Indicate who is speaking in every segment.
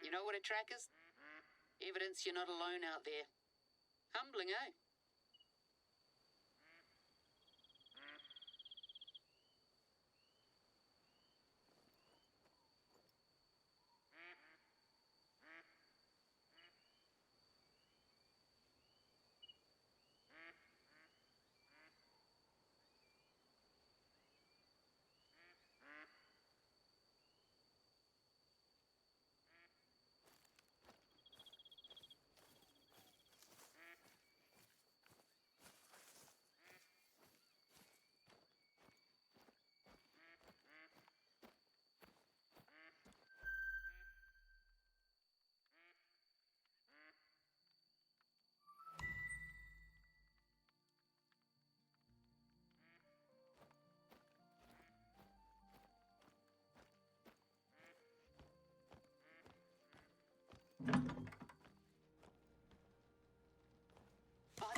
Speaker 1: You know what a track is? Evidence you're not alone out there. Humbling, eh?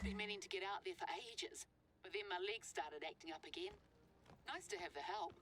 Speaker 1: I've been meaning to get out there for ages, but then my legs started acting up again. Nice to have the help.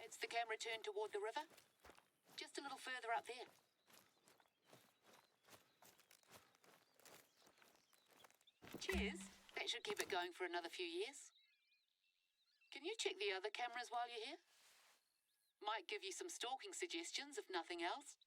Speaker 1: That's the camera turned toward the river. Just a little further up there. Cheers. That should keep it going for another few years. Can you check the other cameras while you're here? Might give you some stalking suggestions, if nothing else.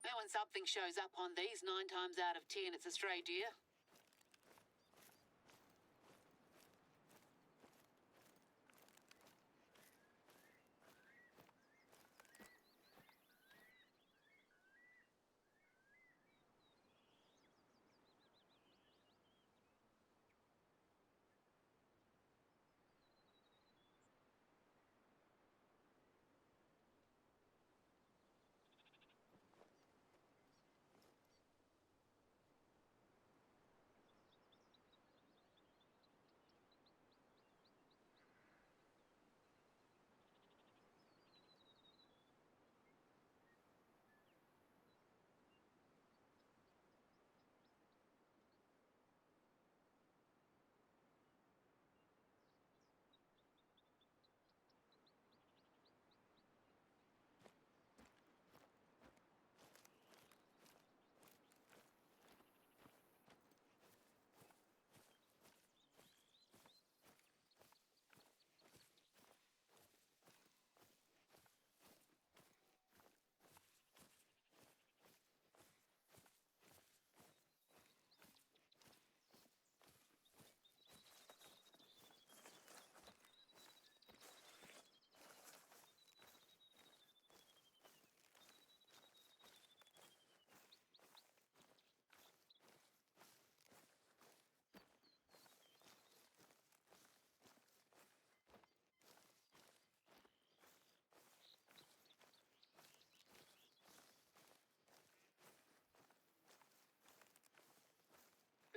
Speaker 1: Now when something shows up on these, 9 times out of 10 it's a stray deer.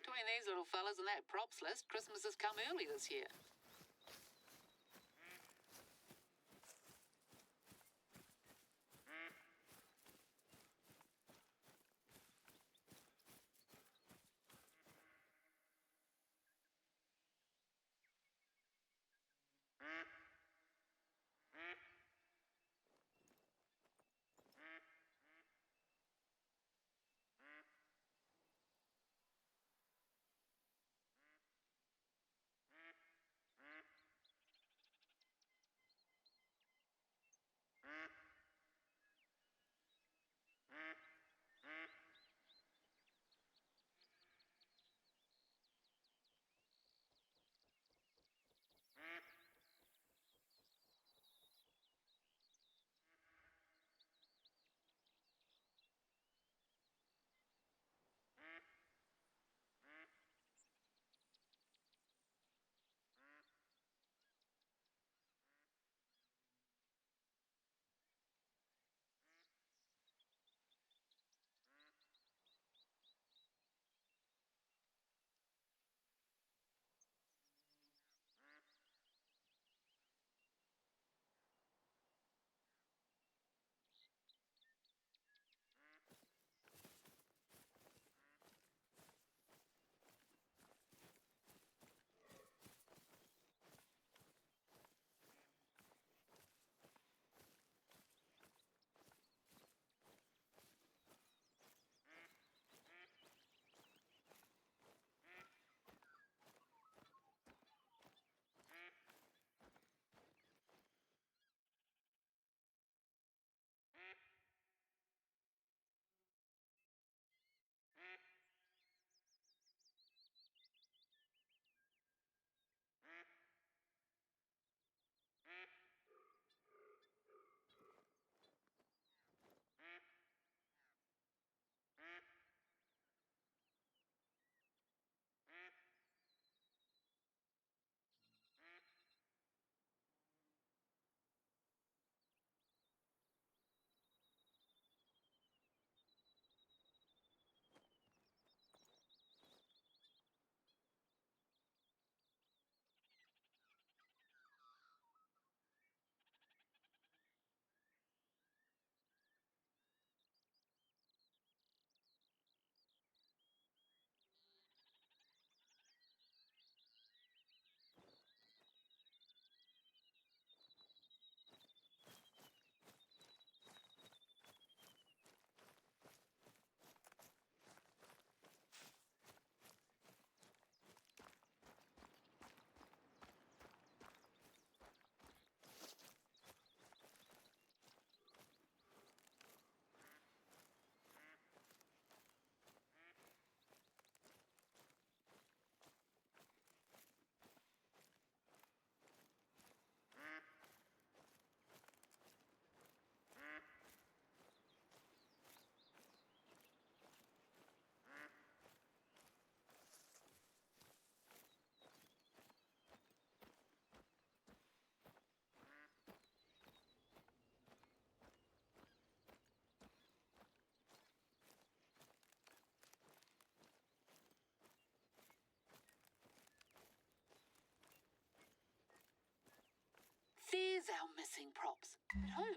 Speaker 1: Between these little fellas and that props list, Christmas has come early this year. hunting props. But who?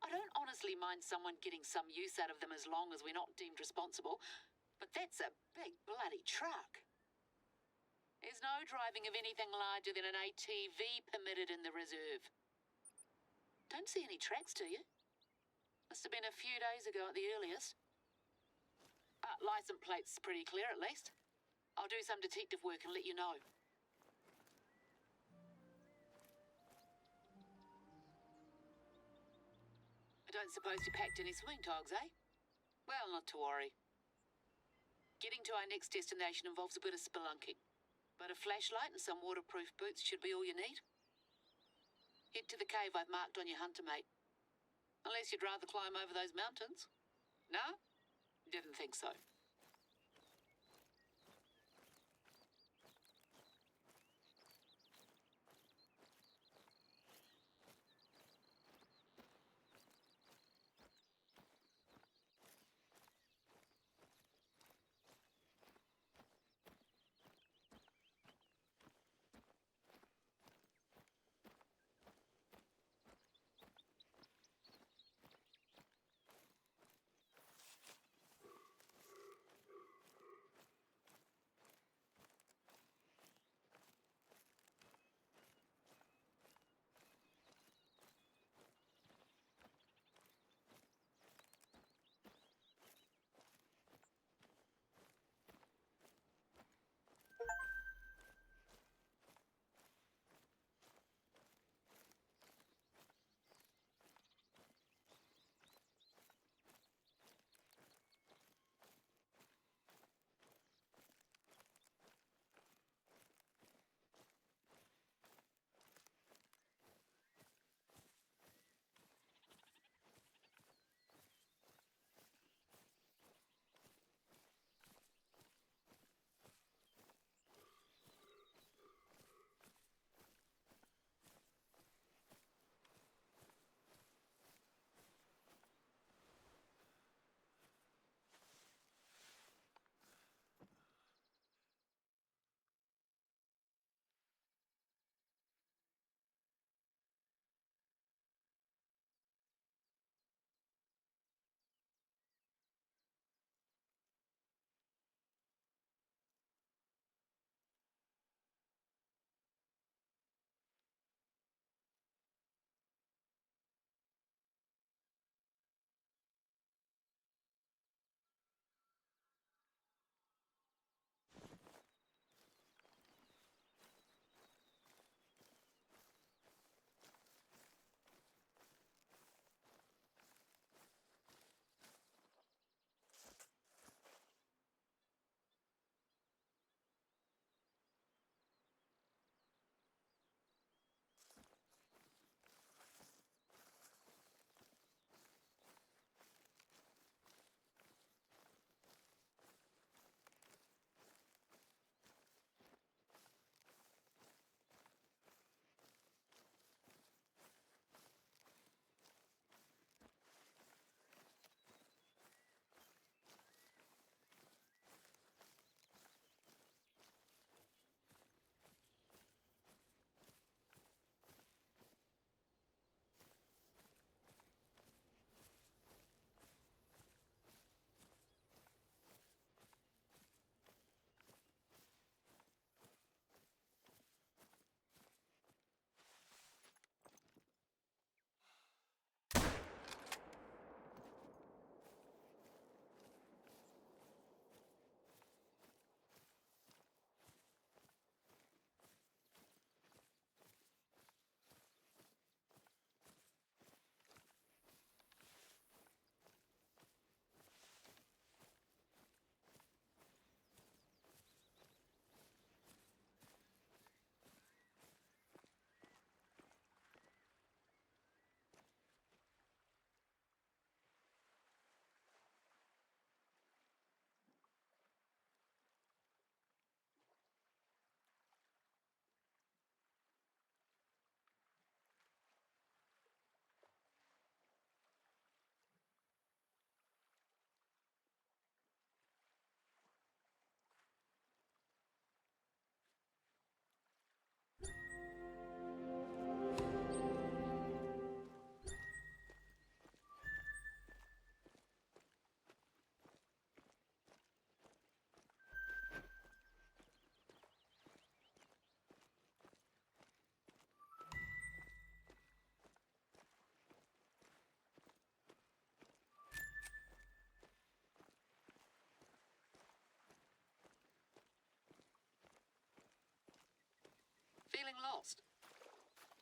Speaker 1: I don't honestly mind someone getting some use out of them as long as we're not deemed responsible, but that's a big bloody truck. There's no driving of anything larger than an ATV permitted in the reserve. Don't see any tracks, do you? Must have been a few days ago at the earliest. License plate's pretty clear at least. I'll do some detective work and let you know. I don't suppose you packed any swimming togs, eh? Well, not to worry. Getting to our next destination involves a bit of spelunking, but a flashlight and some waterproof boots should be all you need. Head to the cave I've marked on your hunter mate. Unless you'd rather climb over those mountains. No? Didn't think so.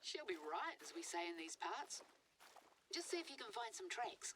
Speaker 1: She'll be right, as we say in these parts. Just see if you can find some tracks.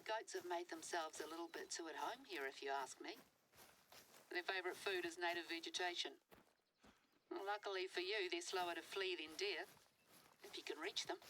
Speaker 1: goats have made themselves a little bit too at home here, if you ask me. Their favourite food is native vegetation. Luckily for you, they're slower to flee than deer, if you can reach them.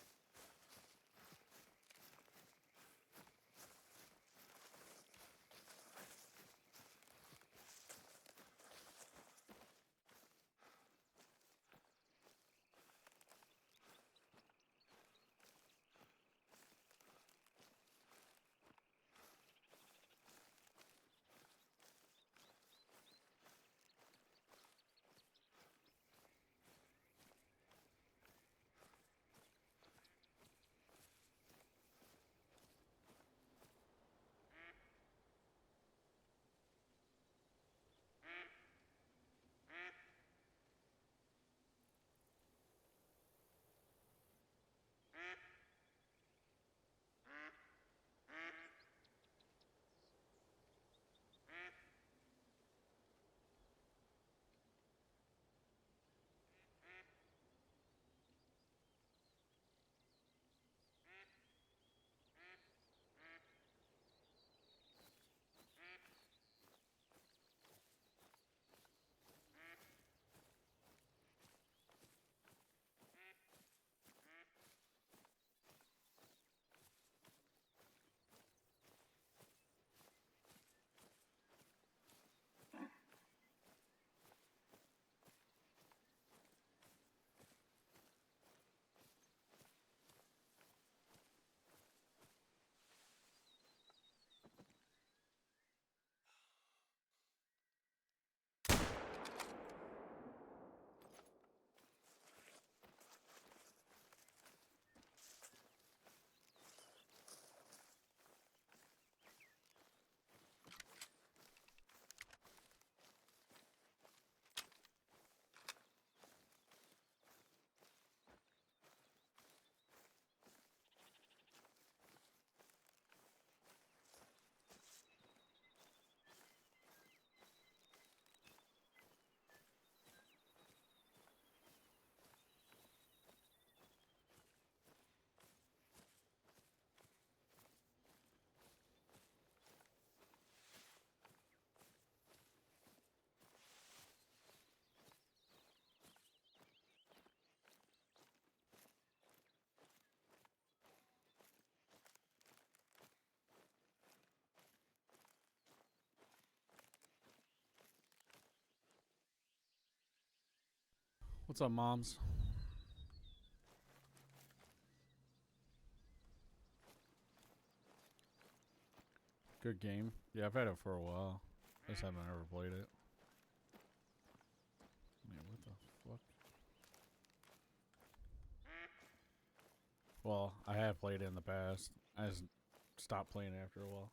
Speaker 2: What's up, moms? Good game. Yeah, I've had it for a while. I just haven't ever played it. Man, what the fuck? Well, I have played it in the past. I just stopped playing it after a while.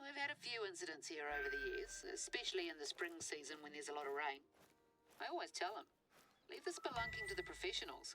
Speaker 1: we've had a few incidents here over the years, especially in the spring season when there's a lot of rain. I always tell them, leave the spelunking to the professionals.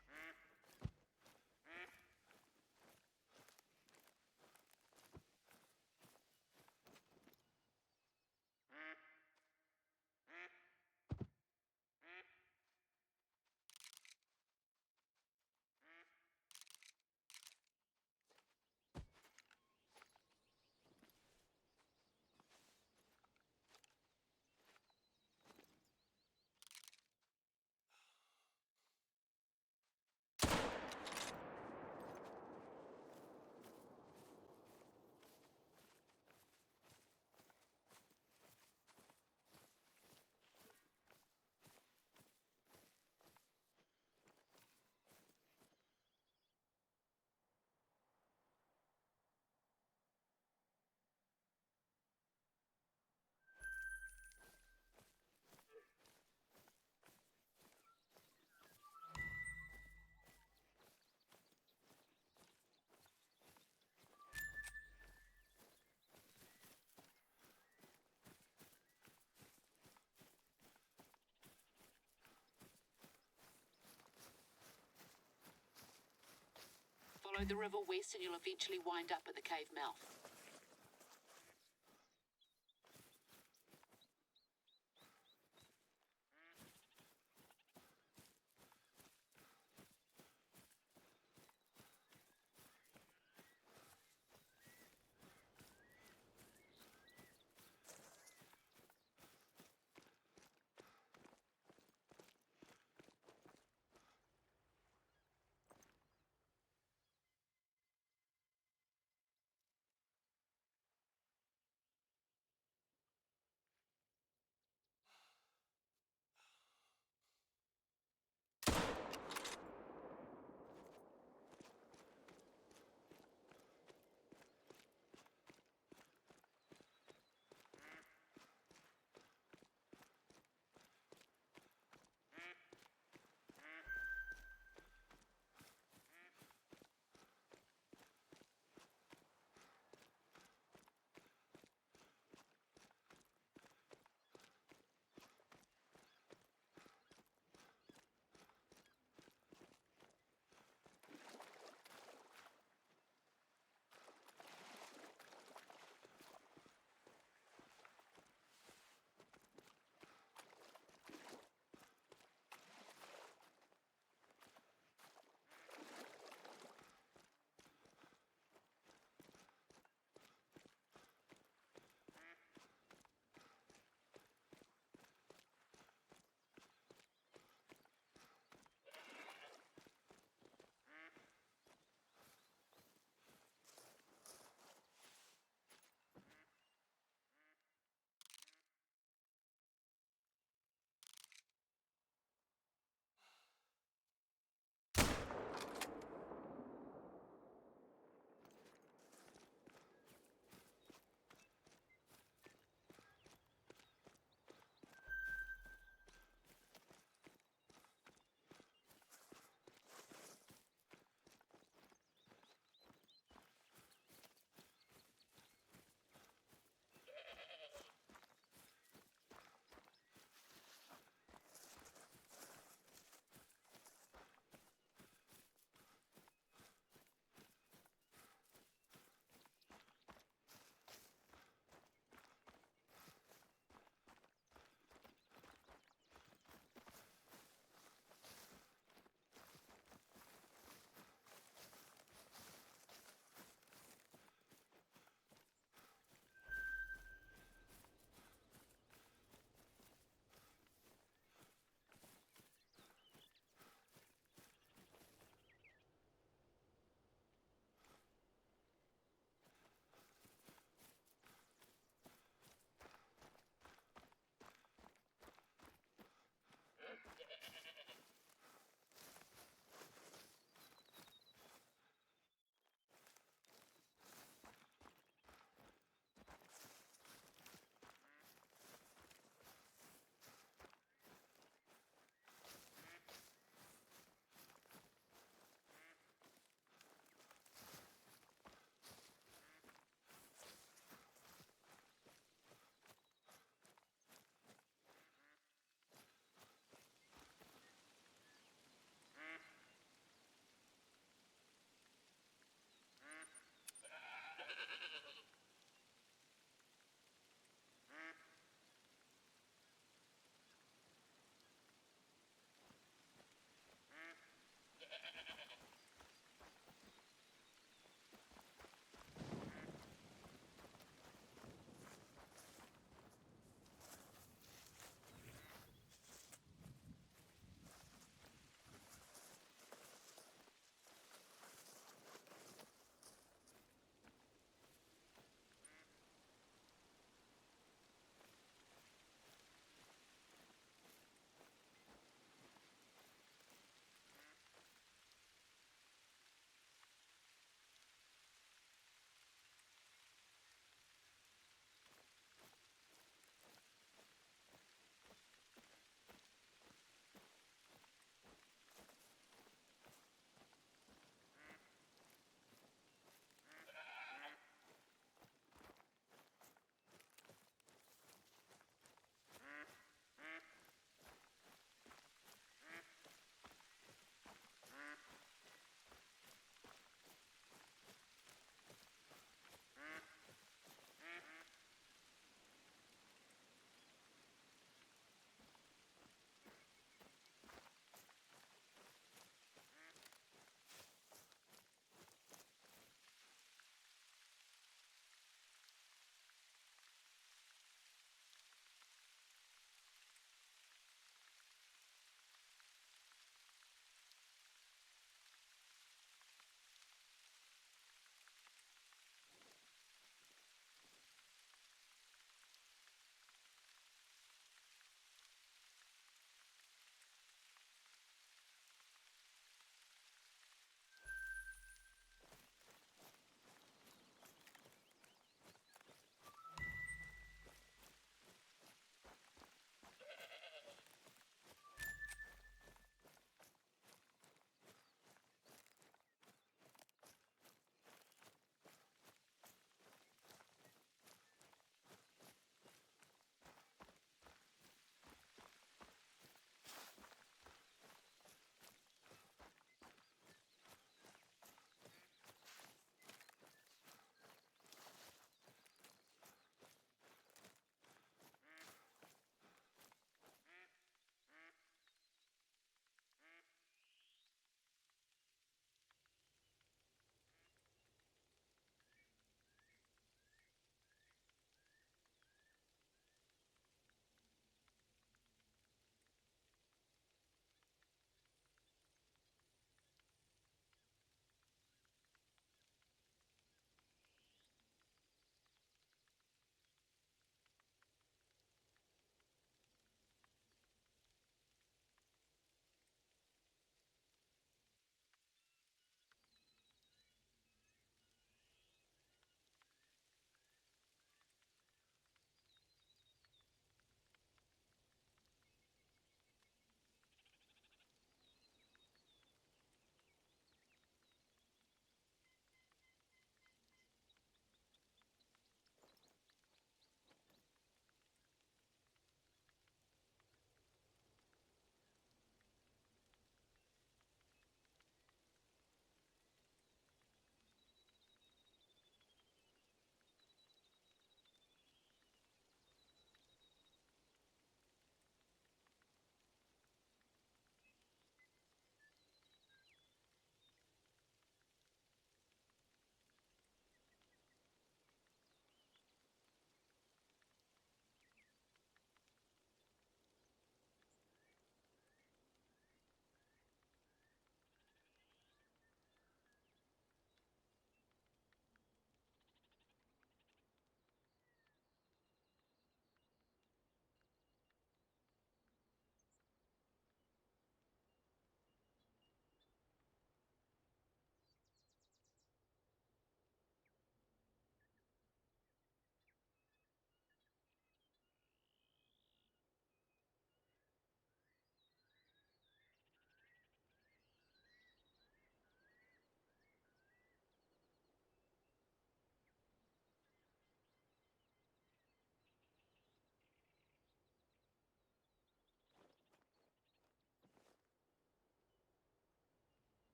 Speaker 1: Follow the river west and you'll eventually wind up at the cave mouth.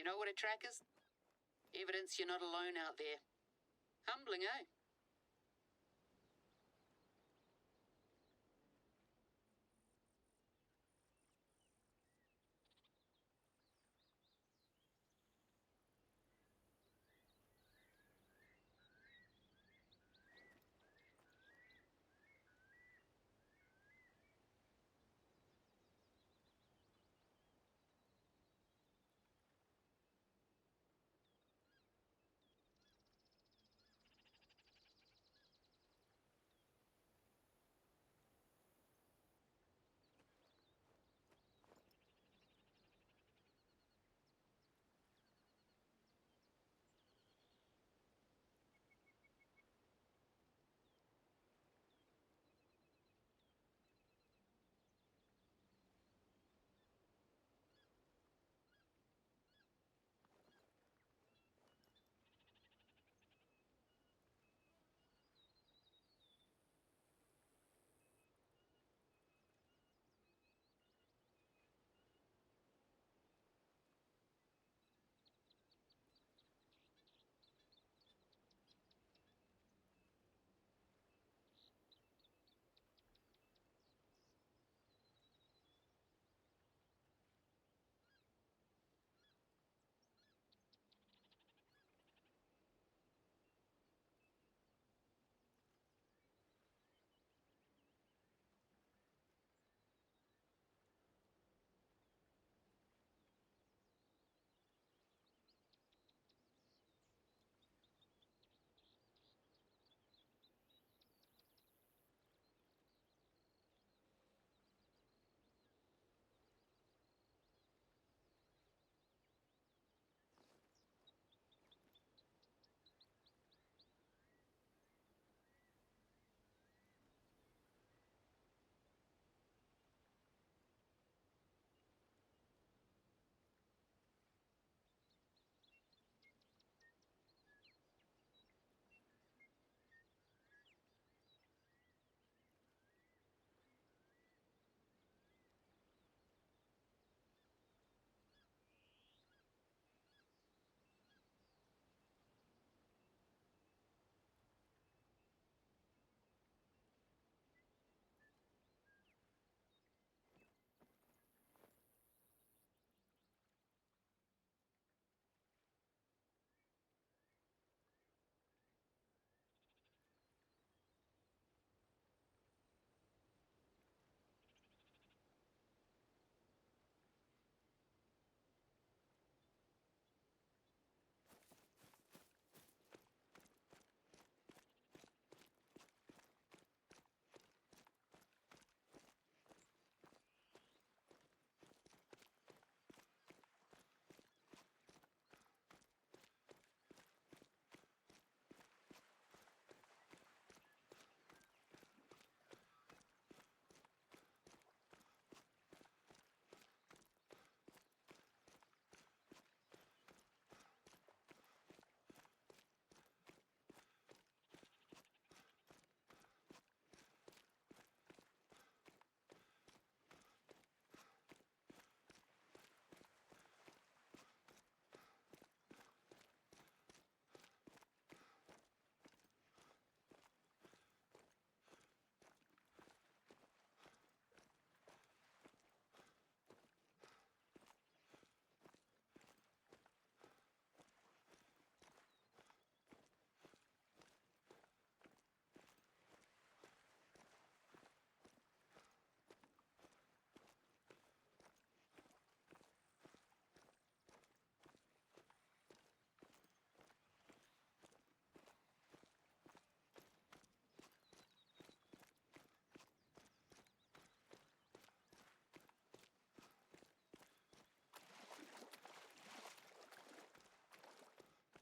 Speaker 1: You know what a track is? Evidence you're not alone out there. Humbling, eh?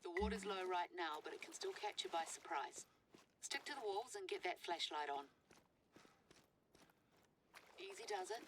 Speaker 1: The water's low right now, but it can still catch you by surprise. Stick to the walls and get that flashlight on. Easy does it.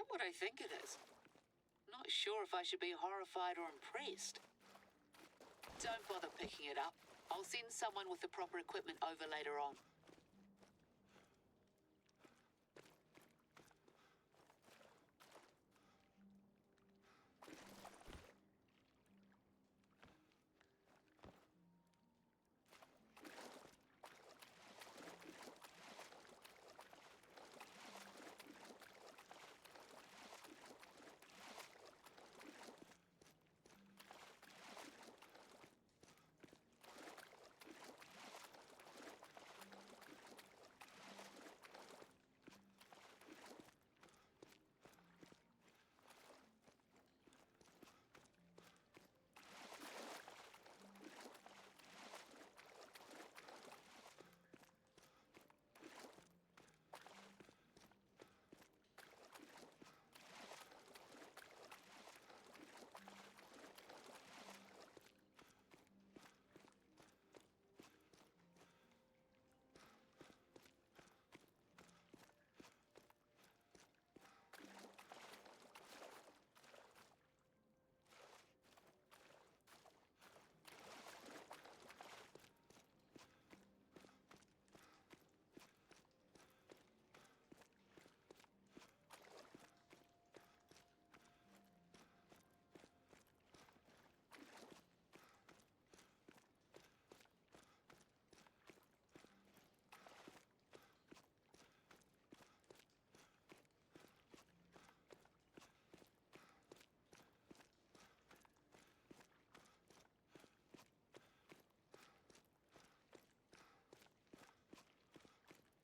Speaker 1: that what I think it is? Not sure if I should be horrified or impressed. Don't bother picking it up. I'll send someone with the proper equipment over later on.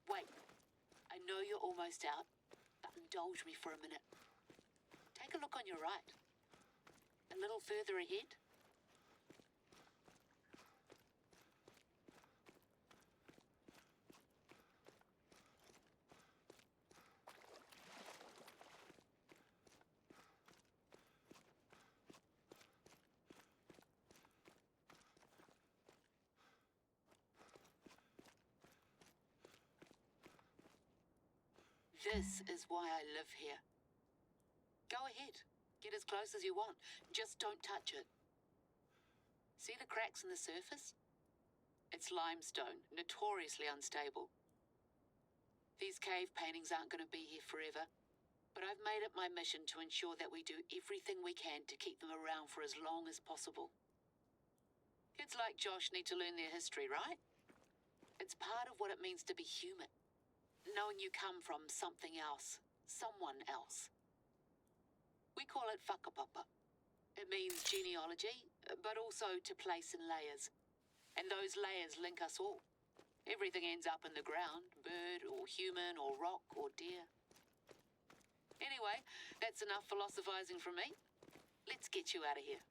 Speaker 1: Wait, I know you're almost out, but indulge me for a minute. Take a look on your right. A little further ahead. This is why I live here. Go ahead. Get as close as you want. Just don't touch it. See the cracks in the surface? It's limestone, notoriously unstable. These cave paintings aren't going to be here forever, but I've made it my mission to ensure that we do everything we can to keep them around for as long as possible. Kids like Josh need to learn their history, right? It's part of what it means to be human. Knowing you come from something else, someone else. We call it whakapapa. It means genealogy, but also to place in layers. And those layers link us all. Everything ends up in the ground, bird or human or rock or deer. Anyway, that's enough philosophizing from me. Let's get you out of here.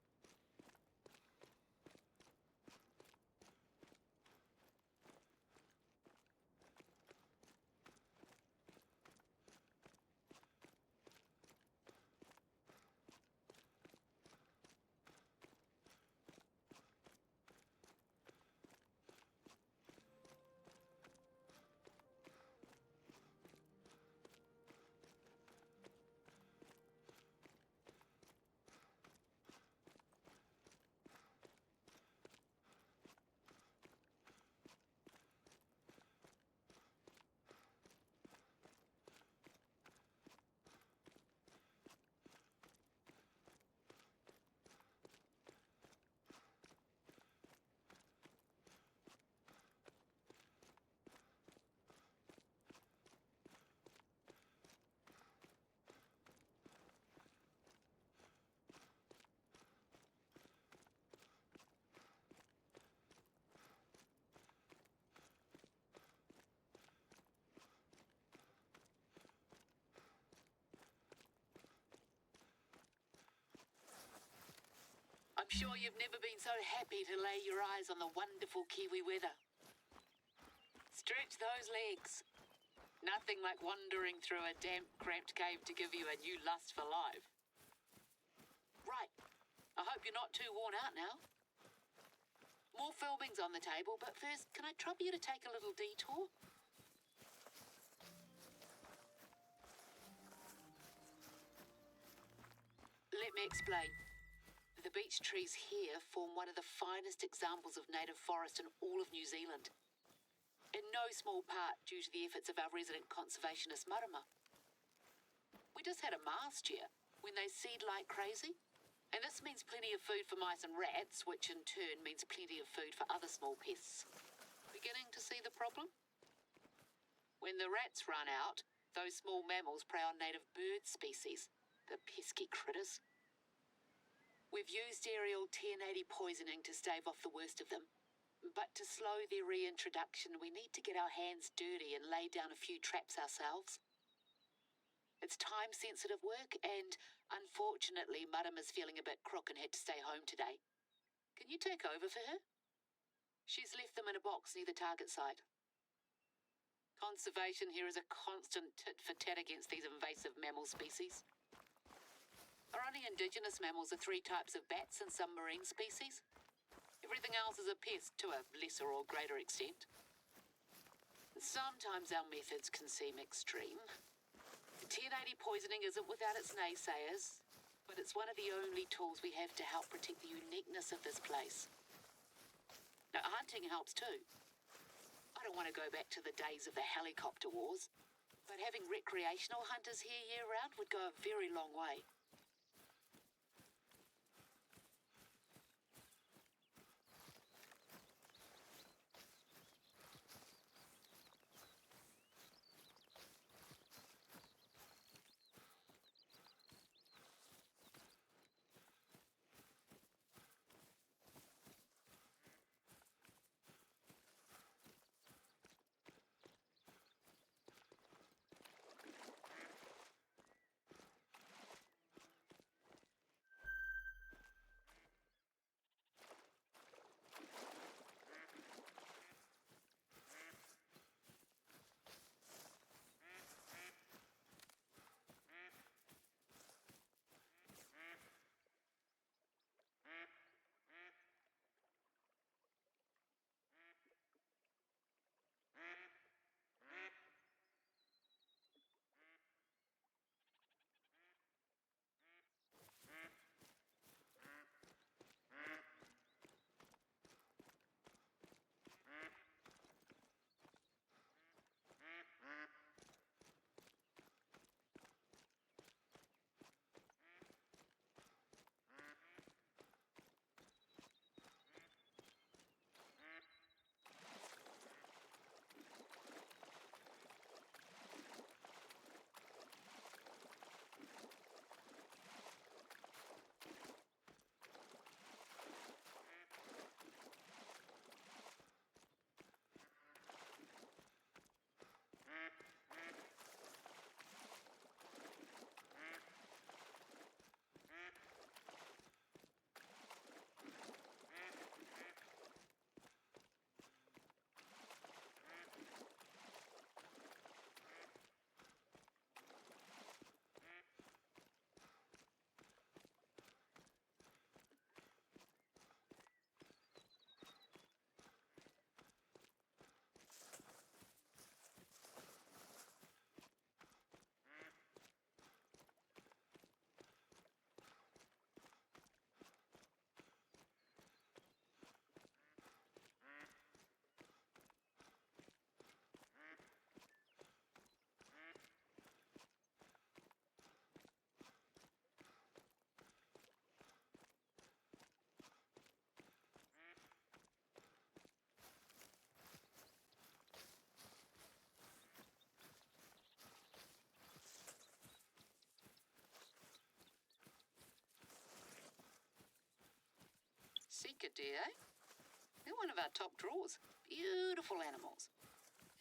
Speaker 1: I'm sure you've never been so happy to lay your eyes on the wonderful Kiwi weather. Stretch those legs. Nothing like wandering through a damp, cramped cave to give you a new lust for life. Right. I hope you're not too worn out now. More filming's on the table, but first, can I trouble you to take a little detour? Let me explain. The beech trees here form one of the finest examples of native forest in all of New Zealand. In no small part due to the efforts of our resident conservationist Marama. We just had a mast year when they seed like crazy. And this means plenty of food for mice and rats, which in turn means plenty of food for other small pests. Beginning to see the problem? When the rats run out, those small mammals prey on native bird species. The pesky critters. We've used aerial 1080 poisoning to stave off the worst of them. But to slow their reintroduction, we need to get our hands dirty and lay down a few traps ourselves. It's time-sensitive work, and unfortunately, Marama's feeling a bit crook and had to stay home today. Can you take over for her? She's left them in a box near the target site. Conservation here is a constant tit-for-tat against these invasive mammal species. Our only indigenous mammals are 3 types of bats and some marine species. Everything else is a pest to a lesser or greater extent. Sometimes our methods can seem extreme. 1080 poisoning isn't without its naysayers, but it's one of the only tools we have to help protect the uniqueness of this place. Now, hunting helps too. I don't want to go back to the days of the helicopter wars, but having recreational hunters here year-round would go a very long way. Seeker deer, eh? They're one of our top draws. Beautiful animals.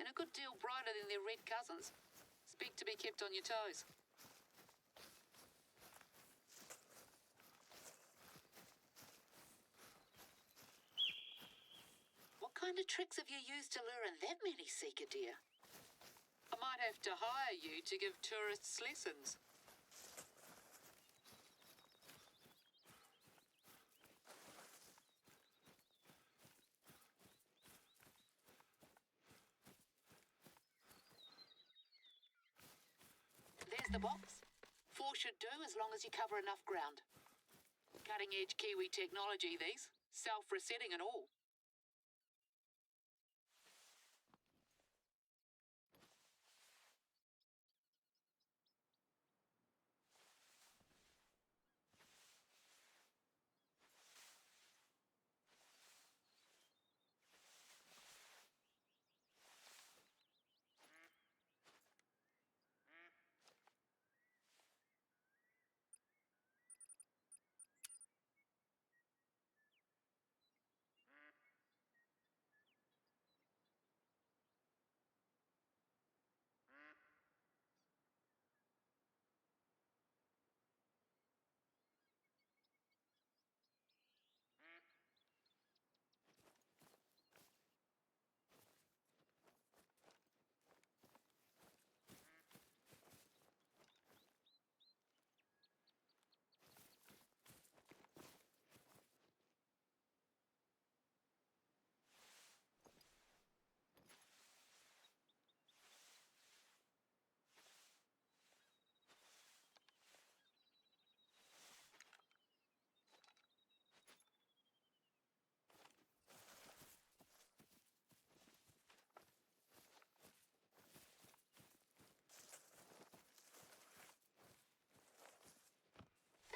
Speaker 1: And a good deal brighter than their red cousins. Speak to be kept on your toes. What kind of tricks have you used to lure in that many seeker deer? I might have to hire you to give tourists lessons. There's the box. 4 should do as long as you cover enough ground. Cutting edge Kiwi technology, these. Self-resetting and all.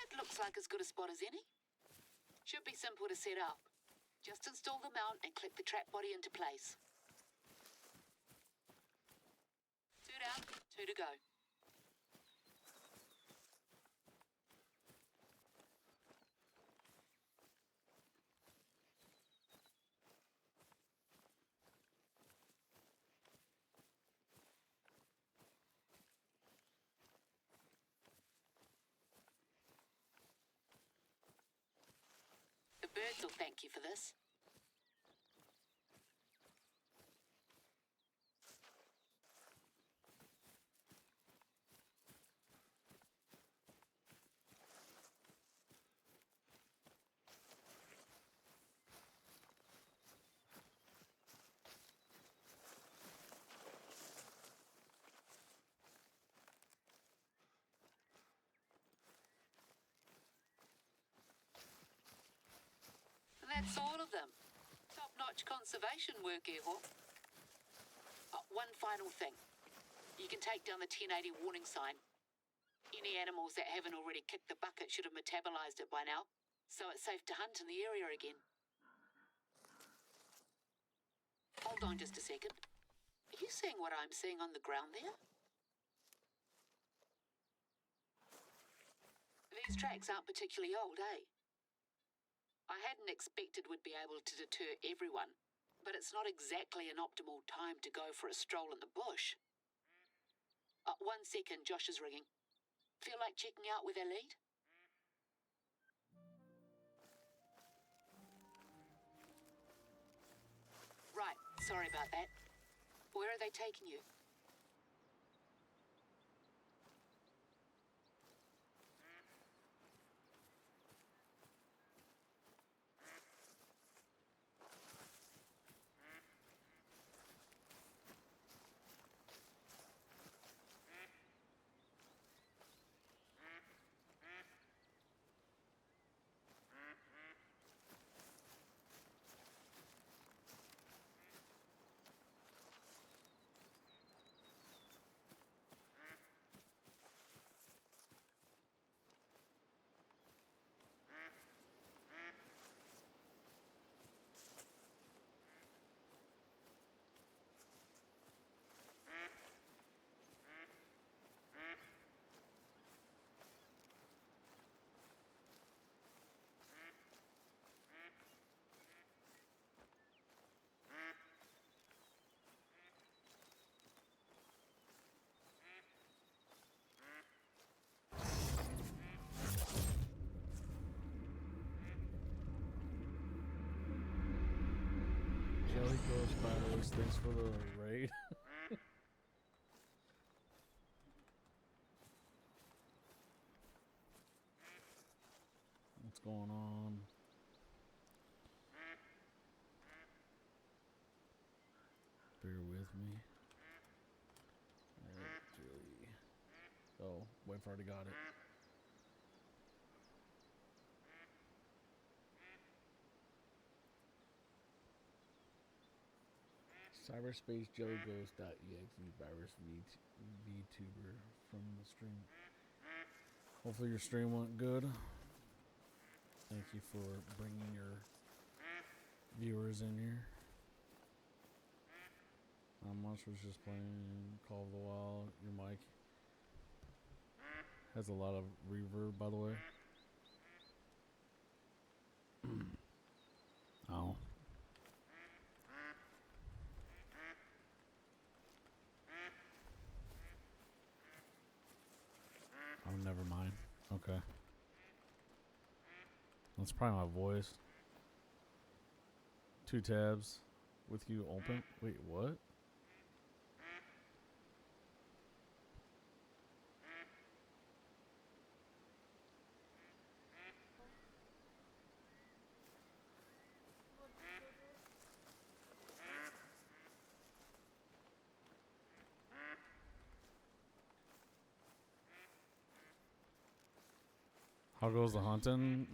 Speaker 1: That looks like as good a spot as any. Should be simple to set up. Just install the mount and clip the trap body into place. 2 down, 2 to go. The birds will thank you for this. That's all of them. Top-notch conservation work, Airhawk. Oh, one final thing. You can take down the 1080 warning sign. Any animals that haven't already kicked the bucket should have metabolized it by now, so it's safe to hunt in the area again. Hold on just a second. Are you seeing what I'm seeing on the ground there? These tracks aren't particularly old, eh? I hadn't expected we'd be able to deter everyone, but it's not exactly an optimal time to go for a stroll in the bush. 1 second, Josh is ringing. Feel like checking out with our lead? Right, sorry about that. Where are they taking you?
Speaker 2: Jelly Girl Spiders, thanks for the raid. What's going on? Bear with me. Alright, Jelly. Oh, Wayne already got it. cyberspacejellyghost.exe virus VTuber from the stream. Hopefully your stream went good. Thank you for bringing your viewers in here. Monster was just playing Call of the Wild. Your mic has a lot of reverb, by the way. Oh. Oh, never mind. Okay. That's probably my voice. 2 tabs with you open. Wait, what? How goes the hunting?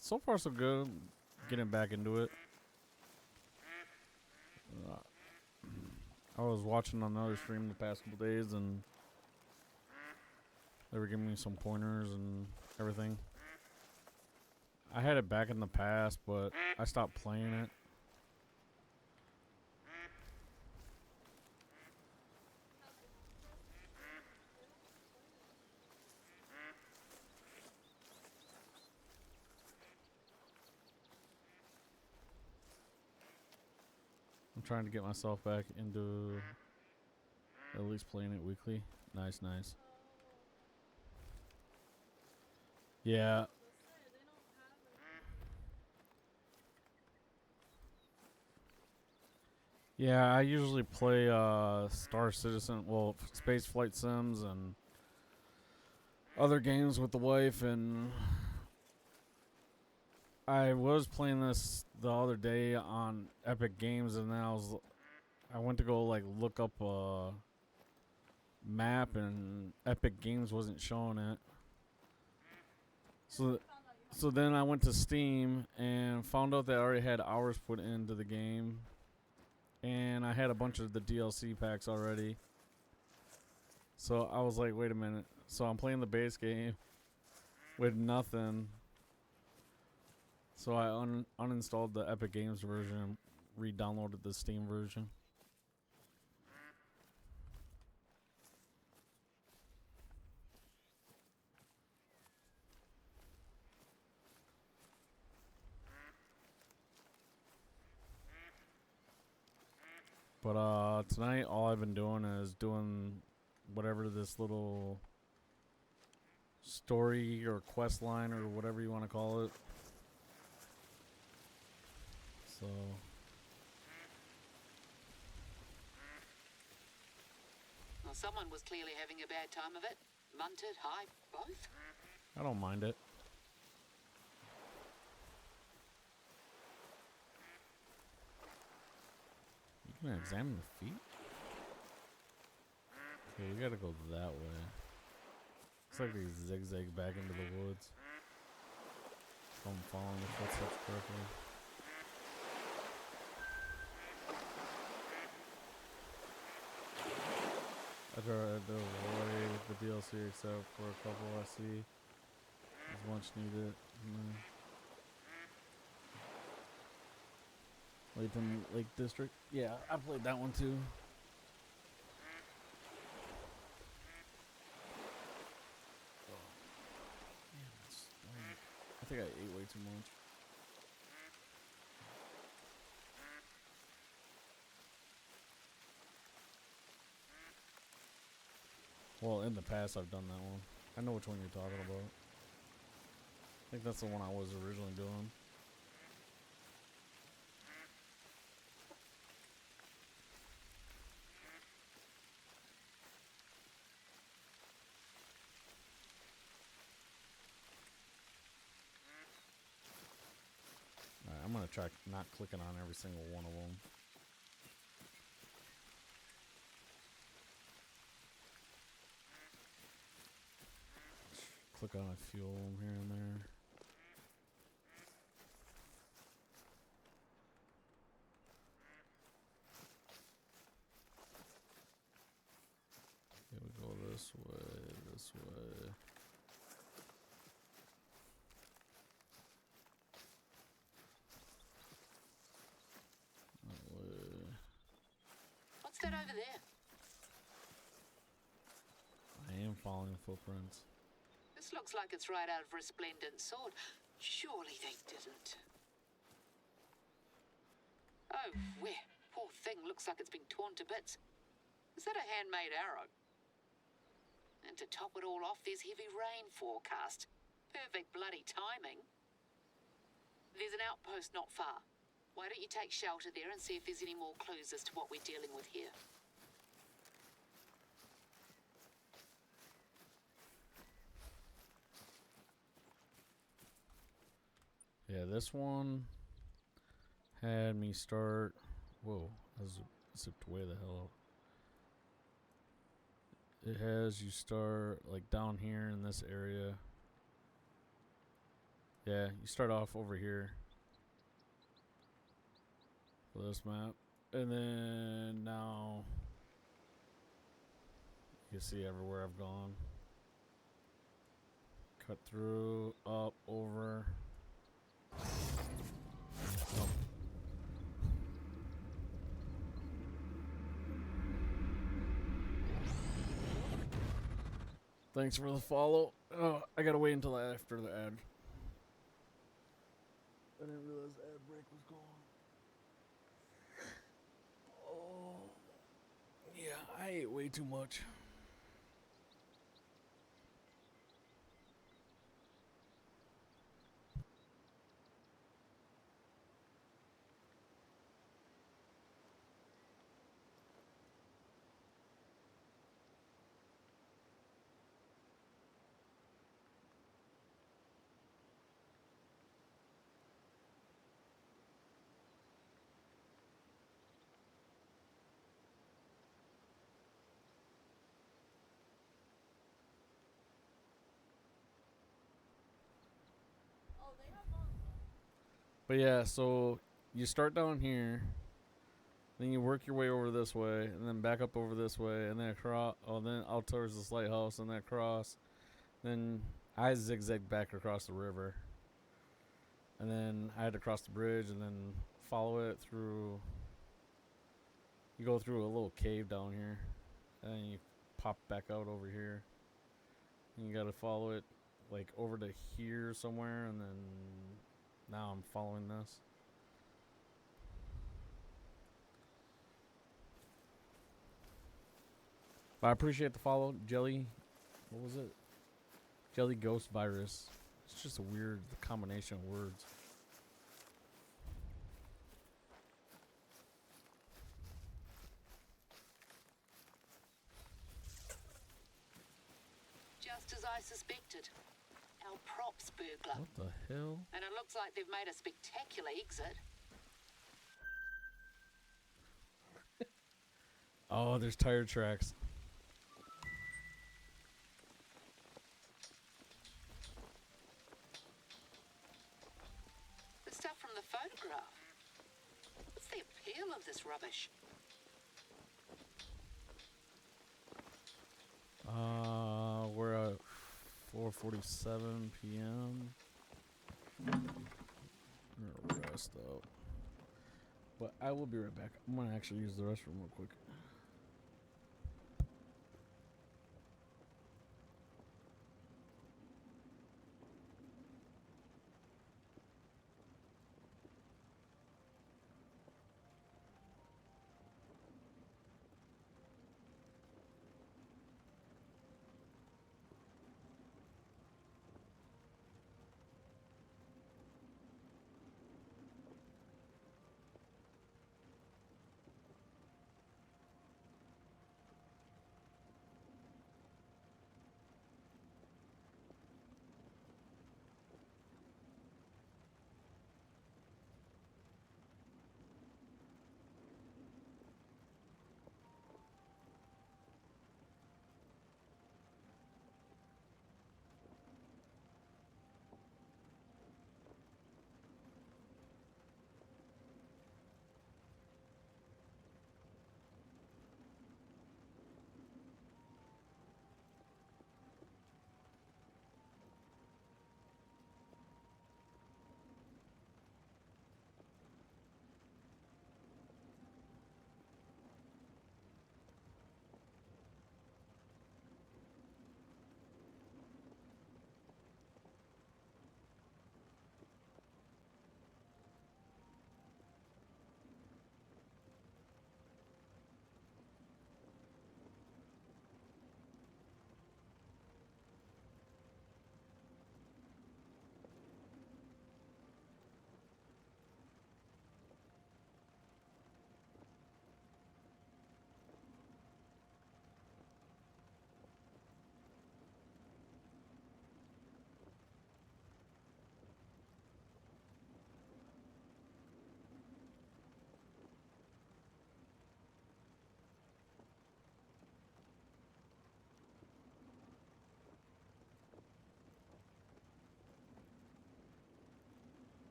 Speaker 2: So far so good. Getting back into it. I was watching another stream the past couple days, and they were giving me some pointers and everything. I had it back in the past, but I stopped playing it. I'm trying to get myself back into at least playing it weekly. Nice, nice. Yeah. Yeah, I usually play Star Citizen, well, Space Flight Sims and other games with the wife, and I was playing this the other day on Epic Games, and then I went to go like look up a map, and Epic Games wasn't showing it. So then I went to Steam and found out that I already had hours put into the game, and I had a bunch of the DLC packs already. So I was like, wait a minute. So I'm playing the base game with nothing. So I uninstalled the Epic Games version, re-downloaded the Steam version. But tonight all I've been doing is doing whatever this little story or quest line or whatever you want to call it. So
Speaker 1: Well, someone was clearly having a bad time of it. Munted, high, both.
Speaker 2: I don't mind it. You can examine the feet? Okay, you gotta go that way. Looks like they zigzag back into the woods. If I'm following the footsteps correctly. I tried to avoid the DLC except for a couple I see. There's much needed. Latham Lake District. Yeah, I played that one too. I think I ate way too much. Well, in the past I've done that one. I know which one you're talking about. I think that's the one I was originally doing. Alright, I'm gonna try not clicking on every single one of them. Click on a few of them here and there. way. That way.
Speaker 1: What's that over there?
Speaker 2: I am following footprints.
Speaker 1: This looks like it's right out of Resplendent Sword. Surely they didn't. Oh, where? Poor thing looks like it's been torn to bits. Is that a handmade arrow? And to top it all off, there's heavy rain forecast. Perfect bloody timing. There's an outpost not far. Why don't you take shelter there and see if there's any more clues as to what we're dealing with here?
Speaker 2: Yeah, this one had me start. Whoa, I zipped way the hell out. It has you start like down here in this area. Yeah, you start off over here for this map. And then now you can see everywhere I've gone. Cut through, up, over. Up. Thanks for the follow. Oh, I gotta wait until after the ad. I didn't realize the ad break was gone. Oh, yeah, I ate way too much. But yeah, so you start down here, then you work your way over this way, and then back up over this way, and then across. Oh, then out towards this lighthouse, and then across. Then I zigzagged back across the river, and then I had to cross the bridge, and then follow it through. You go through a little cave down here, and then you pop back out over here. And you gotta follow it like over to here somewhere, and then now I'm following this. But I appreciate the follow, Jelly. What was it? Jelly Ghost Virus. It's just a weird combination of words.
Speaker 1: Just as I suspected. Our props burglar.
Speaker 2: What the hell?
Speaker 1: And it looks like they've made a spectacular exit.
Speaker 2: Oh, there's tire tracks.
Speaker 1: The stuff from the photograph. What's the appeal of this rubbish?
Speaker 2: We're at 4:47 p.m. I'm gonna rest out. But I will be right back. I'm gonna actually use the restroom real quick.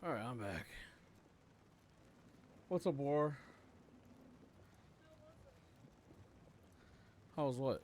Speaker 2: Alright, I'm back. What's up, War? How's what?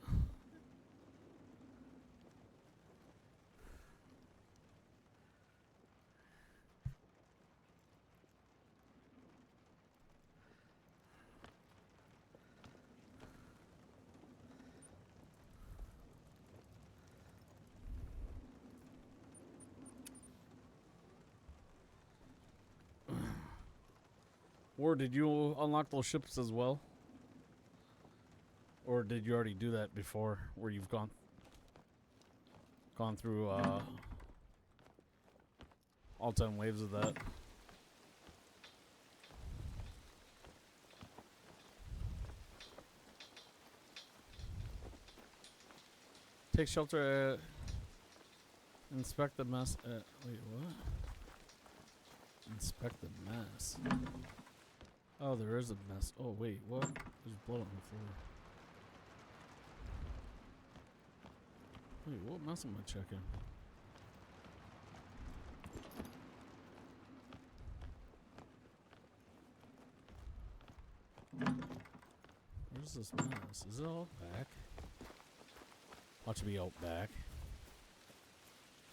Speaker 2: War, did you unlock those ships as well? Or did you already do that before, where you've gone through all 10 waves of that? Take shelter at... Inspect the mess at... Wait, what? Inspect the mess. Oh, there is a mess. Oh, wait, what? There's blood on the floor. Wait, what mess am I checking? Where's this mess? Is it all back? Ought to be out back.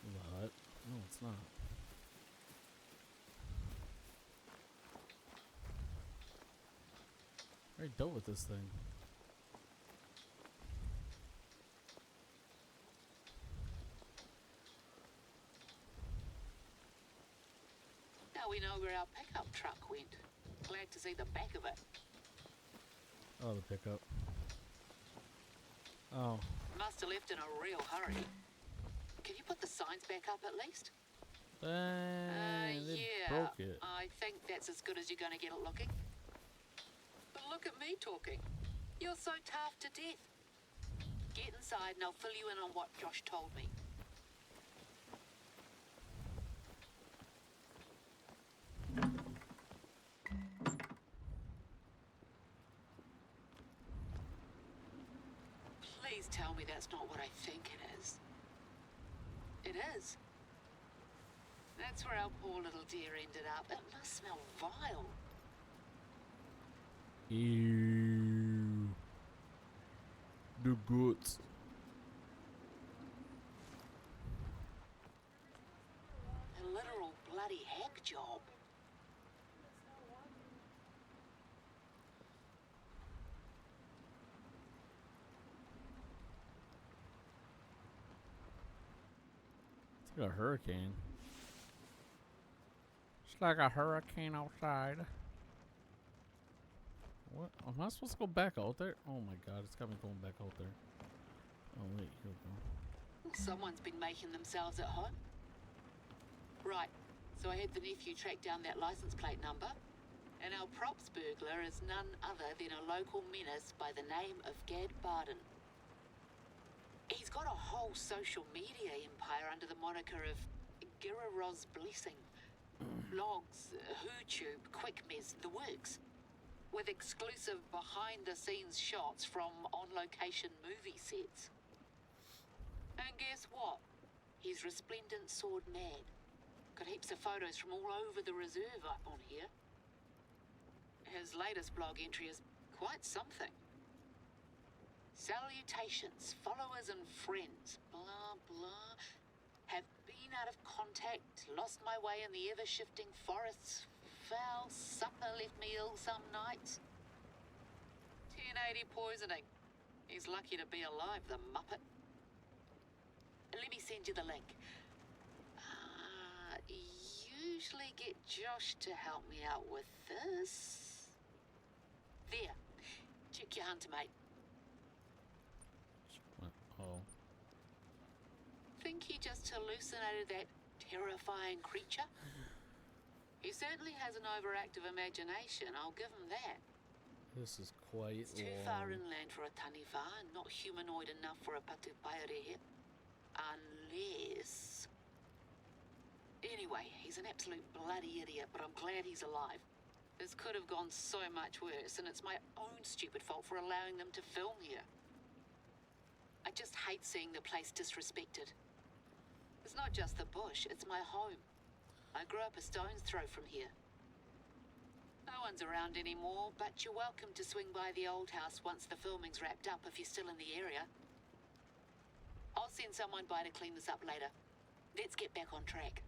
Speaker 2: The hut. No, it's not. I already dealt with this thing.
Speaker 1: Now we know where our pickup truck went. Glad to see the back of it.
Speaker 2: Oh, the pickup. Oh.
Speaker 1: Must have left in a real hurry. Can you put the signs back up at least?
Speaker 2: They broke it.
Speaker 1: I think that's as good as you're going to get it looking. But look at me talking. You're so tough to death. Get inside and I'll fill you in on what Josh told me. Please tell me that's not what I think it is. It is. That's where our poor little dear ended up. It must smell vile.
Speaker 2: Ew. The goods.
Speaker 1: A literal bloody heck job.
Speaker 2: It's like a hurricane. It's like a hurricane outside. What? Am I supposed to go back out there? Oh my god, it's got me going back out there. Oh wait, here we go.
Speaker 1: Someone's been making themselves at home. Right, so I had the nephew track down that license plate number, and our props burglar is none other than a local menace by the name of Gad Barden. He's got a whole social media empire under the moniker of Giraroz Blessing. Blogs, YouTube, QuickMez, the works. With exclusive behind-the-scenes shots from on-location movie sets. And guess what? He's resplendent sword mad. Got heaps of photos from all over the reserve up on here. His latest blog entry is quite something. Salutations, followers and friends, blah blah. Have been out of contact, lost my way in the ever-shifting forests. Foul supper left me ill some nights. 1080 poisoning. He's lucky to be alive, the muppet. Let me send you the link. Usually get Josh to help me out with this. There. Check your hunter, mate.
Speaker 2: Oh.
Speaker 1: Think he just hallucinated that terrifying creature? He certainly has an overactive imagination, I'll give him that.
Speaker 2: This is quite
Speaker 1: It's too far inland for a taniwha and not humanoid enough for a patupaerehe. Unless... Anyway, he's an absolute bloody idiot, but I'm glad he's alive. This could have gone so much worse, and it's my own stupid fault for allowing them to film here. I just hate seeing the place disrespected. It's not just the bush, it's my home. I grew up a stone's throw from here. No one's around anymore, but you're welcome to swing by the old house once the filming's wrapped up if you're still in the area. I'll send someone by to clean this up later. Let's get back on track.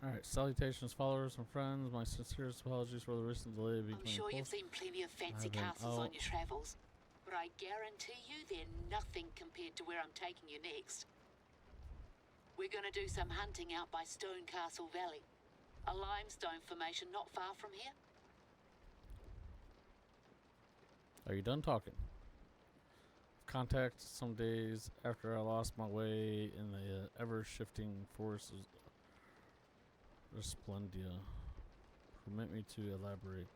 Speaker 2: Alright, salutations, followers and friends. My sincerest apologies for the recent delay between
Speaker 1: I'm sure you've
Speaker 2: posts.
Speaker 1: seen plenty of fancy
Speaker 2: I've been
Speaker 1: castles on
Speaker 2: out.
Speaker 1: your travels, but I guarantee you they're nothing compared to where I'm taking you next. We're gonna do some hunting out by Stone Castle Valley, a limestone formation not far from here.
Speaker 2: Are you done talking? Contact some days after I lost my way in the ever-shifting forests of Resplendia. Permit me to elaborate.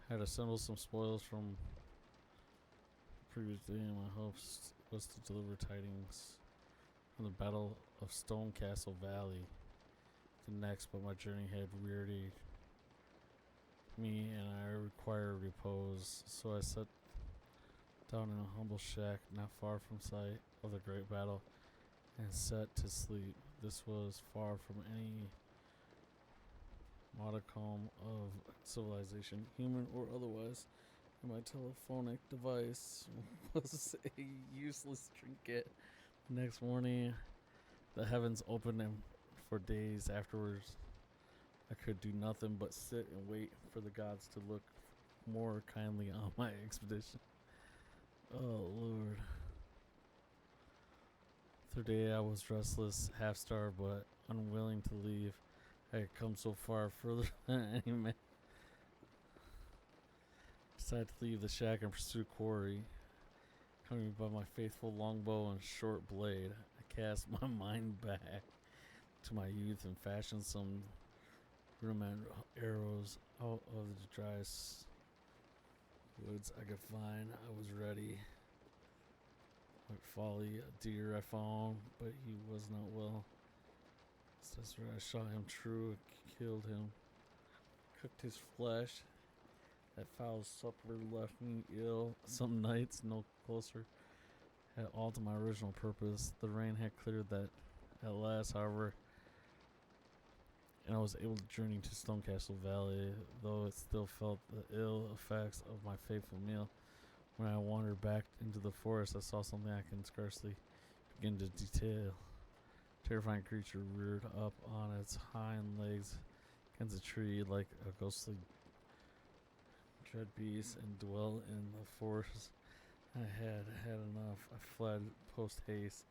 Speaker 2: Had assembled some spoils from previous day, and my hopes was to deliver tidings from the Battle of Stone Castle Valley. The next, but my journey had wearied me, and I require repose. So I sat down in a humble shack not far from sight of the great battle and set to sleep. This was far from any modicum of civilization, human or otherwise, and my telephonic device was a useless trinket. Next morning, the heavens opened, and for days afterwards, I could do nothing but sit and wait for the gods to look more kindly on my expedition. Oh, Lord. Third day, I was restless, half-starved, but unwilling to leave. I had come so far further than any man. Decided to leave the shack and pursue quarry. Coming by my faithful longbow and short blade, I cast my mind back to my youth and fashioned some rudimentary arrows out of the driest woods I could find. I was ready. What folly, a deer I found, but he was not well. So that's where I shot him true, killed him, cooked his flesh. That foul supper left me ill. Some nights, no closer, had all to my original purpose. The rain had cleared that at last, however, and I was able to journey to Stone Castle Valley, though it still felt the ill effects of my fateful meal. When I wandered back into the forest, I saw something I can scarcely begin to detail. A terrifying creature reared up on its hind legs against a tree like a ghostly dread beast and dwelt in the forest. I had had enough. I fled post haste,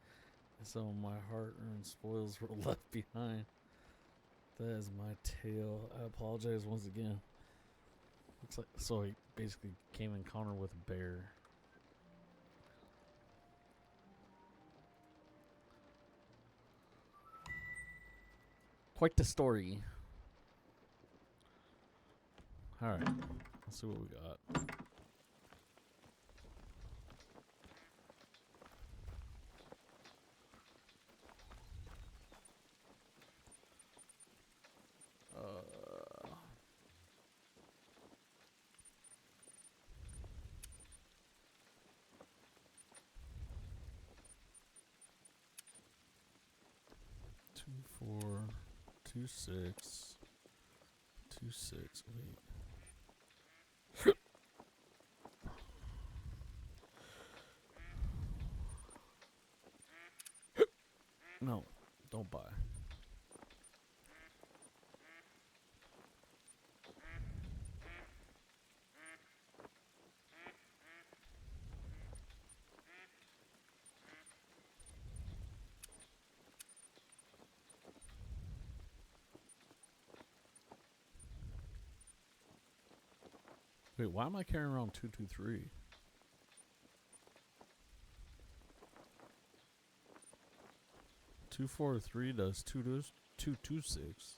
Speaker 2: and some of my hard-earned spoils were left behind. That is my tale. I apologize once again. Looks like so he basically came in encounter with a bear. Quite the story. Alright, let's see what we got. Two, 4, 2, 6, 2, 6, wait. No, don't buy. Wait, why am I carrying around 223? Two, 4, 3 does 226.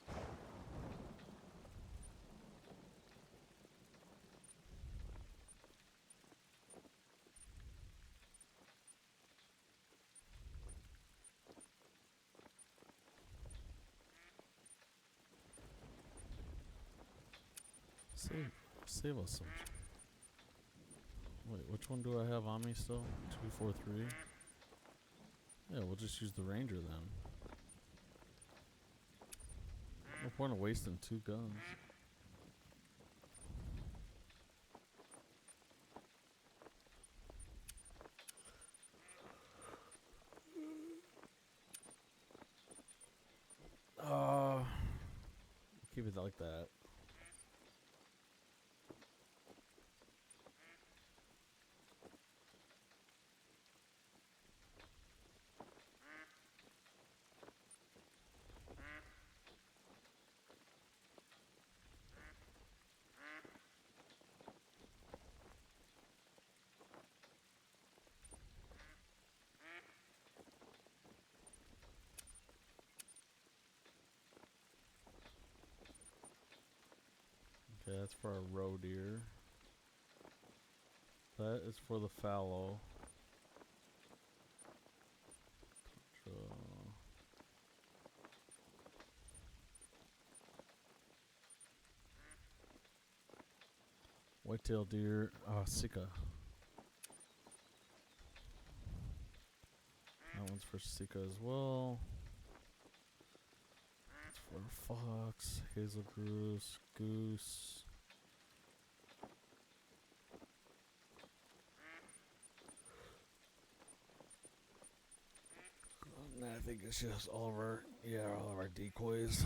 Speaker 2: Save us some. Wait, which one do I have on me still? 2, 4, 3. Yeah, we'll just use the Ranger then. point of wasting 2 guns? Keep it like that. Okay, that's for a roe deer. That is for the fallow. So whitetail deer, sika. That one's for sika as well. It's for fox, hazel goose. And I think it's just all of our decoys.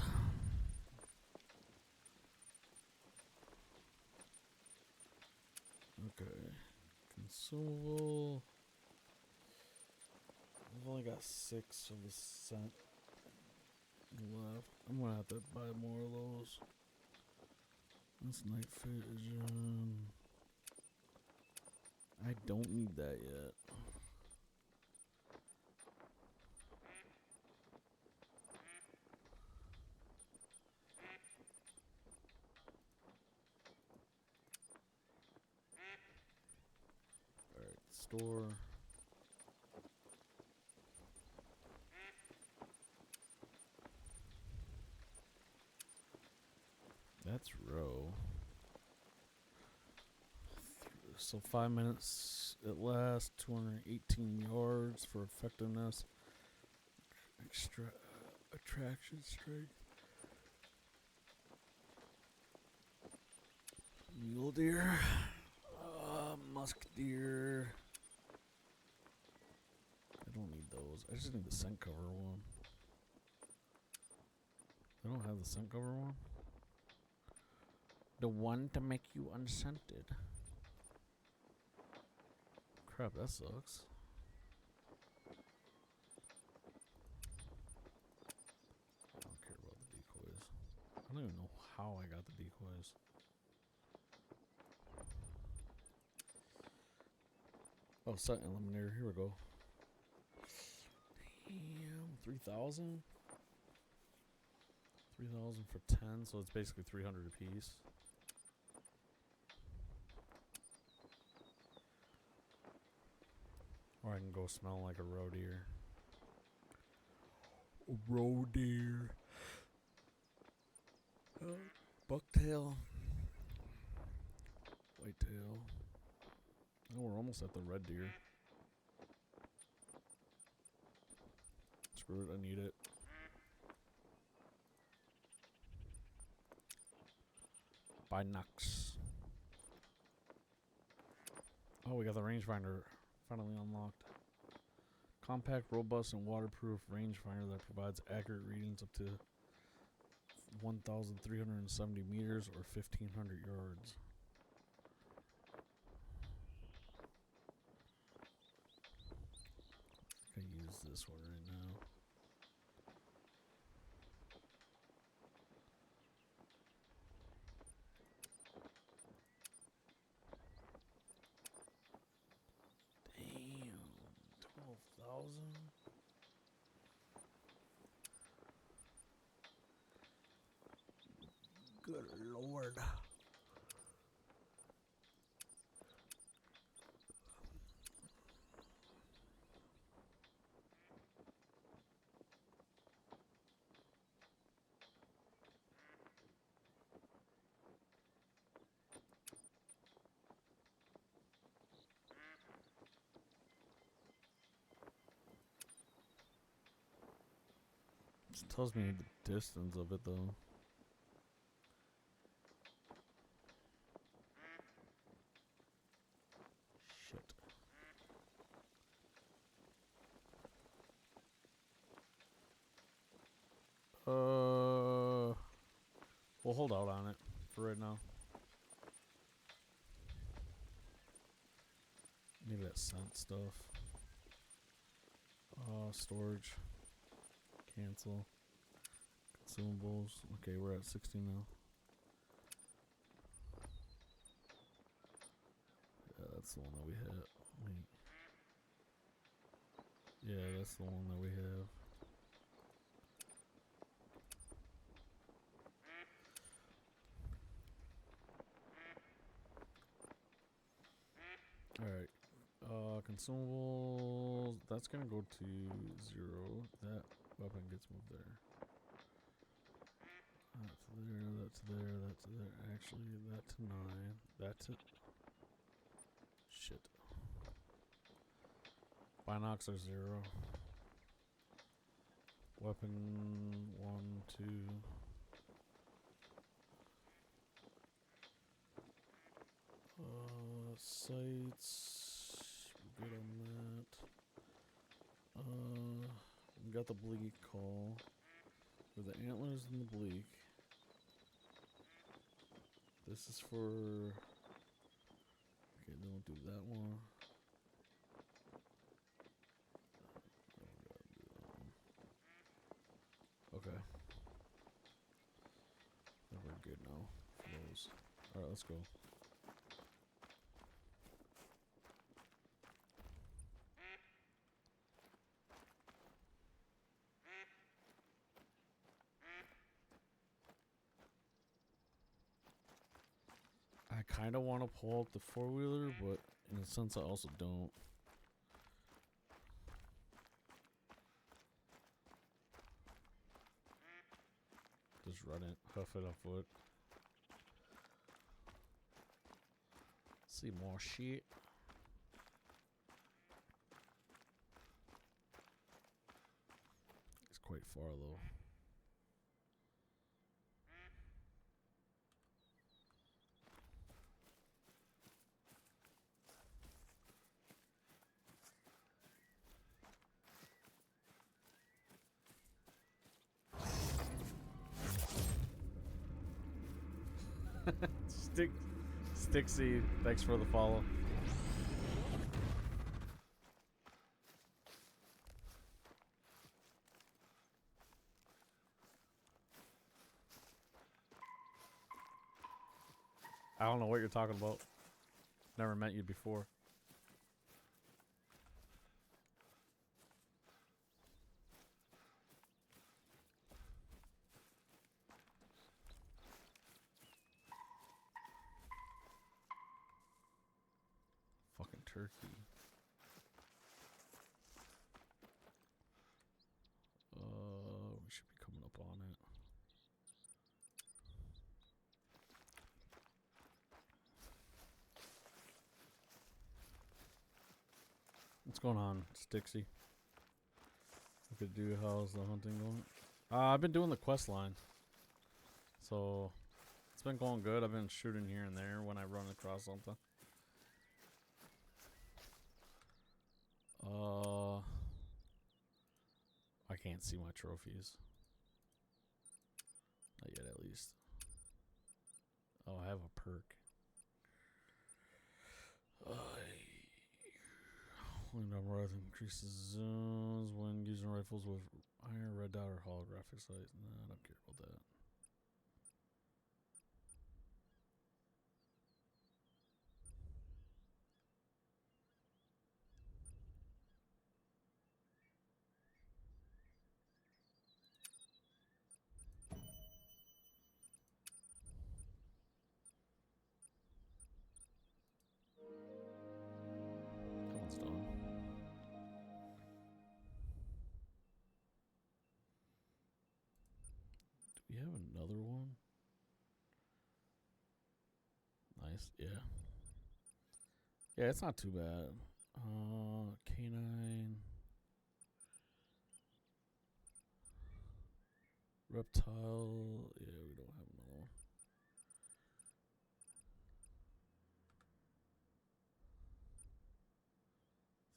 Speaker 2: Okay. Consumable. I've only got 6 of the scent left. I'm gonna have to buy more of those. That's night vision. I don't need that yet. Alright, store. That's row. So 5 minutes at last, 218 yards for effectiveness. Extra attraction strength. Mule deer. Musk deer. I don't need those. I just need the scent cover one. I don't have the scent cover one. The one to make you unscented. Crap, that sucks. I don't care about the decoys. I don't even know how I got the decoys. Oh, scent eliminator. Here we go. Damn, 3,000? 3,000 for 10, so it's basically 300 apiece. Or I can go smell like a roe deer. Roe deer. Bucktail. Whitetail. Oh, we're almost at the red deer. Screw it, I need it. Binocs. Oh, we got the rangefinder finally unlocked. Compact, robust, and waterproof rangefinder that provides accurate readings up to 1,370 meters or 1,500 yards. I can use this one right now. Damn, 12,000. Good lord. It tells me the distance of it though. We'll hold out on it for right now. Maybe that scent stuff. Storage. Cancel. Consumables. Okay, we're at 60 now. Yeah, that's the one that we had. Wait. Yeah, that's the one that we have. Alright. Consumables. That's gonna go to 0. That weapon gets moved there. That to there, that to there, that to there. Actually, that to 9. That to... Shit. Binocs are 0. Weapon 1, 2. Sights. We're good on that. We got the bleak call. For the antlers and the bleak. This is for... Okay, don't do that one. Okay. I think we're good now for those. Alright, let's go. I kind of want to pull up the four-wheeler, but in a sense I also don't. Just run it, huff it on foot. See more shit. It's quite far though. Stick seed, thanks for the follow. I don't know what you're talking about. Never met you before. Fucking turkey. We should be coming up on it. What's going on, Stixie? We could do how's the hunting going? I've been doing the quest line. So it's been going good. I've been shooting here and there when I run across something. I can't see my trophies. Not yet, at least. Oh, I have a perk. Wind on breath increases zones when using rifles with iron, red dot, or holographic sight. Nah, I don't care about that. That one's done. Do we have another one? Nice, yeah. Yeah, it's not too bad. Canine. Reptile. Yeah, we don't have another one.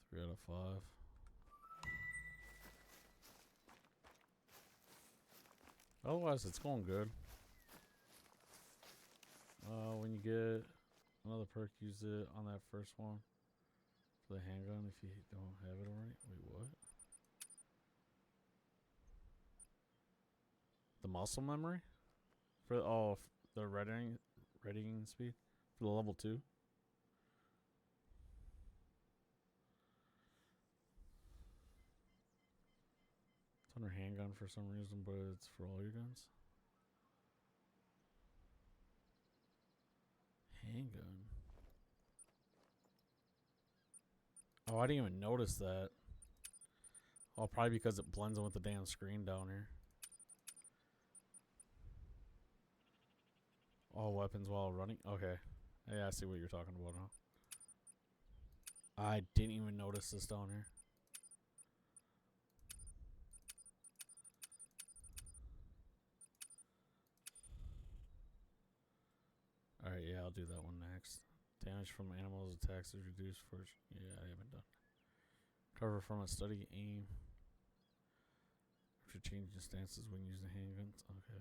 Speaker 2: Three out of 5. Otherwise, it's going good. When you get another perk, use it on that first one for the handgun if you don't have it already. Wait, what? The muscle memory? For the readying speed for the level 2. It's under handgun for some reason, but it's for all your guns. Handgun. Oh, I didn't even notice that. Oh, probably because it blends in with the damn screen down here. All weapons while running? Okay. Yeah, I see what you're talking about now. I didn't even notice this down here. Alright, yeah, I'll do that one next. Damage from animals' attacks is reduced for... Yeah, I haven't done. Cover from a steady aim. After changing stances when using handguns. Okay.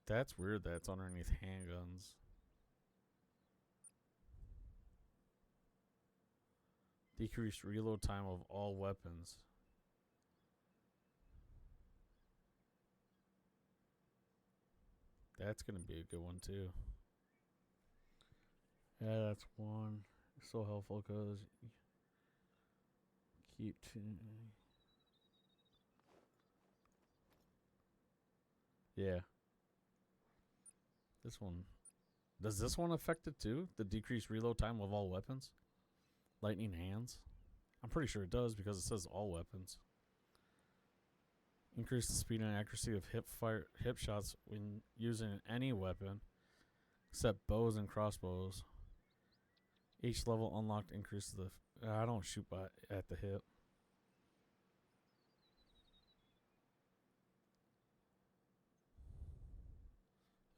Speaker 2: That's weird that's underneath handguns. Decreased reload time of all weapons. That's going to be a good one too. Yeah, that's one. It's so helpful because keep... Yeah. This one. Does this one affect it too? The decreased reload time of all weapons? Lightning hands? I'm pretty sure it does because it says all weapons. Increase the speed and accuracy of hip shots when using any weapon except bows and crossbows. Each level unlocked increases the... I don't shoot at the hip.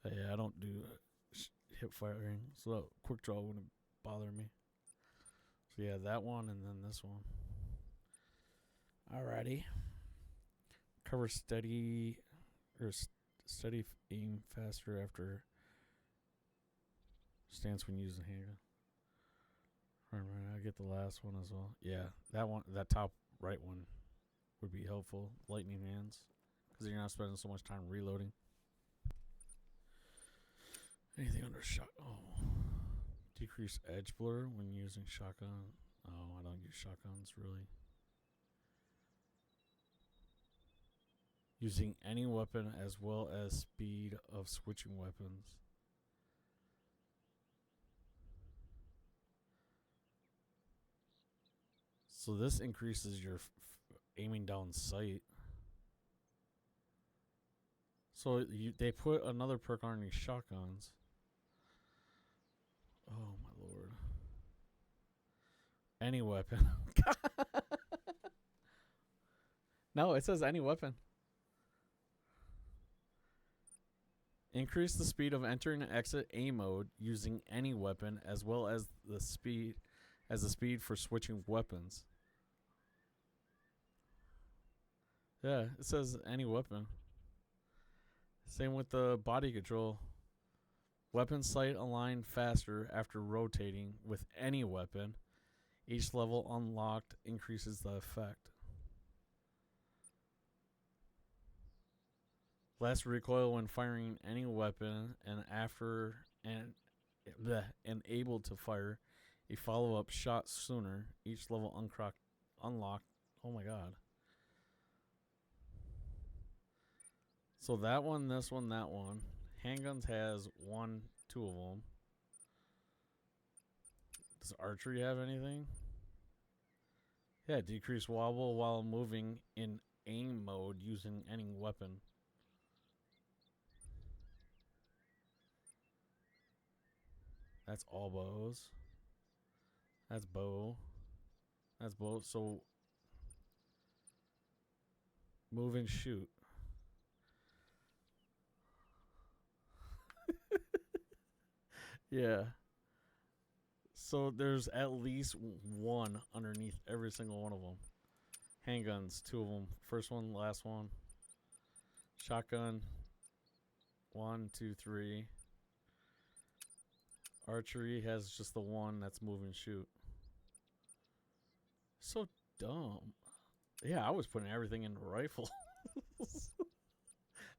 Speaker 2: Yeah, I don't do hip firing, so quick draw wouldn't bother me. So yeah, that one and then this one. Alrighty. Cover steady or steady aim faster after stance when using handgun. Right, I get the last one as well. Yeah, that one, that top right one would be helpful. Lightning hands, because you're not spending so much time reloading. Anything under shot? Oh, decrease edge blur when using shotgun. Oh, I don't use shotguns really. Using any weapon as well as speed of switching weapons. So this increases your aiming down sight. So they put another perk on these shotguns. Oh my lord. Any weapon. No, it says any weapon. Increase the speed of entering and exit A mode using any weapon as well as the speed for switching weapons. Yeah, it says any weapon. Same with the body control. Weapon sight aligned faster after rotating with any weapon. Each level unlocked increases the effect. Less recoil when firing any weapon, and after and able to fire a follow-up shot sooner. Each level unlocked. Oh my god. So that one, this one, that one. Handguns has 1, 2 of them. Does archery have anything? Yeah, decrease wobble while moving in aim mode using any weapon. That's all bows. That's bow. That's bow. So move and shoot. Yeah. So there's at least one underneath every single one of them. Handguns, 2 of them. First one, last one. Shotgun, 1, 2, 3. Archery has just the one that's move and shoot. So dumb. Yeah, I was putting everything in the rifle.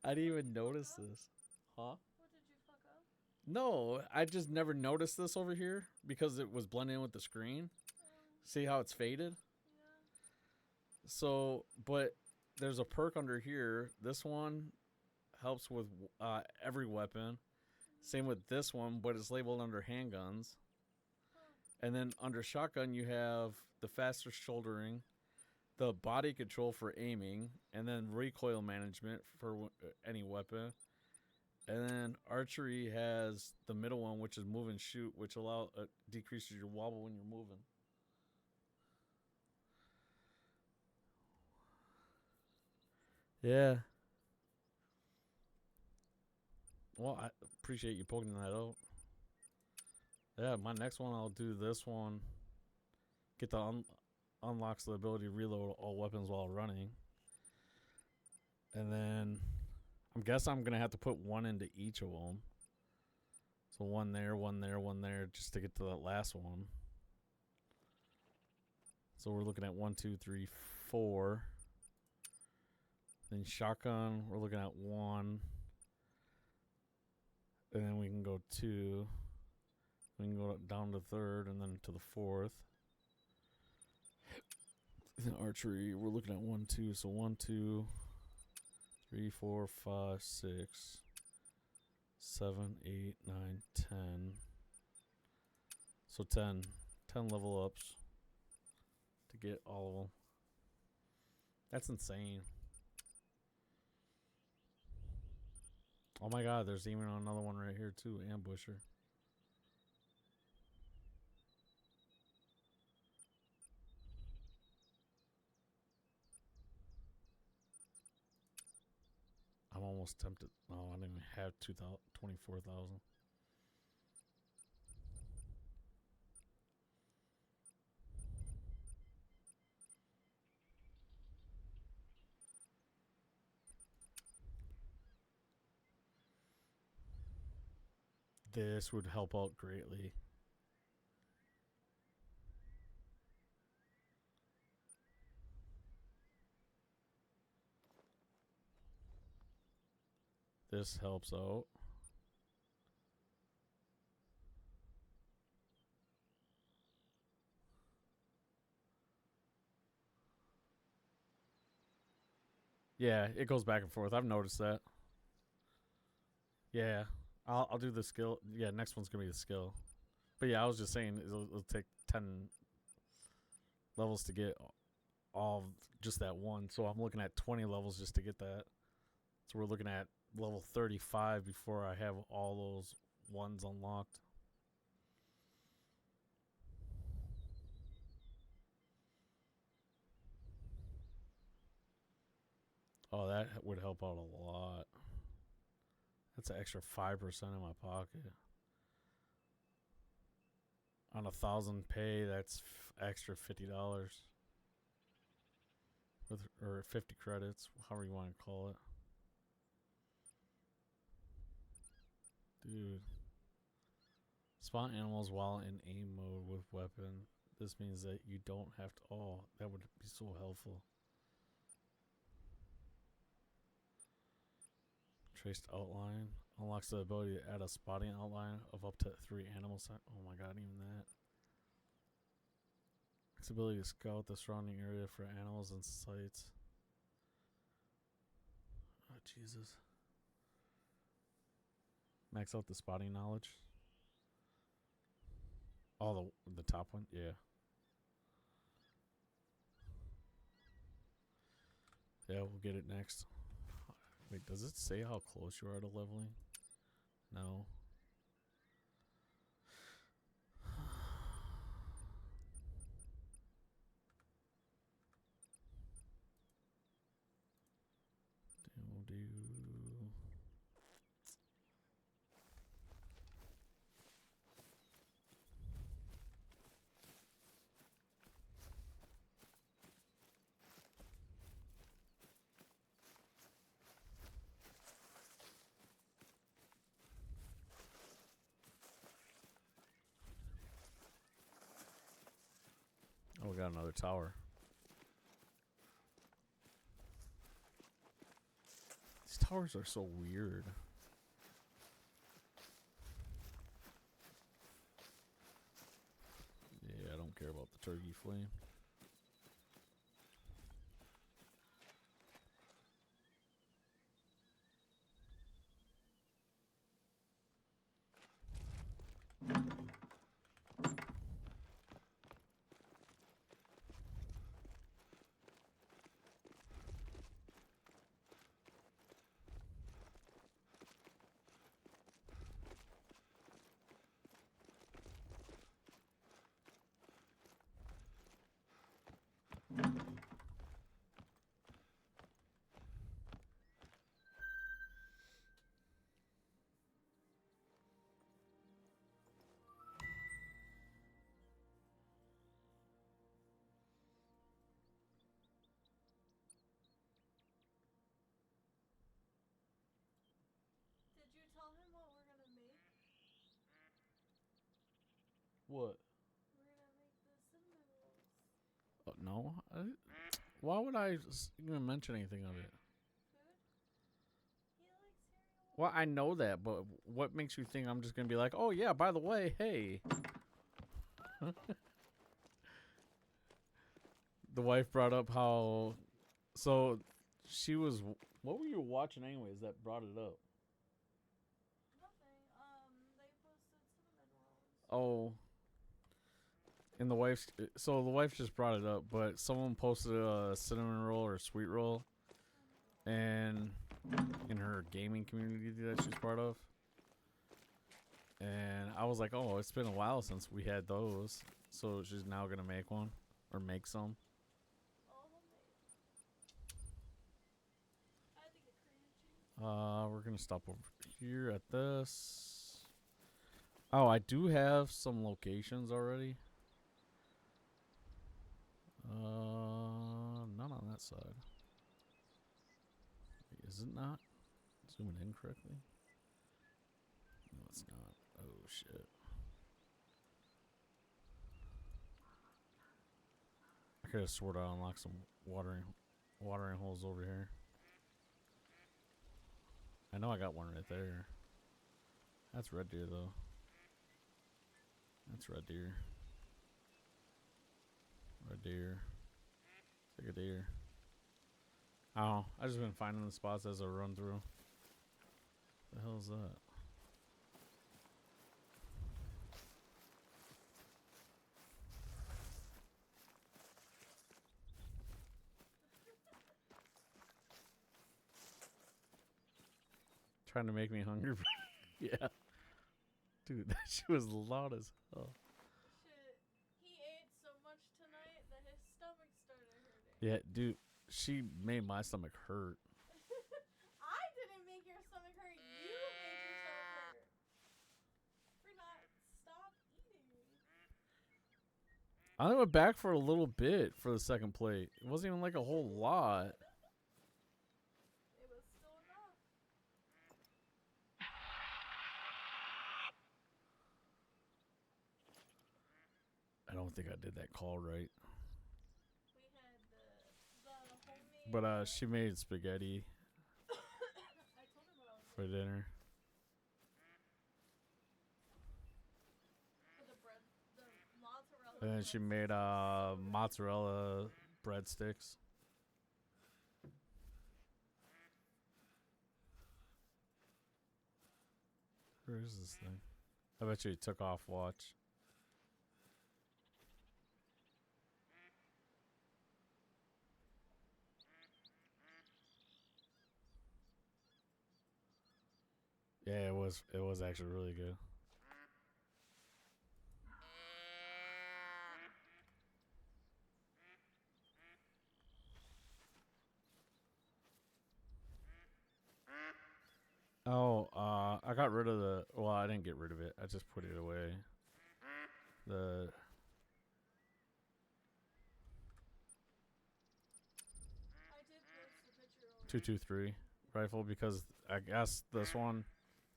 Speaker 2: I didn't even notice this. Huh?
Speaker 3: What did you fuck up?
Speaker 2: No, I just never noticed this over here because it was blending in with the screen. See how it's faded?
Speaker 3: Yeah.
Speaker 2: So, but there's a perk under here. This one helps with every weapon. Same with this one, but it's labeled under handguns. And then under shotgun, you have the faster shouldering, the body control for aiming, and then recoil management for any weapon. And then archery has the middle one, which is move and shoot, which decreases your wobble when you're moving. Yeah. Well, I appreciate you poking that out. Yeah, my next one, I'll do this one. Get the unlocks the ability to reload all weapons while running. And then I guess I'm going to have to put one into each of them. So one there, one there, one there, just to get to that last one. So we're looking at 1, 2, 3, 4. Then shotgun, we're looking at 1. And then we can go 2. We can go down to 3rd and then to the 4th. Then archery, we're looking at 1, 2. So 1, 2, 3, 4, 5, 6, 7, 8, 9, 10. So 10 level ups to get all of them. That's insane. Oh my god, there's even another one right here too, Ambusher. I'm almost tempted. No, I didn't even have 24,000. This would help out greatly. This helps out. Yeah, it goes back and forth. I've noticed that. Yeah, I'll do the skill. Yeah, next one's gonna be the skill. But yeah, I was just saying it'll take 10 levels to get all just that one. So I'm looking at 20 levels just to get that. So we're looking at level 35 before I have all those ones unlocked. Oh, that would help out a lot. That's an extra 5% in my pocket. On 1,000 pay, that's extra $50. Or 50 credits, however you want to call it. Dude. Spawn animals while in aim mode with weapon. This means that you don't have to... Oh, that would be so helpful. Traced outline. Unlocks the ability to add a spotting outline of up to 3 animals. Oh my god, even that. Its ability to scout the surrounding area for animals and sites. Oh, Jesus. Max out the spotting knowledge. Oh, the top one? Yeah. Yeah, we'll get it next. Wait, does it say how close you are to leveling? No. got another tower. These towers are so weird. Yeah, I don't care about the turkey flame.
Speaker 3: Did you tell him what we're gonna make?
Speaker 2: What?
Speaker 3: We're gonna make the cinnamon rolls.
Speaker 2: No. Why would I even mention anything of it?
Speaker 3: Food? He likes cereal.
Speaker 2: Well, I know that, but what makes you think I'm just gonna be like, oh yeah, by the way, hey. The wife brought up how, so she was. What were you watching anyways that brought it up?
Speaker 3: Nothing. They posted cinnamon rolls.
Speaker 2: Oh. And the wife, so the wife just brought it up, but someone posted a cinnamon roll or sweet roll, and in her gaming community that she's part of. And I was like, oh, it's been a while since we had those, so she's now gonna make one or make some.
Speaker 3: All homemade. I had to get cream cheese.
Speaker 2: We're gonna stop over here at this. Oh, I do have some locations already. Not on that side. Wait, is it not zooming in correctly? No, it's not. Oh shit. I could have swore I unlocked some watering holes over here. I know I got one right there. That's red deer though. That's red deer. Red deer. Take a deer. Oh, I just been finding the spots as I run through. The hell is that? Trying to make me hungry. Yeah. Dude, that shit was loud as hell.
Speaker 3: Shit. He ate so much tonight that his stomach started hurting.
Speaker 2: Yeah, dude, she made my stomach hurt.
Speaker 3: I didn't make your stomach hurt. You made your stomach hurt. For not stop eating.
Speaker 2: I only went back for a little bit for the second plate. It wasn't even like a whole lot.
Speaker 3: It was still enough.
Speaker 2: I don't think I did that call right.
Speaker 3: We had the homemade.
Speaker 2: But she made spaghetti
Speaker 3: I told him what I was
Speaker 2: for dinner.
Speaker 3: for the bread, the mozzarella.
Speaker 2: And then she
Speaker 3: breadsticks
Speaker 2: made
Speaker 3: were so good.
Speaker 2: mozzarella breadsticks. Where is this thing? I bet you he took off watch. Yeah, it was actually really good. Oh, I got rid of the. Well, I didn't get rid of it. I just put it away. The.
Speaker 3: I did post the picture over.
Speaker 2: 223 rifle because I guess this one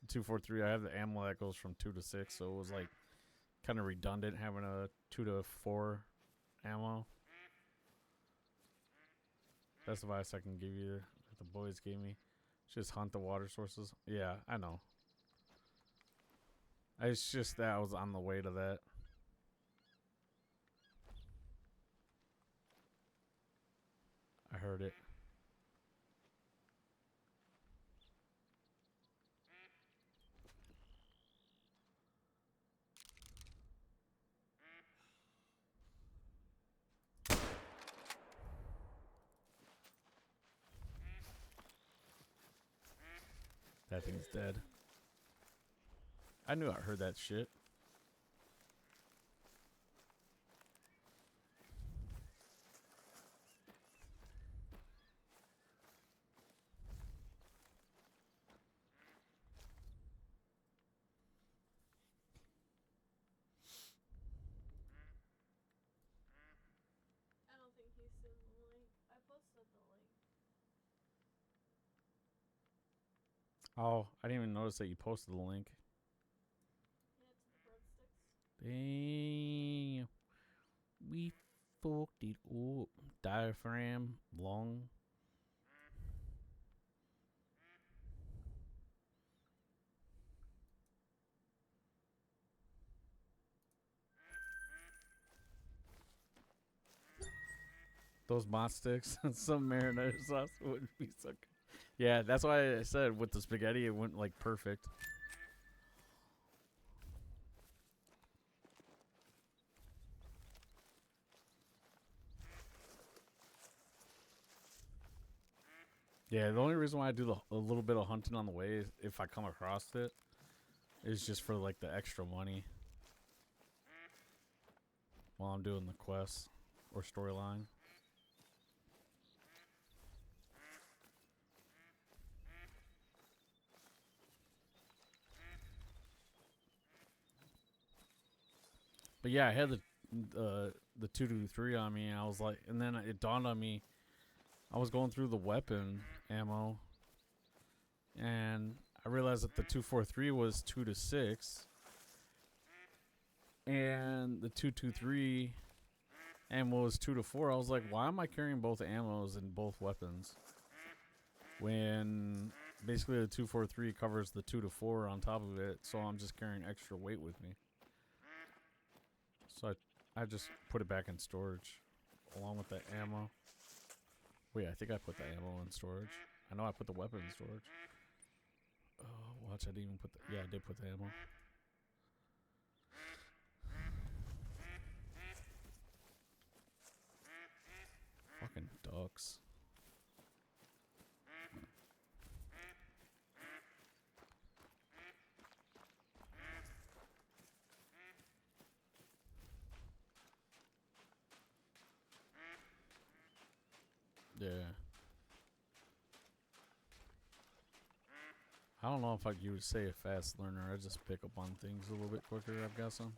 Speaker 2: 243 I have the ammo that goes from 2 to 6, so it was like kind of redundant having a 2 to 4 ammo Best advice I can give you that the boys gave me. Just hunt the water sources. Yeah, I know. It's just that I was on the way to that. I heard it. That thing's dead. I knew I heard that shit.
Speaker 3: I don't think he's seen the link. I posted the link.
Speaker 2: Oh, I didn't even notice that you posted the link.
Speaker 3: Yeah, to the breadsticks.
Speaker 2: Damn. We fucked it up. Diaphragm, lung. Those mod sticks and some marinara sauce would be so good. Yeah, that's why I said with the spaghetti it went like perfect. Yeah, the only reason why I do a little bit of hunting on the way is if I come across it is just for like the extra money while I'm doing the quest or storyline. But yeah, I had the 223 on me, and I was like, and then it dawned on me, I was going through the weapon ammo, and I realized that the 243 was 2 to 6, and the 223 ammo was 2 to 4. I was like, why am I carrying both ammos and both weapons when basically the 243 covers the 2 to 4 on top of it, so I'm just carrying extra weight with me. So I just put it back in storage along with the ammo. Wait, I think I put the ammo in storage. I know I put the weapon in storage. Oh, watch, I didn't even put the... Yeah, I did put the ammo. Fucking ducks. Yeah. I don't know if you would say a fast learner. I just pick up on things a little bit quicker, I'm guessing.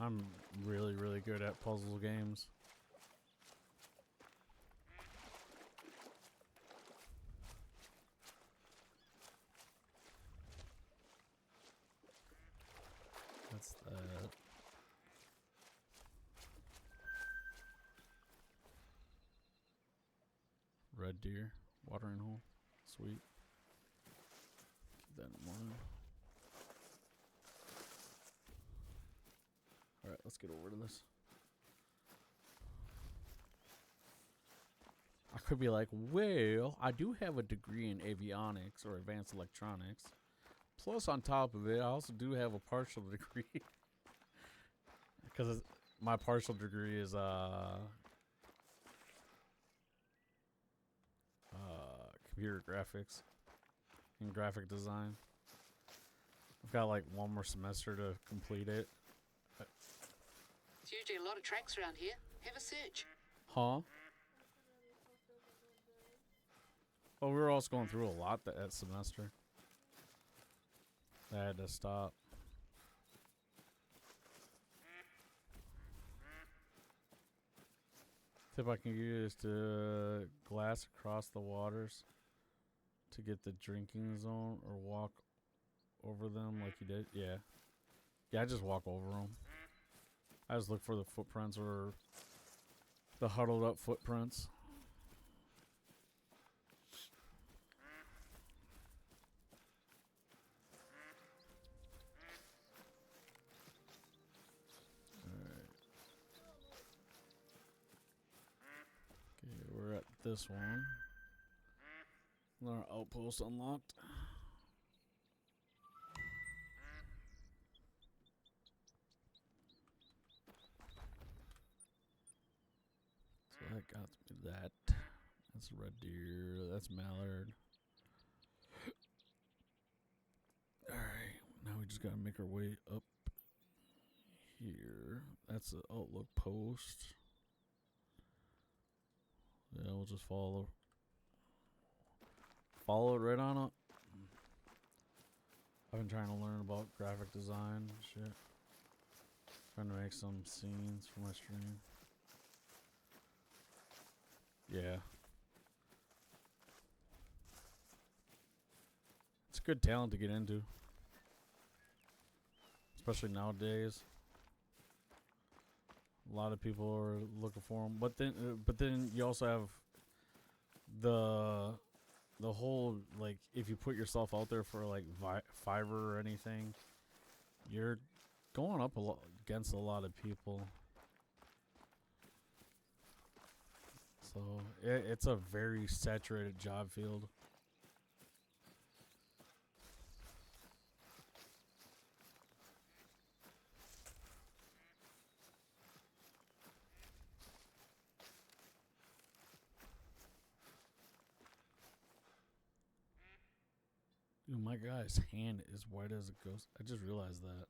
Speaker 2: I'm really, really good at puzzle games. That's that. Red deer, watering hole. Sweet. Keep that in mind. Alright, let's get over to this. I could be like, well, I do have a degree in avionics or advanced electronics. Plus, on top of it, I also do have a partial degree. Because my partial degree is computer graphics and graphic design. I've got like one more semester to complete it.
Speaker 1: There's usually a lot of tracks around here. Have a search.
Speaker 2: Huh? Well, we were also going through a lot that semester. I had to stop. Tip I can use to glass across the waters to get the drinking zone or walk over them like you did. Yeah. Yeah, I just walk over them. I just look for the footprints or the huddled up footprints. Okay, we're at this one. Our outpost unlocked. So that got me that. That's a red deer. That's mallard. Alright, now we just gotta make our way up here. That's the outlook post. Yeah, we'll just follow it right on up. I've been trying to learn about graphic design and shit. Trying to make some scenes for my stream. Yeah. It's a good talent to get into. Especially nowadays. A lot of people are looking for them. But then you also have the whole, like, if you put yourself out there for like Fiverr or anything, you're going up against a lot of people. So it's a very saturated job field. Dude, my guy's hand is white as a ghost. I just realized that.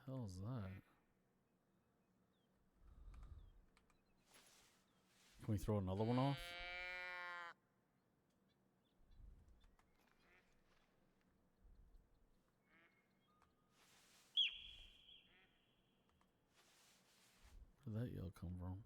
Speaker 2: The hell is that? Can we throw another one off? Where did that yell come from?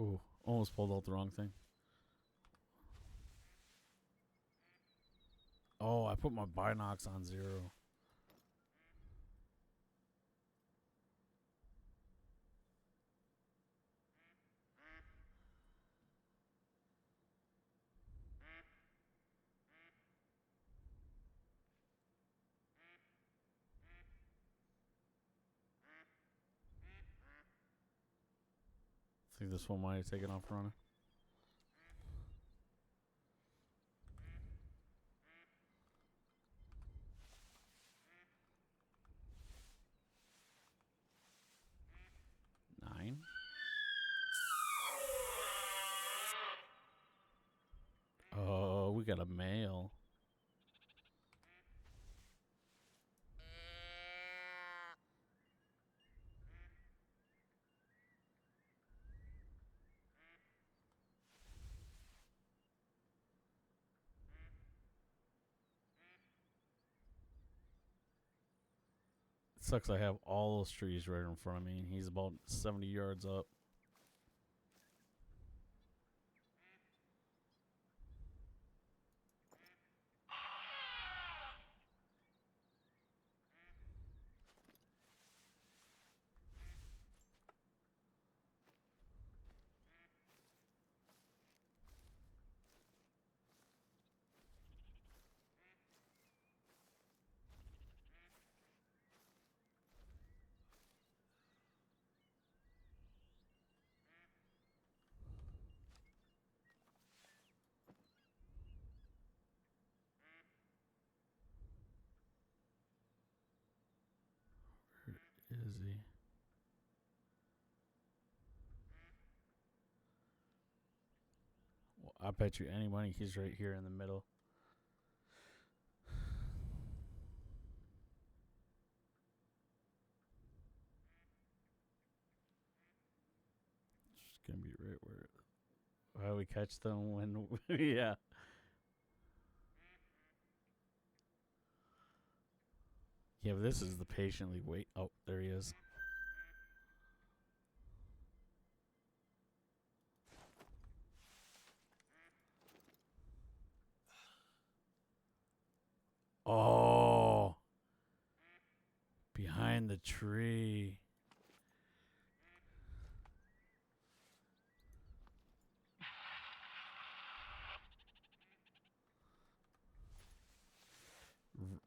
Speaker 2: Ooh, almost pulled out the wrong thing. Oh, I put my binocs on 0. I think this one might have taken off running. Nine. Oh, we got a male. It sucks I have all those trees right in front of me. He's about 70 yards up. Where is he? Well, I bet you any money he's right here in the middle. Why we catch them when yeah. Yeah, but this is the patiently wait. Oh, there he is. Oh, behind the tree.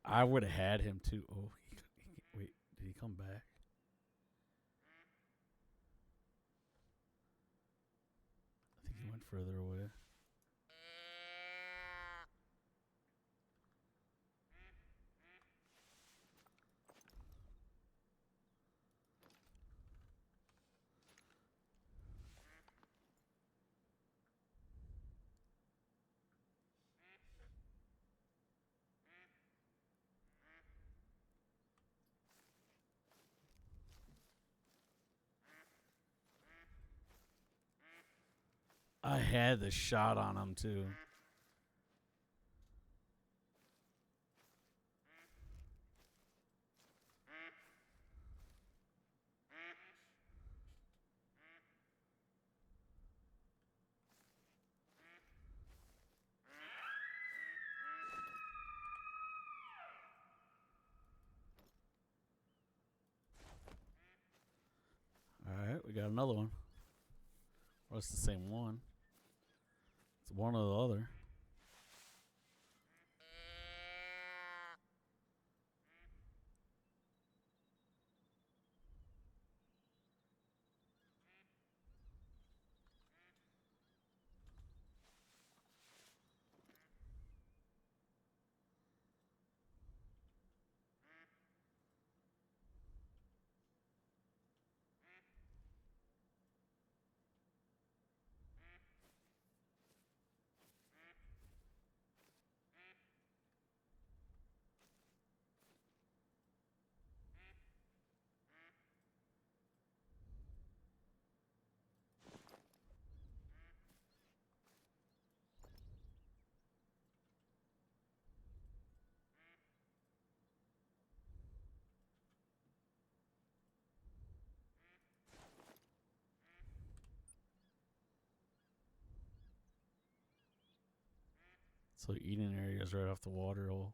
Speaker 2: I would have had him too. Oh, wait, did he come back? I think he went further away. I had the shot on him too. All right, we got another one. Well, it's the same one. It's one or the other. So eating area is right off the water hole.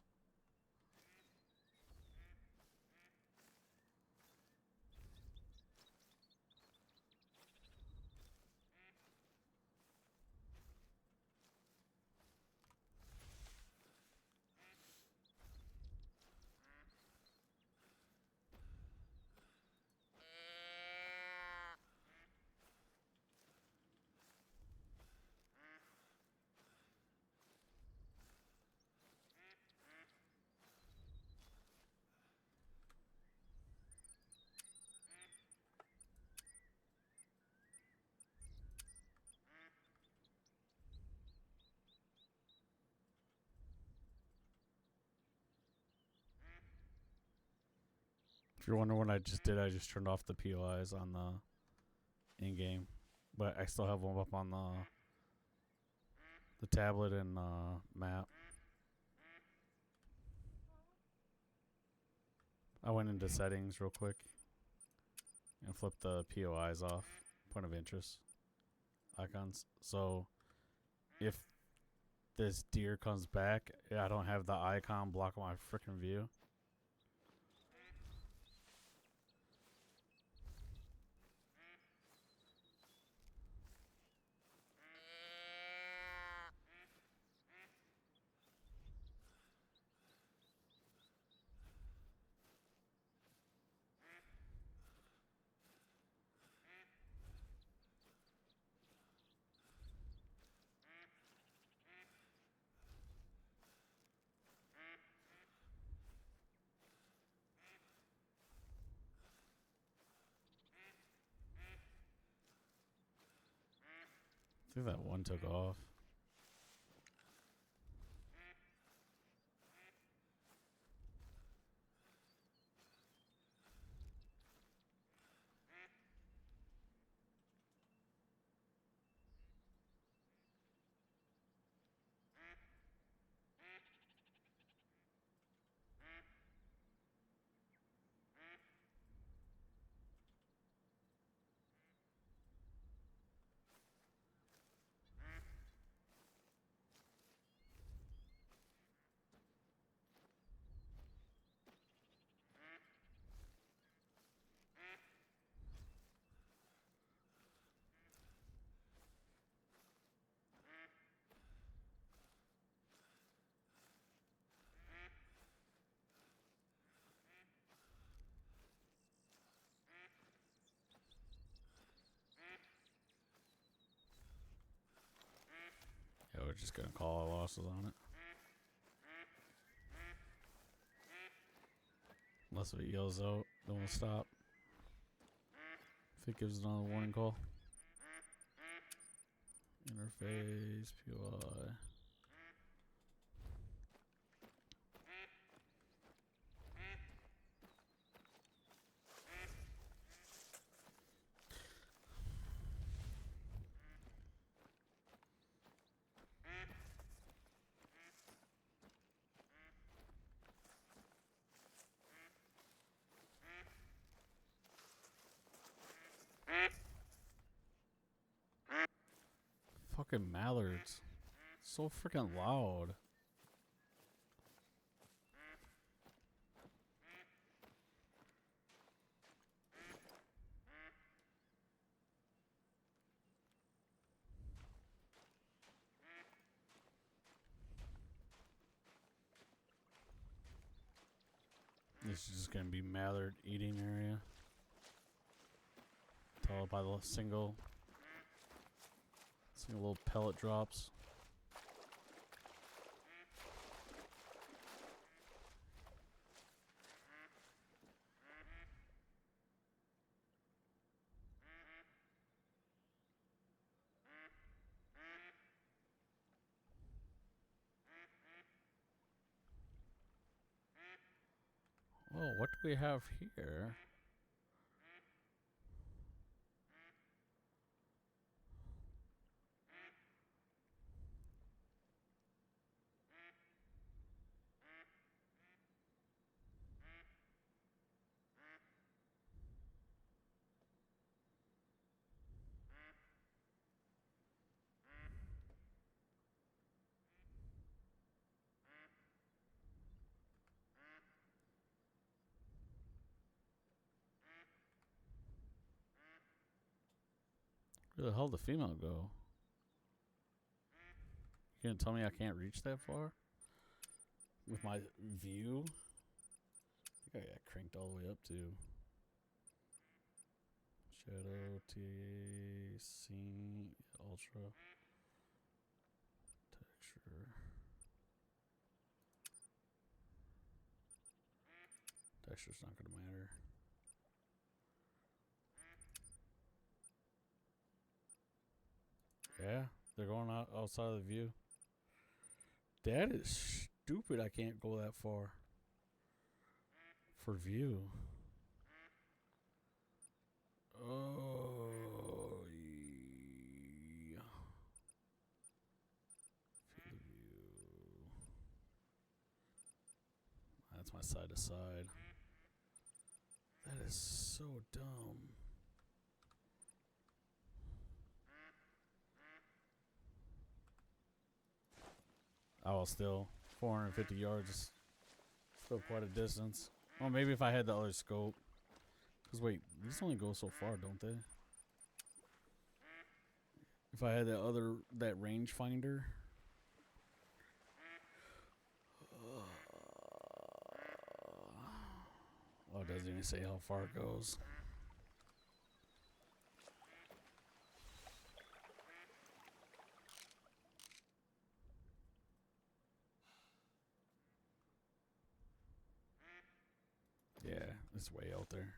Speaker 2: If you're wondering what I just did, I just turned off the POIs on the in-game, but I still have them up on the tablet and map. I went into settings real quick and flipped the POIs off, point of interest icons. So if this deer comes back, I don't have the icon blocking my freaking view. I think that one took off. just gonna call our losses on it. Unless if it yells out, then we'll stop. If it gives another warning call. Interface, POI. Fucking mallards. So freaking loud. This is just gonna be mallard eating area. Followed by the single little pellet drops. Oh, what do we have here? Where the hell did the female go? You gonna tell me I can't reach that far? With my view? I think I got cranked all the way up to Shadow, TAC, Ultra, Texture. Texture's not gonna matter. Yeah, they're going outside of the view. That is stupid. I can't go that far for view. Oh, yeah. Field of view. That's my side to side. That is so dumb. Oh, still 450 yards is still quite a distance. Well, maybe if I had the other scope. Because wait, these only go so far, don't they? If I had that rangefinder. Oh, it doesn't even say how far it goes. Yeah, it's way out there.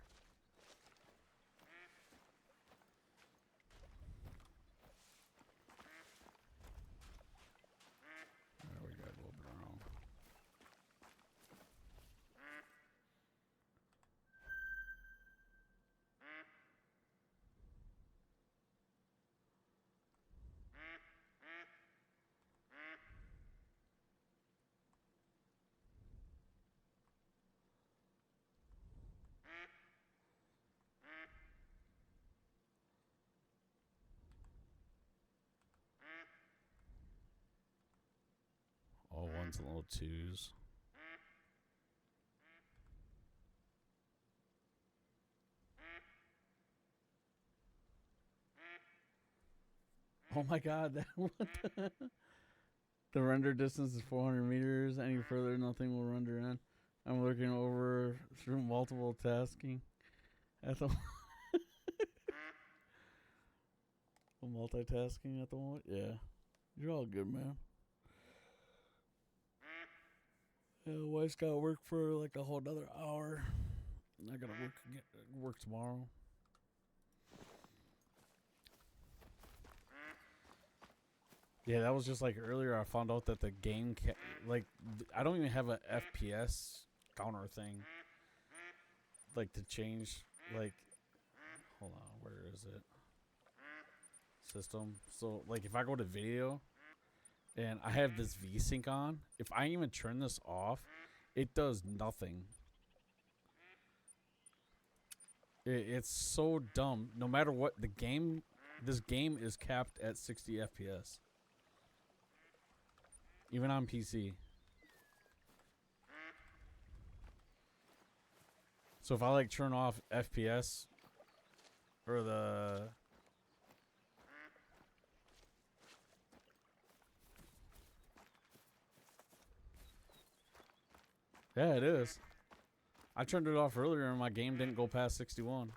Speaker 2: We got a little bit around. All ones and little twos. Oh my god, that what the render distance is 400 meters. Any further, nothing will render in. I'm looking over through multiple tasking at the multitasking at the moment. Yeah, you're all good, man. Wife's got to work for like a whole another hour. I gotta work tomorrow. Yeah, that was just like earlier. I found out that the game, I don't even have a FPS counter thing. Like to change, like, hold on, where is it? System. So like, if I go to video, and I have this VSync on, if I even turn this off, it does nothing. It's so dumb. No matter what the game, this game is capped at 60 FPS. Even on PC. So if I like turn off FPS or the yeah, it is. I turned it off earlier and my game didn't go past 61.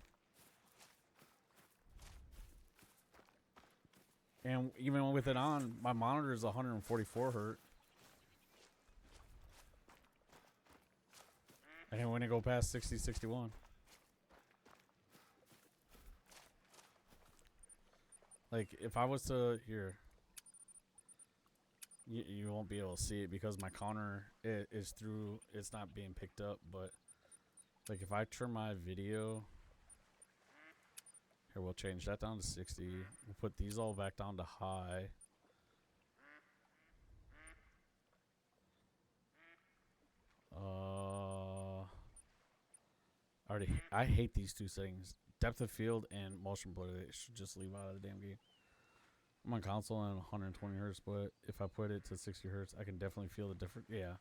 Speaker 2: And even with it on, my monitor is 144 hertz. And when it go past 60, 61. Like, if I was to, here, you won't be able to see it because my counter is through, it's not being picked up, but like if I turn my video, here we'll change that down to 60. We'll put these all back down to high. I hate these two settings. Depth of field and motion blur. They should just leave out of the damn game. I'm on console and 120 hertz, but if I put it to 60 hertz, I can definitely feel the difference. Yeah.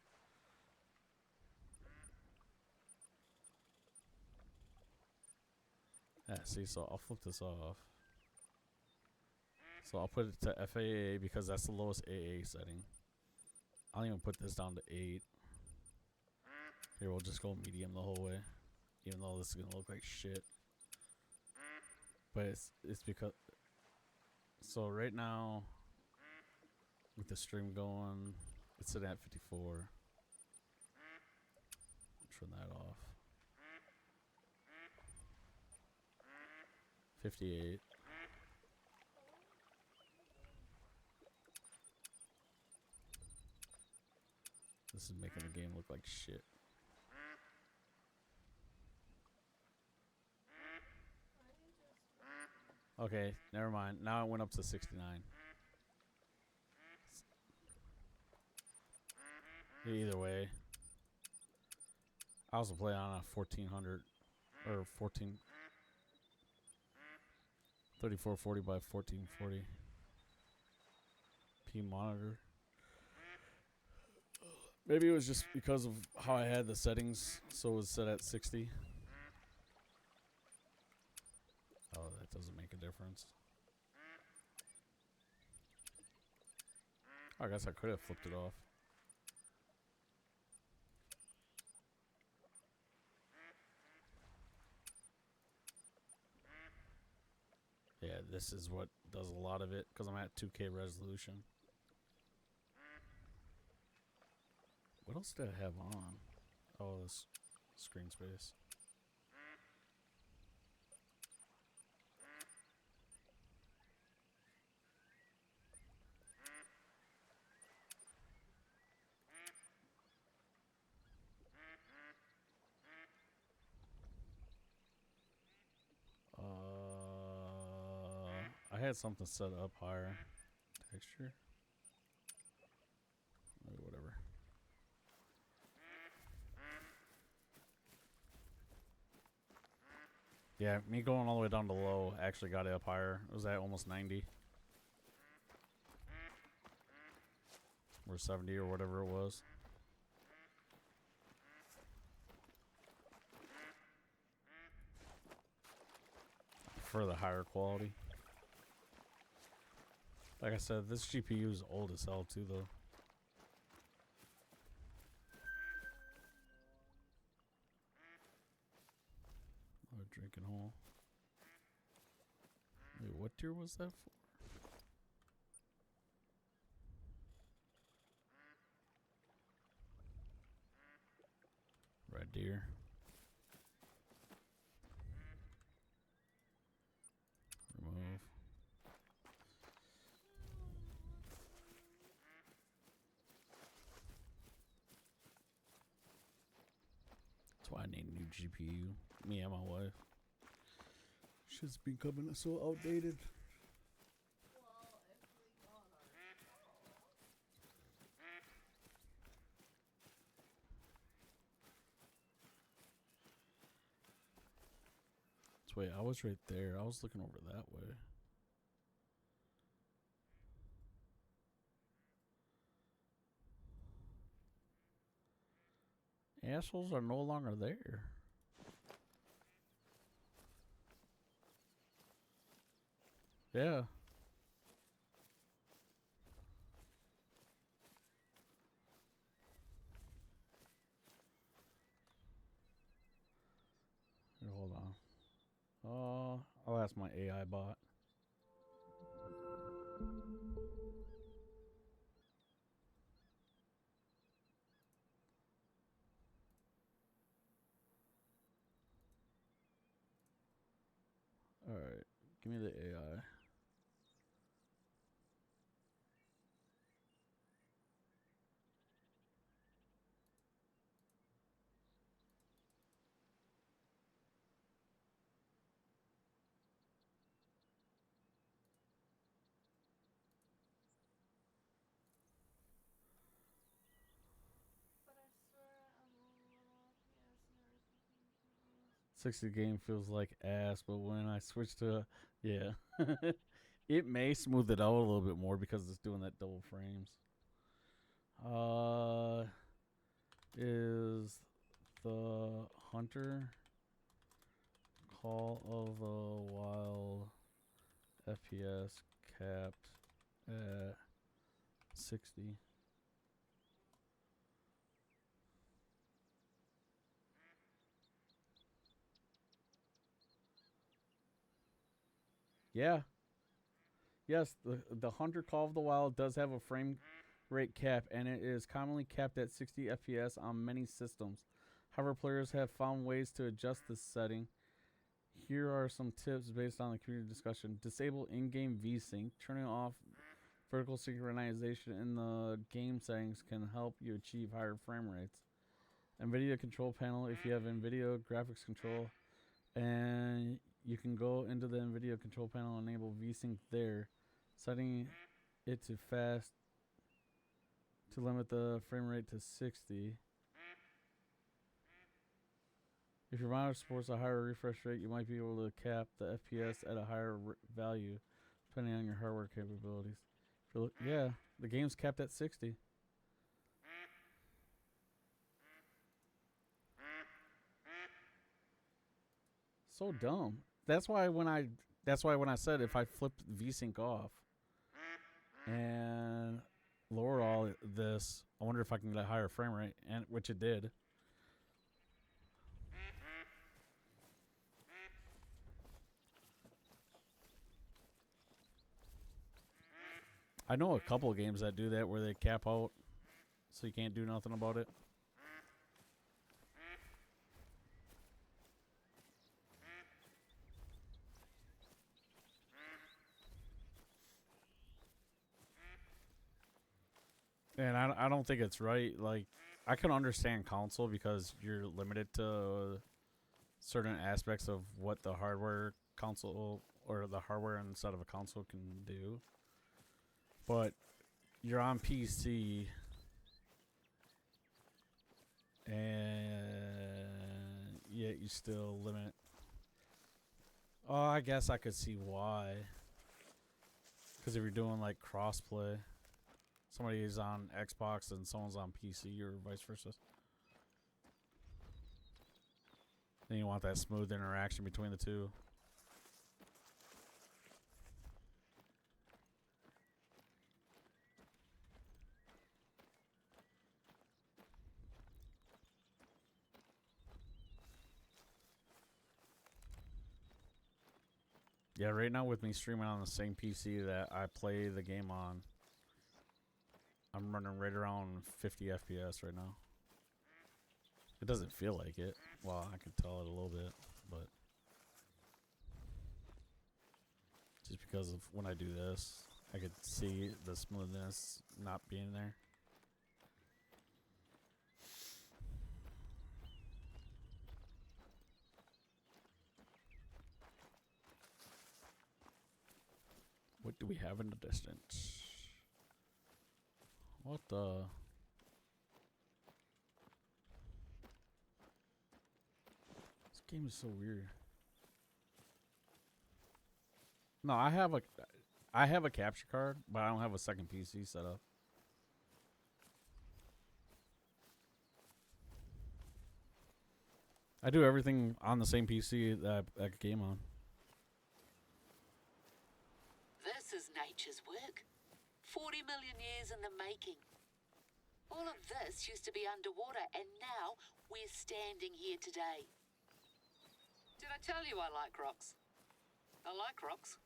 Speaker 2: Yeah, see, so I'll flip this off. So I'll put it to FAA because that's the lowest AA setting. I'll even put this down to 8. Here, we'll just go medium the whole way. Even though this is going to look like shit. But it's because... So right now, with the stream going, it's sitting at 54. Turn that off. 58. This is making the game look like shit. Okay, never mind. Now it went up to 69. Either way, I also play on a 1400 or 3440 by 1440 P monitor. Maybe it was just because of how I had the settings, so it was set at 60. Oh, that doesn't make a difference. I guess I could have flipped it off. Yeah, this is what does a lot of it because I'm at 2K resolution. What else did I have on? Oh, this screen space. I had something set up higher. Texture. Whatever. Yeah, me going all the way down to low actually got it up higher. It was at almost 90. Or 70 or whatever it was. For the higher quality. Like I said, this GPU is old as hell too though. Oh, drinking hole. Wait, what tier was that for? red deer. Remove. That's why I need a new GPU. Me and my wife. Shit's becoming so outdated.
Speaker 3: Well, if we got our
Speaker 2: So wait, I was right there. I was looking over that way. Assholes are no longer there. Yeah. Here, hold on. I'll ask my AI bot. All right, give me the AI.
Speaker 3: but I swear I'm a little FPS nurse with these
Speaker 2: 60 game feels like ass, but when I switch to yeah, it may smooth it out a little bit more because it's doing that double frames. Is the Hunter Call of the Wild FPS capped at 60? Yeah. Yes, the Hunter Call of the Wild does have a frame rate cap, and it is commonly capped at 60 FPS on many systems. However, players have found ways to adjust this setting. Here are some tips based on the community discussion. Disable in-game VSync. Turning off vertical synchronization in the game settings can help you achieve higher frame rates. NVIDIA control panel, if you have NVIDIA graphics control, and you can go into the NVIDIA control panel and enable VSync there, setting it to fast to limit the frame rate to 60. If your monitor supports a higher refresh rate, you might be able to cap the FPS at a higher value, depending on your hardware capabilities. Yeah, the game's capped at 60. So dumb. That's why when I said if I flipped VSync off and lower all this, I wonder if I can get a higher frame rate, and which it did. I know a couple of games that do that where they cap out so you can't do nothing about it. And I don't think it's right. Like, I can understand console because you're limited to certain aspects of what the hardware console or the hardware inside of a console can do. But you're on PC and yet you still limit. Oh, I guess I could see why. Because if you're doing like crossplay, somebody is on Xbox and someone's on PC or vice versa. Then you want that smooth interaction between the two. Yeah, right now with me streaming on the same PC that I play the game on, I'm running right around 50 FPS right now. It doesn't feel like it. Well, I can tell it a little bit, but just because of when I do this, I could see the smoothness not being there. What do we have in the distance? What the? This game is so weird. No, I have a capture card, but I don't have a second PC set up. I do everything on the same PC that I game on.
Speaker 1: This is nature's work. 40 million years in the making. All of this used to be underwater, and now we're standing here today. Did I tell you I like rocks? I like rocks.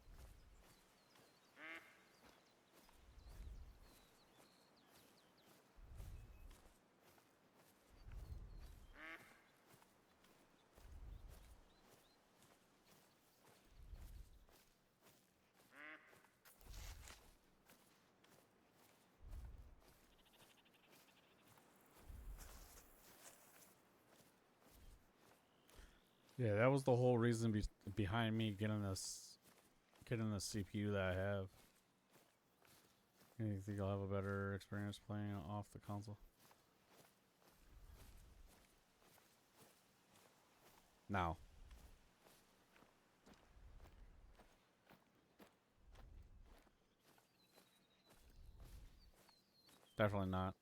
Speaker 2: Yeah, that was the whole reason behind me getting the CPU that I have. You think I'll have a better experience playing off the console? No. Definitely not.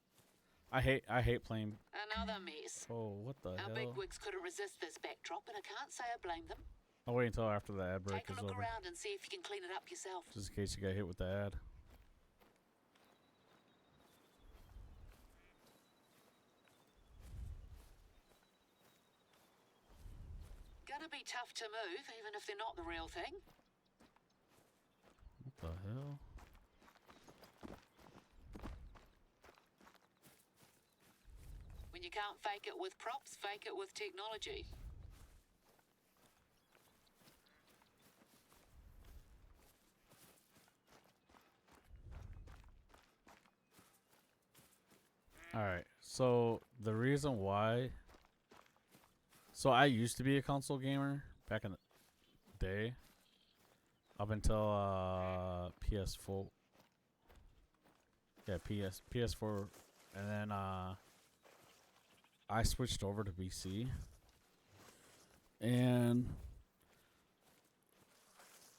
Speaker 2: I hate playing.
Speaker 1: Another mess.
Speaker 2: Oh, what the
Speaker 1: Our
Speaker 2: hell?
Speaker 1: bigwigs couldn't resist this backdrop, and I can't say I blame them.
Speaker 2: I'll wait until after the ad break
Speaker 1: Take a
Speaker 2: is
Speaker 1: look
Speaker 2: over.
Speaker 1: around and see if you can clean it up yourself.
Speaker 2: Just in case you got hit with the ad.
Speaker 1: Gonna be tough to move, even if they're not the real thing.
Speaker 2: What the hell?
Speaker 1: When you can't fake it with props, fake it with technology.
Speaker 2: Alright, so the reason why... So I used to be a console gamer back in the day. Up until PS4. Yeah, PS4. And then I switched over to PC. And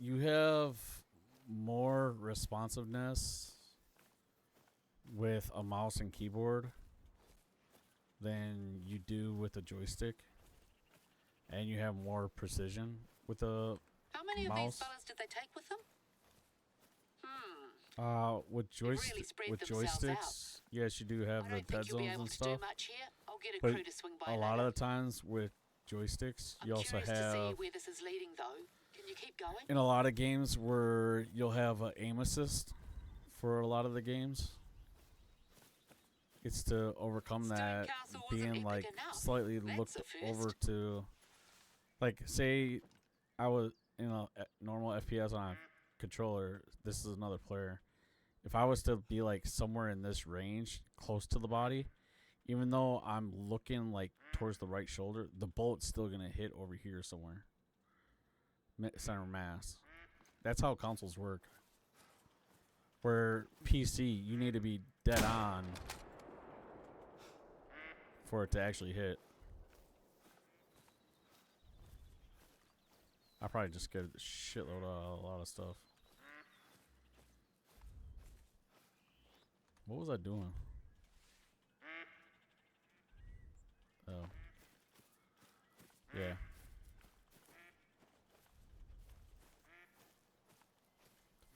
Speaker 2: you have more responsiveness with a mouse and keyboard than you do with a joystick, and you have more precision with a
Speaker 1: How many of these
Speaker 2: mouse.
Speaker 1: fellas did they take with them?
Speaker 2: With
Speaker 1: really spread themselves out.
Speaker 2: joysticks. Yes, you do have
Speaker 1: I
Speaker 2: the
Speaker 1: don't
Speaker 2: dead
Speaker 1: think you'll be
Speaker 2: zones
Speaker 1: able
Speaker 2: and
Speaker 1: to do
Speaker 2: stuff.
Speaker 1: much here. I'll get a
Speaker 2: But
Speaker 1: crew to swing by
Speaker 2: a lot
Speaker 1: later.
Speaker 2: of the times with joysticks,
Speaker 1: I'm
Speaker 2: you also
Speaker 1: curious to see
Speaker 2: have
Speaker 1: where this is leading, though. Can you keep going?
Speaker 2: in a lot of games where you'll have an aim assist for a lot of the games. It's to overcome
Speaker 1: Stone
Speaker 2: that
Speaker 1: Castle wasn't
Speaker 2: being
Speaker 1: epic
Speaker 2: like
Speaker 1: enough.
Speaker 2: slightly
Speaker 1: That's
Speaker 2: looked
Speaker 1: a first.
Speaker 2: over to, like, say I was in a normal FPS on a controller. This is another player. If I was to be like somewhere in this range, close to the body, even though I'm looking like towards the right shoulder, the bullet's still gonna hit over here somewhere. Center mass. That's how consoles work. Where PC, you need to be dead on for it to actually hit. I probably just get a shitload of a lot of stuff. What was I doing? Oh. Yeah.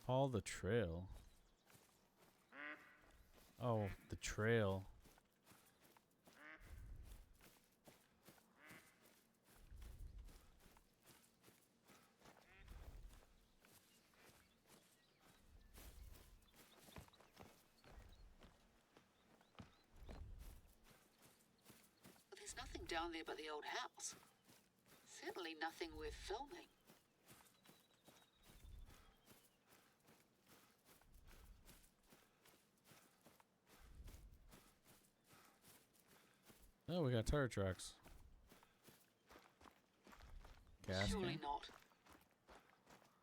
Speaker 2: Follow the trail. Oh, the trail.
Speaker 1: There's nothing down there by the old house. Certainly nothing worth filming.
Speaker 2: Oh, we got tire tracks. Gas
Speaker 1: Surely
Speaker 2: can?
Speaker 1: not.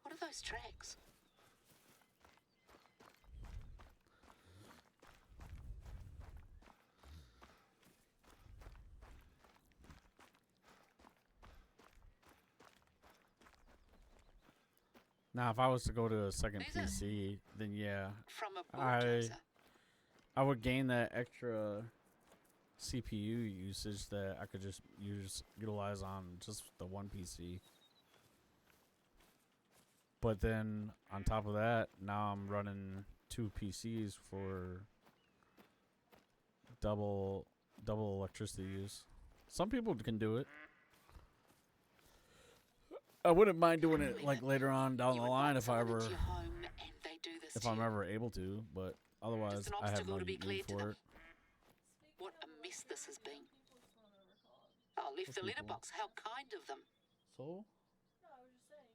Speaker 1: What are those tracks?
Speaker 2: Now, if I was to go to a second
Speaker 1: These are-
Speaker 2: PC, then yeah,
Speaker 1: From a
Speaker 2: I
Speaker 1: bulldozer.
Speaker 2: I would gain that extra CPU usage that I could just utilize on just the one PC. But then on top of that, now I'm running 2 PCs for double electricity use. Some people can do it. I wouldn't mind doing it like later on down
Speaker 1: You
Speaker 2: the
Speaker 1: invite
Speaker 2: line if I
Speaker 1: someone
Speaker 2: ever
Speaker 1: into your home and they do this
Speaker 2: if
Speaker 1: to
Speaker 2: I'm
Speaker 1: you.
Speaker 2: ever able to, but otherwise
Speaker 1: an
Speaker 2: I have
Speaker 1: obstacle
Speaker 2: no
Speaker 1: to be
Speaker 2: need
Speaker 1: cleared to
Speaker 2: for
Speaker 1: them.
Speaker 2: it.
Speaker 1: What a mess this has been.
Speaker 3: People,
Speaker 1: Oh, left
Speaker 2: Those
Speaker 1: the
Speaker 2: people.
Speaker 1: letterbox. How kind of them.
Speaker 2: So?
Speaker 3: No, I was just saying.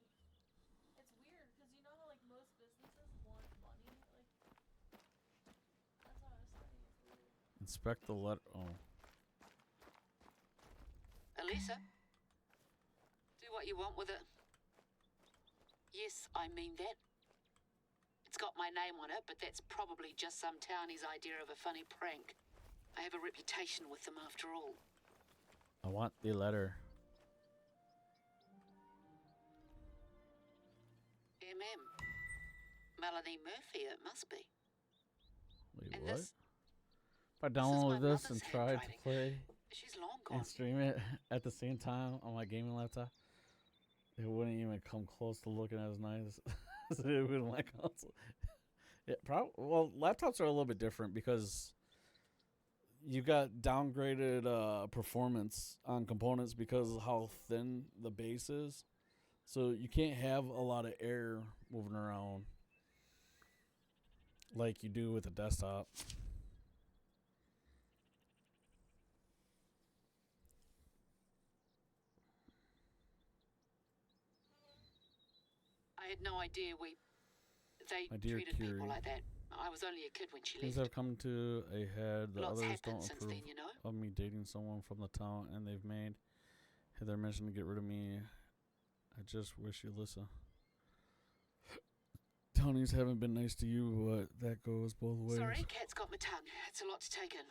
Speaker 3: It's weird because you know how like most businesses want money. Like that's what I was saying. It's weird.
Speaker 2: Inspect the letter. Oh.
Speaker 1: Elisa, do what you want with it. Yes, I mean that. It's got my name on it, but that's probably just some townie's idea of a funny prank. I have a reputation with them after all.
Speaker 2: I want the letter.
Speaker 1: MM. Melanie Murphy, it must be.
Speaker 2: Wait,
Speaker 1: And
Speaker 2: what?
Speaker 1: this,
Speaker 2: If I
Speaker 1: is my
Speaker 2: downloaded this and
Speaker 1: mother's
Speaker 2: tried to
Speaker 1: handwriting.
Speaker 2: play
Speaker 1: she's long gone.
Speaker 2: and stream it at the same time on my gaming laptop, it wouldn't even come close to looking as nice as it would on my console. Well, laptops are a little bit different because you got downgraded performance on components because of how thin the base is. So you can't have a lot of air moving around like you do with a desktop.
Speaker 1: I had no idea they
Speaker 2: My dear
Speaker 1: treated
Speaker 2: Curie.
Speaker 1: people like that. I was only a kid when she
Speaker 2: Things
Speaker 1: left.
Speaker 2: have come to a head that
Speaker 1: Lots
Speaker 2: others
Speaker 1: happened
Speaker 2: don't
Speaker 1: since
Speaker 2: approve
Speaker 1: then, you know.
Speaker 2: of me dating someone from the town, and they've made their mission to get rid of me. I just wish you listen. Townies haven't been nice to you, but that goes both ways.
Speaker 1: Sorry, cat's got my tongue. It's a lot to take in.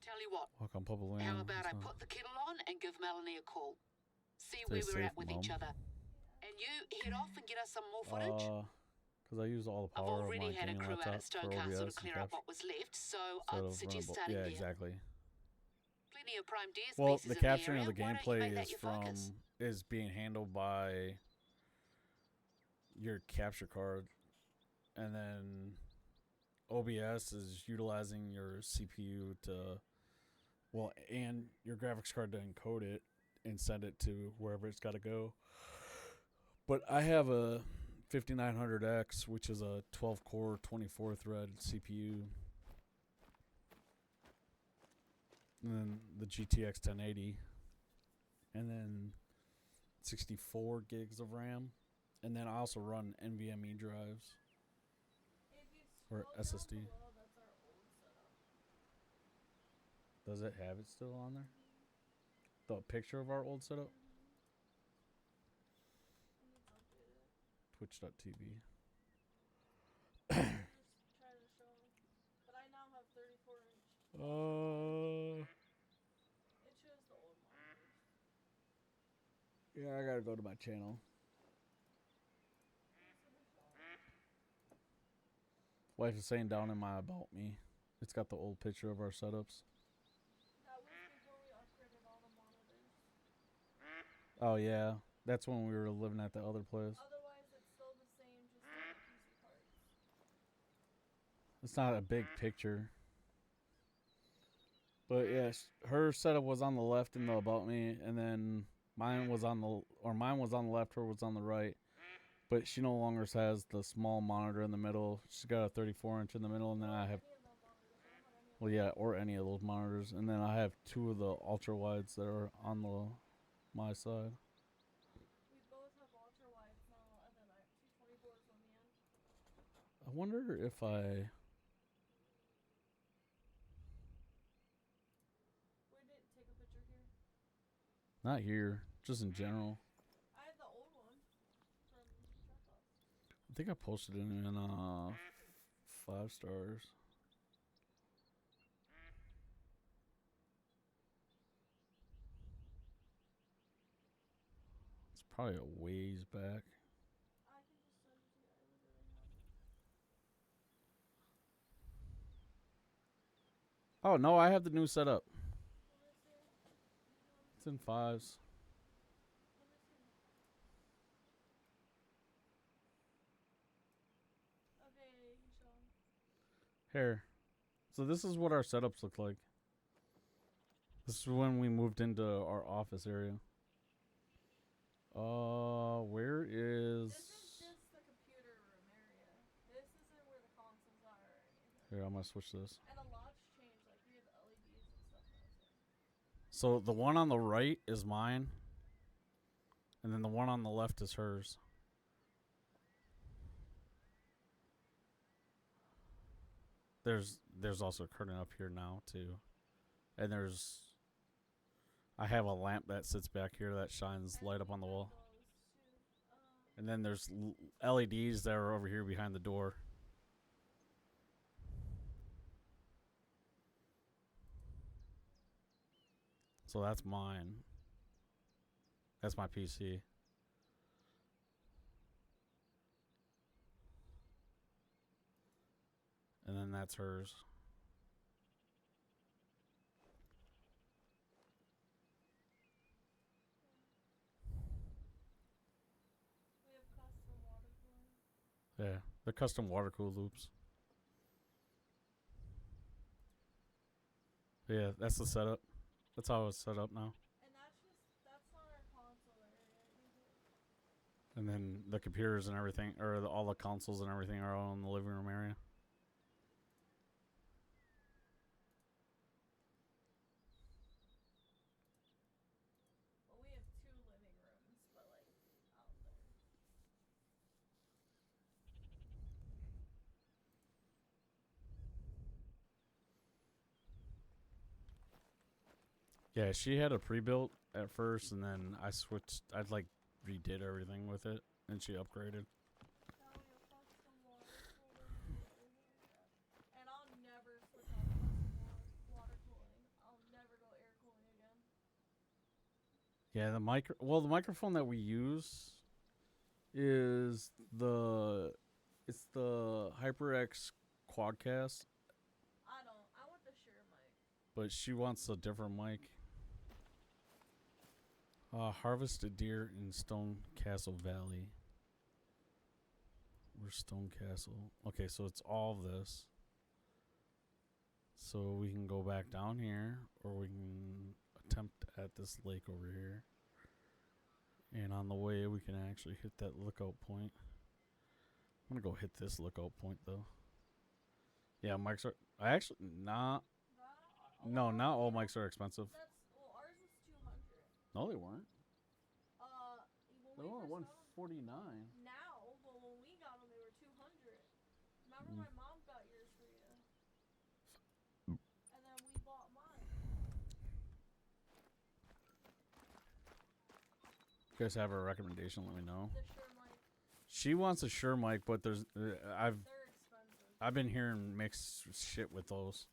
Speaker 1: Tell you what,
Speaker 2: Walk on public land.
Speaker 1: how about I
Speaker 2: it's not-
Speaker 1: put the kettle on and give Melanie a call? See
Speaker 2: Stay
Speaker 1: where we're
Speaker 2: safe,
Speaker 1: at with each
Speaker 2: Mom.
Speaker 1: other. And you head off and get us some more footage.
Speaker 2: Because I use all the
Speaker 1: I've
Speaker 2: power of
Speaker 1: already
Speaker 2: my
Speaker 1: had a
Speaker 2: gaming
Speaker 1: crew out
Speaker 2: laptop
Speaker 1: at Stone
Speaker 2: for
Speaker 1: Castle
Speaker 2: OBS
Speaker 1: to
Speaker 2: and
Speaker 1: clear up
Speaker 2: capture.
Speaker 1: what was left, so
Speaker 2: Instead
Speaker 1: I'd
Speaker 2: of
Speaker 1: suggest
Speaker 2: running
Speaker 1: starting
Speaker 2: yeah,
Speaker 1: there.
Speaker 2: exactly.
Speaker 1: Plenty of prime deer
Speaker 2: Well,
Speaker 1: species
Speaker 2: the
Speaker 1: in
Speaker 2: capturing
Speaker 1: area.
Speaker 2: of the
Speaker 1: Why don't you
Speaker 2: gameplay
Speaker 1: make that
Speaker 2: is
Speaker 1: your focus?
Speaker 2: is being handled by your capture card, and then OBS is utilizing your CPU to, and your graphics card to encode it and send it to wherever it's got to go. But I have a 5900X, which is a 12-core, 24-thread CPU. And then the GTX 1080. And then 64 gigs of RAM. And then I also run NVMe drives.
Speaker 3: If you
Speaker 2: Or
Speaker 3: scroll down
Speaker 2: SSD.
Speaker 3: below, that's our old setup.
Speaker 2: Does it have it still on there? The picture of our old setup?
Speaker 3: It needs updated.
Speaker 2: Twitch.tv.
Speaker 3: Just try to show. But I now have 34-inch. It shows the old monitors.
Speaker 2: Yeah, I gotta go to my channel. Wife is saying down in my About Me. It's got the old picture of our setups.
Speaker 3: That was before we upgraded all the monitors.
Speaker 2: Oh, yeah. That's when we were living at the other place.
Speaker 3: Otherwise, it's still the same, just like the PC parts.
Speaker 2: It's not a big picture. But yeah, her setup was on the left in the About Me, and then mine was on the left, her was on the right. But she no longer has the small monitor in the middle. She's got a 34-inch in the middle, and then I have.
Speaker 3: Any of the monitors. I don't have any of
Speaker 2: Well, yeah, or any of those monitors, and then I have 2 of the ultra wides that are on my side.
Speaker 3: We both have ultra wides now, and then I have 224s on the end.
Speaker 2: I wonder if I.
Speaker 3: We didn't take a picture here.
Speaker 2: Not here, just in general.
Speaker 3: I had the old one from Dropbox.
Speaker 2: I think I posted it in 5 stars. It's probably a ways back.
Speaker 3: I can just send it to you. I literally have it.
Speaker 2: Oh no, I have the new setup.
Speaker 3: Let me see.
Speaker 2: It's in 5s.
Speaker 3: Let me see. Okay, you can show 'em.
Speaker 2: Here. So this is what our setups look like. This is when we moved into our office area. Where is?
Speaker 3: This is just the computer room area. This isn't where the consoles are or anything.
Speaker 2: Here, I'm gonna switch this.
Speaker 3: And a lot's changed. Like we have LEDs and stuff now too.
Speaker 2: So the one on the right is mine, and then the one on the left is hers. There's also a curtain up here now too, and I have a lamp that sits back here that shines
Speaker 3: And
Speaker 2: light up
Speaker 3: we
Speaker 2: on the
Speaker 3: have
Speaker 2: wall,
Speaker 3: those too.
Speaker 2: and then there's LEDs that are over here behind the door. So that's mine. That's my PC. And then that's hers.
Speaker 3: We have custom water cooling.
Speaker 2: Yeah, the custom water cooled loops. Yeah, that's the setup. That's how it's set up now.
Speaker 3: And that's not our console area either.
Speaker 2: And then the computers and everything, or all the consoles and everything are all in the living room area.
Speaker 3: Well, we have 2 living rooms, but like out there.
Speaker 2: Yeah, she had a pre-built at first, and then I switched. I'd like redid everything with it, and she upgraded.
Speaker 3: Now we have custom water cooling over here. And I'll never switch off custom water cooling. I'll never go air cooling again.
Speaker 2: Yeah, the microphone that we use is it's the HyperX Quadcast,
Speaker 3: I want the Shure mic.
Speaker 2: but she wants a different mic. Harvested deer in Stone Castle Valley. Where's Stone Castle? Okay, so it's all this. So we can go back down here, or we can attempt at this lake over here. And on the way, we can actually hit that lookout point. I'm gonna go hit this lookout point though. Yeah, mics are. I actually not. No, not all mics are expensive.
Speaker 3: Ours was 200.
Speaker 2: No, they weren't.
Speaker 3: When
Speaker 2: They
Speaker 3: we
Speaker 2: were
Speaker 3: first got 'em-
Speaker 2: 149.
Speaker 3: Now, but when we got them, they were 200. Remember, my mom got yours for you, and then we bought mine.
Speaker 2: You guys have a recommendation? Let me know.
Speaker 3: The Shure mic,
Speaker 2: She wants a Shure mic, but there's
Speaker 3: they're expensive.
Speaker 2: I've been hearing mixed shit with those.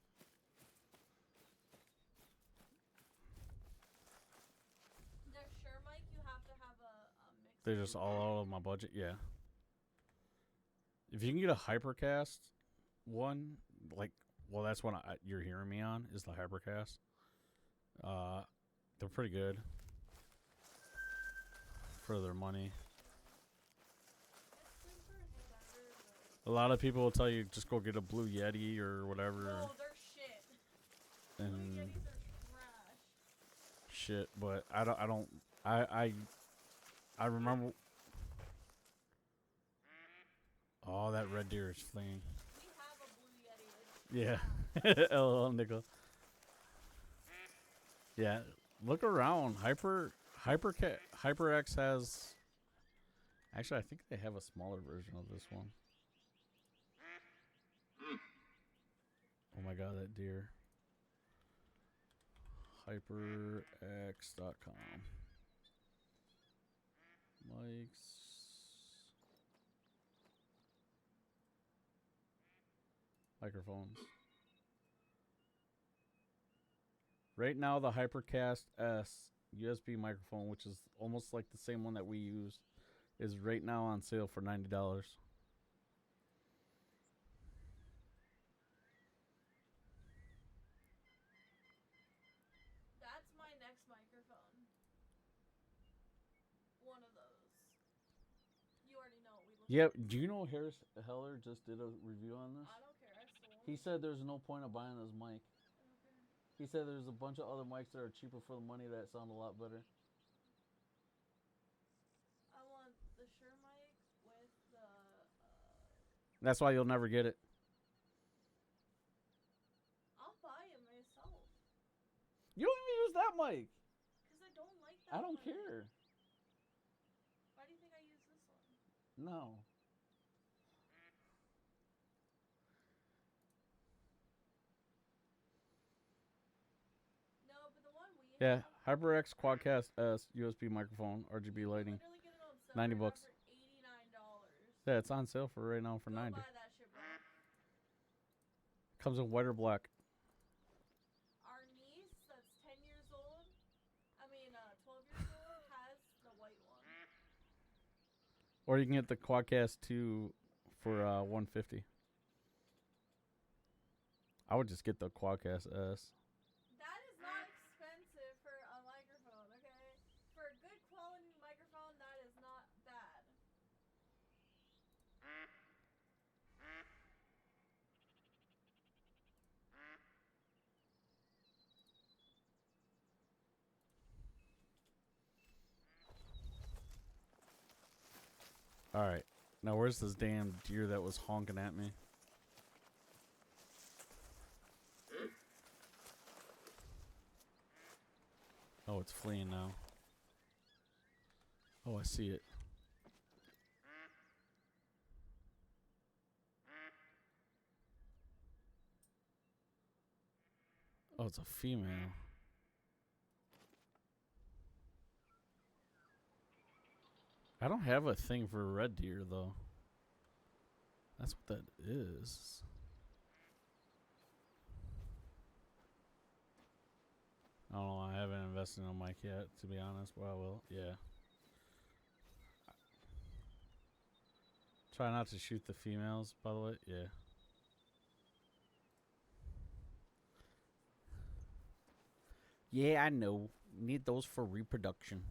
Speaker 3: The Shure mic, you have to have a mix.
Speaker 2: They're just all out of my budget. Yeah. If you can get a Hypercast one, that's what you're hearing me on is the Hypercast. They're pretty good for their money.
Speaker 3: It's super expensive, but
Speaker 2: A lot of people will tell you just go get a Blue Yeti or whatever.
Speaker 3: no, they're shit. Blue
Speaker 2: And
Speaker 3: Yetis are trash.
Speaker 2: shit, but I remember. Oh, that red deer is fleeing.
Speaker 3: We have a Blue Yeti. It's
Speaker 2: Yeah. LOL nickel. Yeah. Look around. HyperX has. Actually, I think they have a smaller version of this one. Oh my god, that deer. HyperX.com. Mics. Microphones. Right now, the Hypercast S USB microphone, which is almost like the same one that we use, is right now on sale for $90.
Speaker 3: That's my next microphone. One of those. You already know we looked
Speaker 2: Yeah,
Speaker 3: at it.
Speaker 2: do you know Harris Heller just did a review on this?
Speaker 3: I don't care. I stole them.
Speaker 2: He said there's no point of buying this mic.
Speaker 3: I don't care.
Speaker 2: He said there's a bunch of other mics that are cheaper for the money that sound a lot better.
Speaker 3: I want the Shure mic with the.
Speaker 2: That's why you'll never get it.
Speaker 3: I'll buy it myself.
Speaker 2: You don't even use that mic.
Speaker 3: Because I don't like that
Speaker 2: I don't
Speaker 3: one.
Speaker 2: care.
Speaker 3: Why do you think I use this one?
Speaker 2: No.
Speaker 3: No, but the one we
Speaker 2: Yeah,
Speaker 3: have.
Speaker 2: HyperX Quadcast S USB microphone, RGB
Speaker 3: you
Speaker 2: lighting.
Speaker 3: literally get it on sale
Speaker 2: 90
Speaker 3: right now
Speaker 2: bucks.
Speaker 3: for $89.
Speaker 2: Yeah, it's on sale for right now for
Speaker 3: Go
Speaker 2: 90.
Speaker 3: buy that shit, bro.
Speaker 2: Comes in white or black.
Speaker 3: Our niece, that's 10 years old, 12 years old, has the white one.
Speaker 2: Or you can get the Quadcast 2 for $150. I would just get the Quadcast S.
Speaker 3: That is not expensive for a microphone, okay? For a good quality microphone, that is not bad.
Speaker 2: Alright. Now where's this damn deer that was honking at me? Oh, it's fleeing now. Oh, I see it. Oh, it's a female. I don't have a thing for red deer, though. That's what that is. I don't know. I haven't invested in a mic yet, to be honest, but I will. Yeah. Try not to shoot the females, by the way. Yeah. Yeah, I know. Need those for reproduction.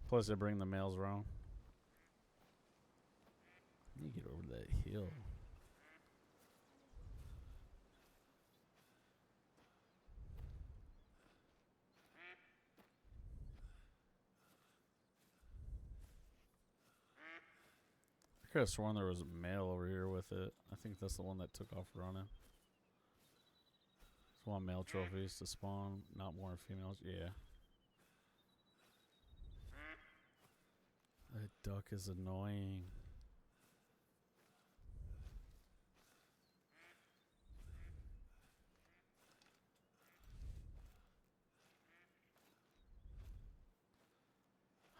Speaker 2: Plus, they bring the males around. Let me get over that hill. I could have sworn there was a male over here with it. I think that's the one that took off running. Just want male trophies to spawn, not more females. Yeah. That duck is annoying.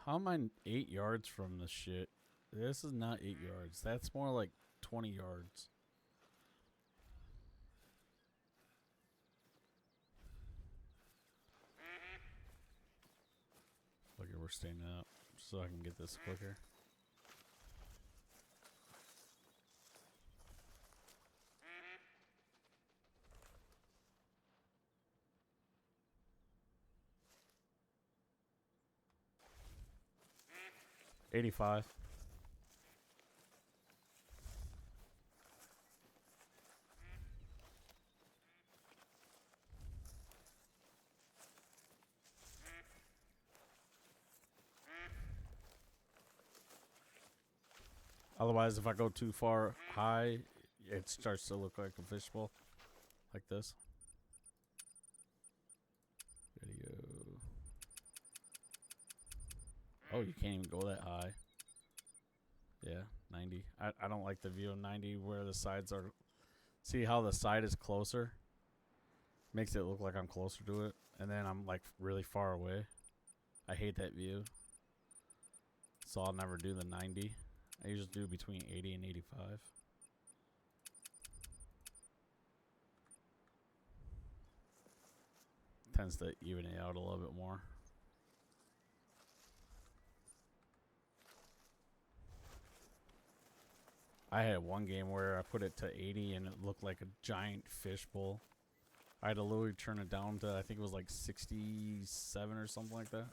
Speaker 2: How am I 8 yards from this shit? This is not 8 yards. That's more like 20 yards. Look, we're staying up so I can get this quicker. $85. Otherwise, if I go too far high, it starts to look like a fishbowl. Like this. Video. Oh, you can't even go that high. Yeah, 90. I don't like the view of 90 where the sides are. See how the side is closer? Makes it look like I'm closer to it. And then I'm like really far away. I hate that view. So I'll never do the 90. I usually do between 80 and 85. Tends to even it out a little bit more. I had one game where I put it to 80 and it looked like a giant fishbowl. I had to literally turn it down to, I think it was like 67 or something like that.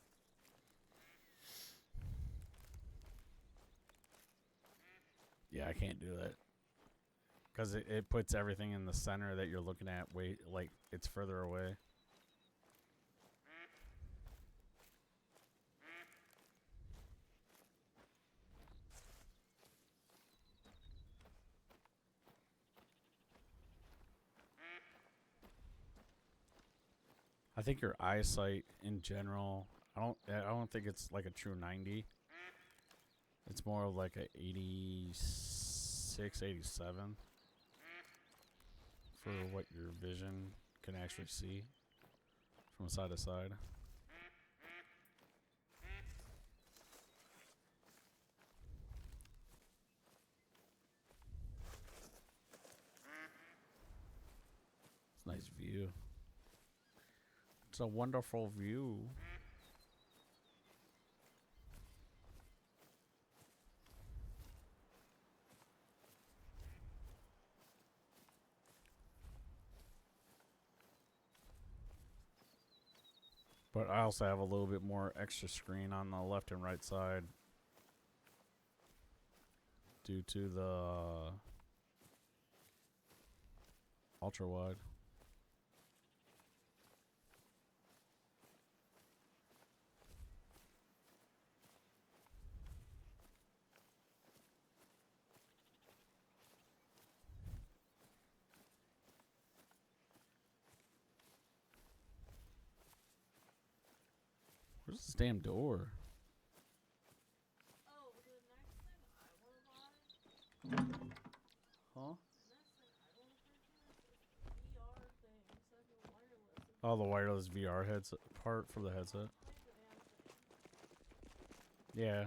Speaker 2: Yeah, I can't do that. Because it puts everything in the center that you're looking at way, like, it's further away. I think your eyesight in general, I don't think it's like a true 90. It's more of like a 86, 87 for what your vision can actually see from side to side. It's a nice view. It's a wonderful view. But I also have a little bit more extra screen on the left and right side due to the ultra wide. Where's this damn door?
Speaker 3: Oh, the next thing I want to buy,
Speaker 2: Huh?
Speaker 3: the next thing I want to purchase is the VR thing, so I can wireless.
Speaker 2: Oh, the wireless VR headset part for the headset.
Speaker 3: Play the damn thing.
Speaker 2: Yeah.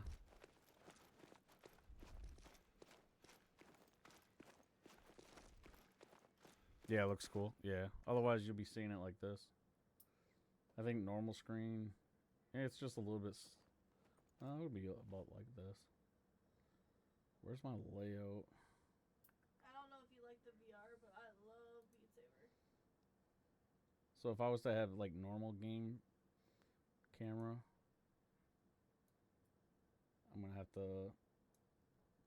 Speaker 2: Yeah, it looks cool. Yeah. Otherwise, you'll be seeing it like this. I think normal screen. Yeah, it's just a little bit. It'll be about like this. Where's my layout?
Speaker 3: I don't know if you like the VR, but I love Beat Saber.
Speaker 2: So if I was to have like normal game camera, I'm gonna have to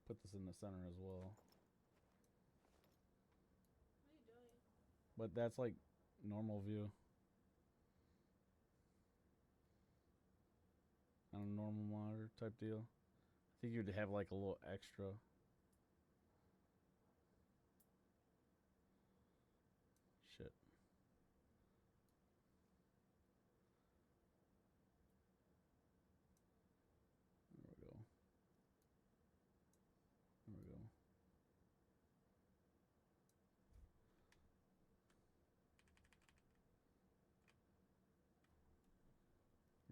Speaker 2: put this in the center as well.
Speaker 3: What are you doing?
Speaker 2: But that's like normal view. On a normal monitor type deal. I think you'd have like a little extra. Shit. There we go. There we go.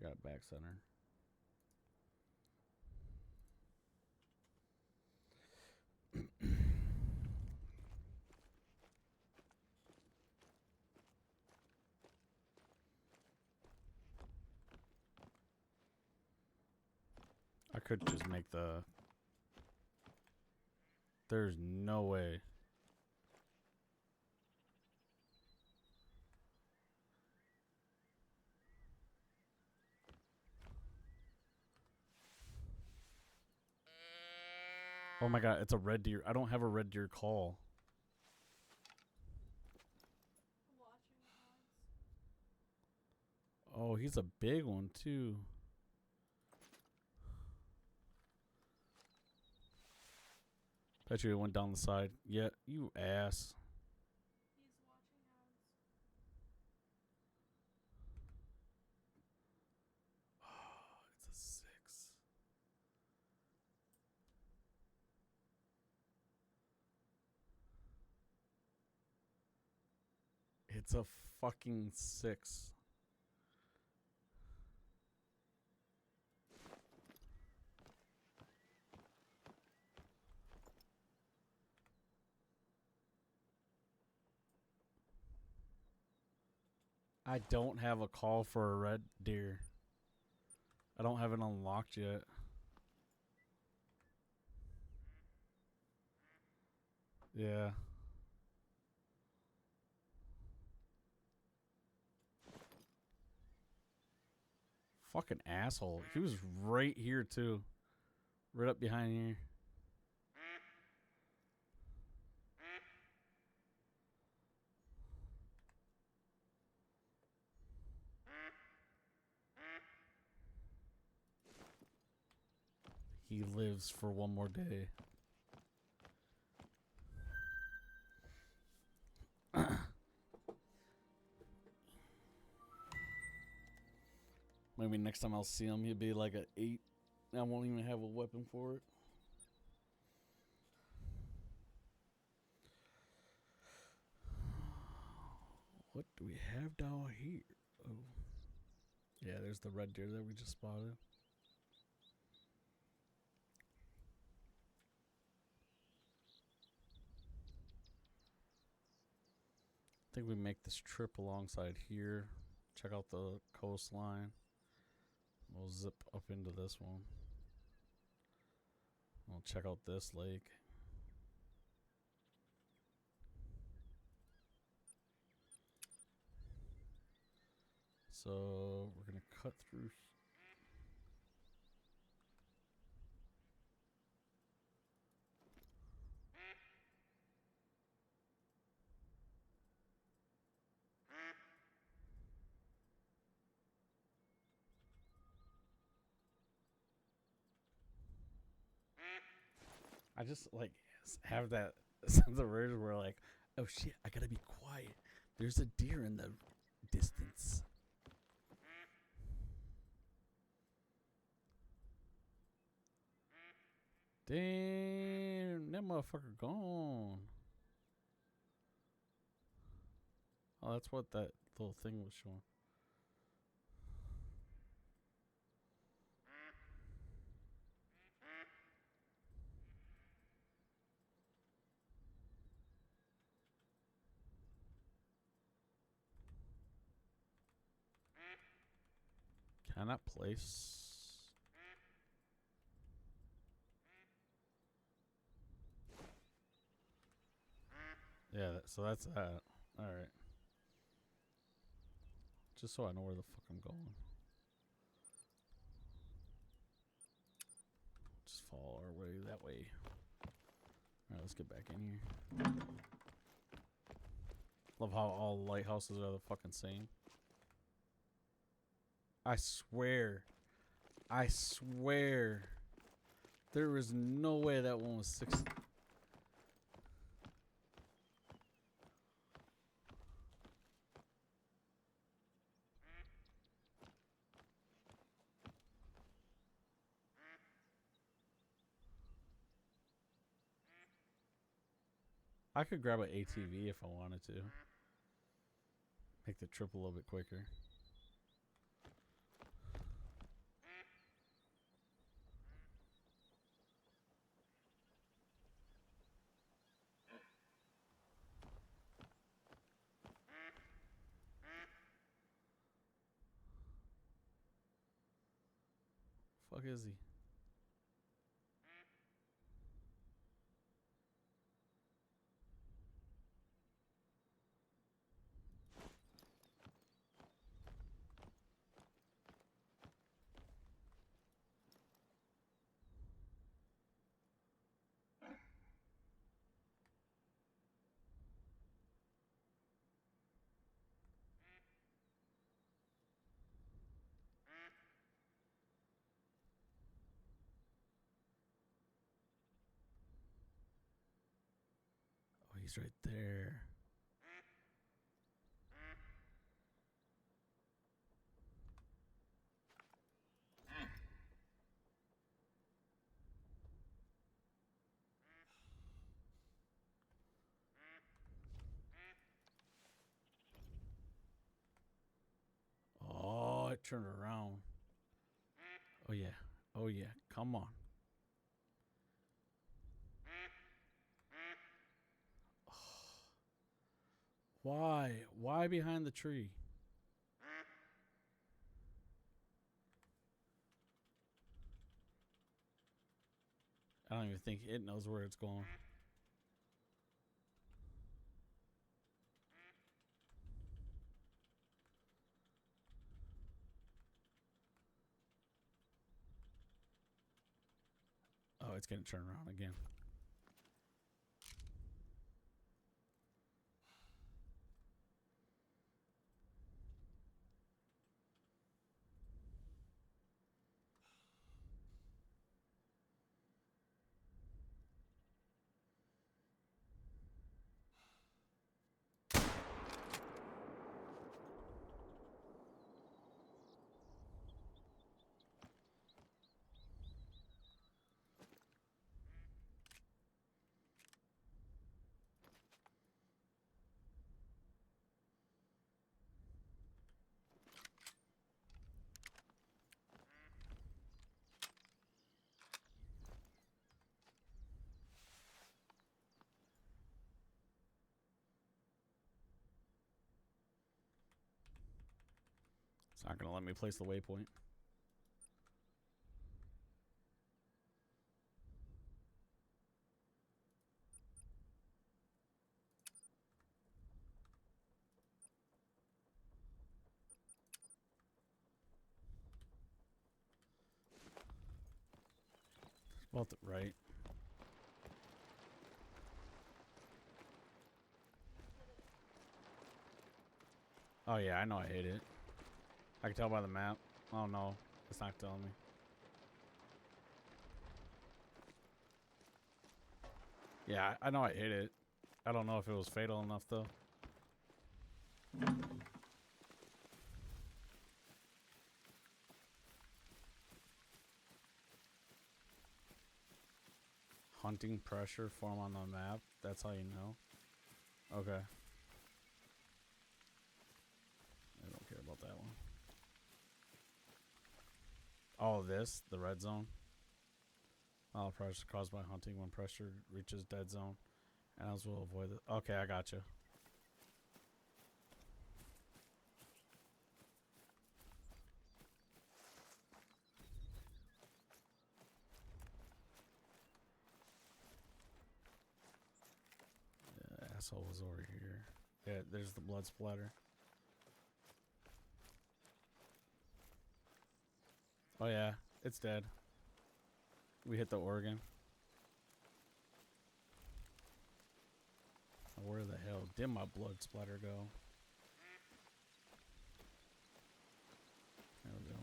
Speaker 2: Got it back center. I could just make the. There's no way. Oh my god, it's a red deer. I don't have a red deer call.
Speaker 3: Watching odds.
Speaker 2: Oh, he's a big one too. Bet you it went down the side. Yeah, you ass.
Speaker 3: He's watching ads.
Speaker 2: Oh, it's a 6. It's a fucking 6. I don't have a call for a red deer. I don't have it unlocked yet. Yeah. Fucking asshole. He was right here too. Right up behind here. He lives for one more day. Maybe next time I'll see him, he'll be like an 8. I won't even have a weapon for it. What do we have down here? Oh. Yeah, there's the red deer that we just spotted. I think we make this trip alongside here. Check out the coastline. We'll zip up into this one. We'll check out this lake. So we're gonna cut through. I just like have that sense of urge where like, oh shit, I gotta be quiet. There's a deer in the distance. Damn, that motherfucker gone. Oh, that's what that little thing was showing. Can I place? Yeah, so that's that. Alright. Just so I know where the fuck I'm going. Just follow our way that way. Alright, let's get back in here. Love how all lighthouses are the fucking same. I swear. There is no way that one was 6. I could grab an ATV if I wanted to. Make the trip a little bit quicker. Fuck is he? he's right there. Oh, it turned around. Oh, yeah. Oh, yeah. Come on. Why? Why behind the tree? I don't even think it knows where it's going. Oh, it's going to turn around again. It's not going to let me place the waypoint. About right. Oh, yeah, I know I hit it. I can tell by the map. Oh, no. It's not telling me. Yeah, I know I hit it. I don't know if it was fatal enough, though. Hunting pressure form on the map. That's how you know. Okay. I don't care about that one. Oh, this? The red zone? All pressure caused by hunting when pressure reaches dead zone. Animals will avoid it. Okay, I got you. The asshole was over here. Yeah, there's the blood splatter. Oh yeah, it's dead. We hit the organ. Where the hell did my blood splatter go? There we go.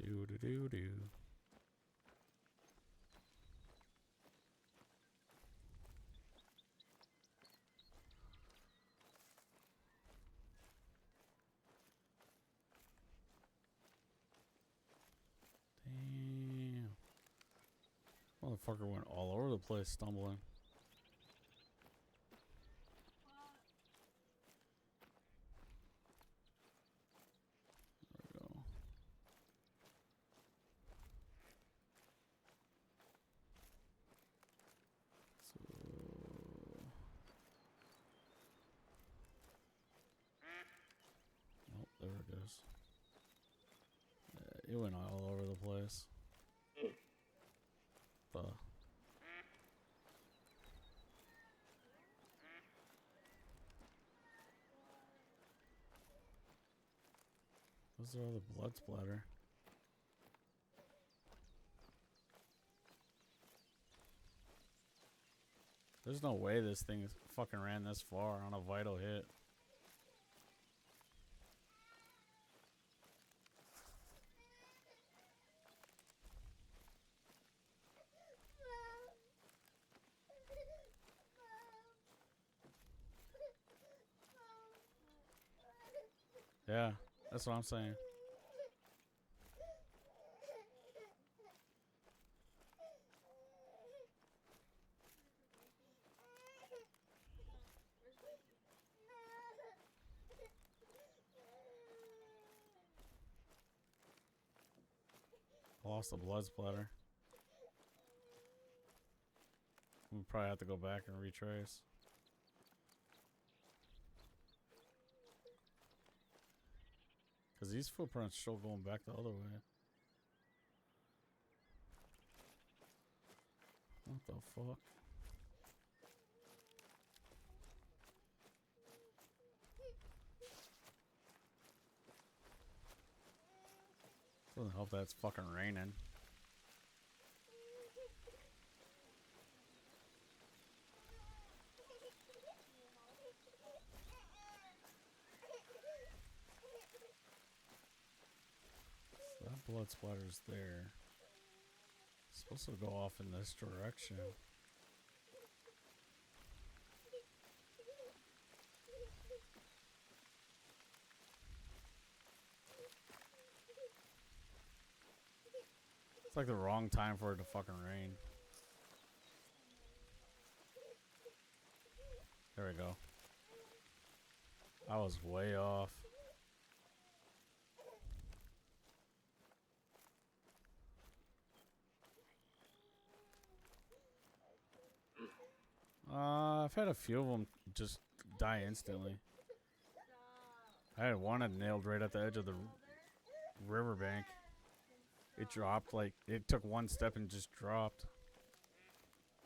Speaker 2: Do do do do. Damn. Motherfucker went all over the place stumbling. There we go. So. Oh, there it goes. It went all over the place. The Where's all the blood splatter? There's no way this thing fucking ran this far on a vital hit. Yeah, that's what I'm saying. Lost the blood splatter. We probably have to go back and retrace. Because these footprints still going back the other way. What the fuck? Doesn't help that it's fucking raining. So that blood splatter's there. It's supposed to go off in this direction. It's like the wrong time for it to fucking rain. There we go. I was way off. I've had a few of them just die instantly. I had one that nailed right at the edge of the riverbank. It dropped, like, it took one step and just dropped.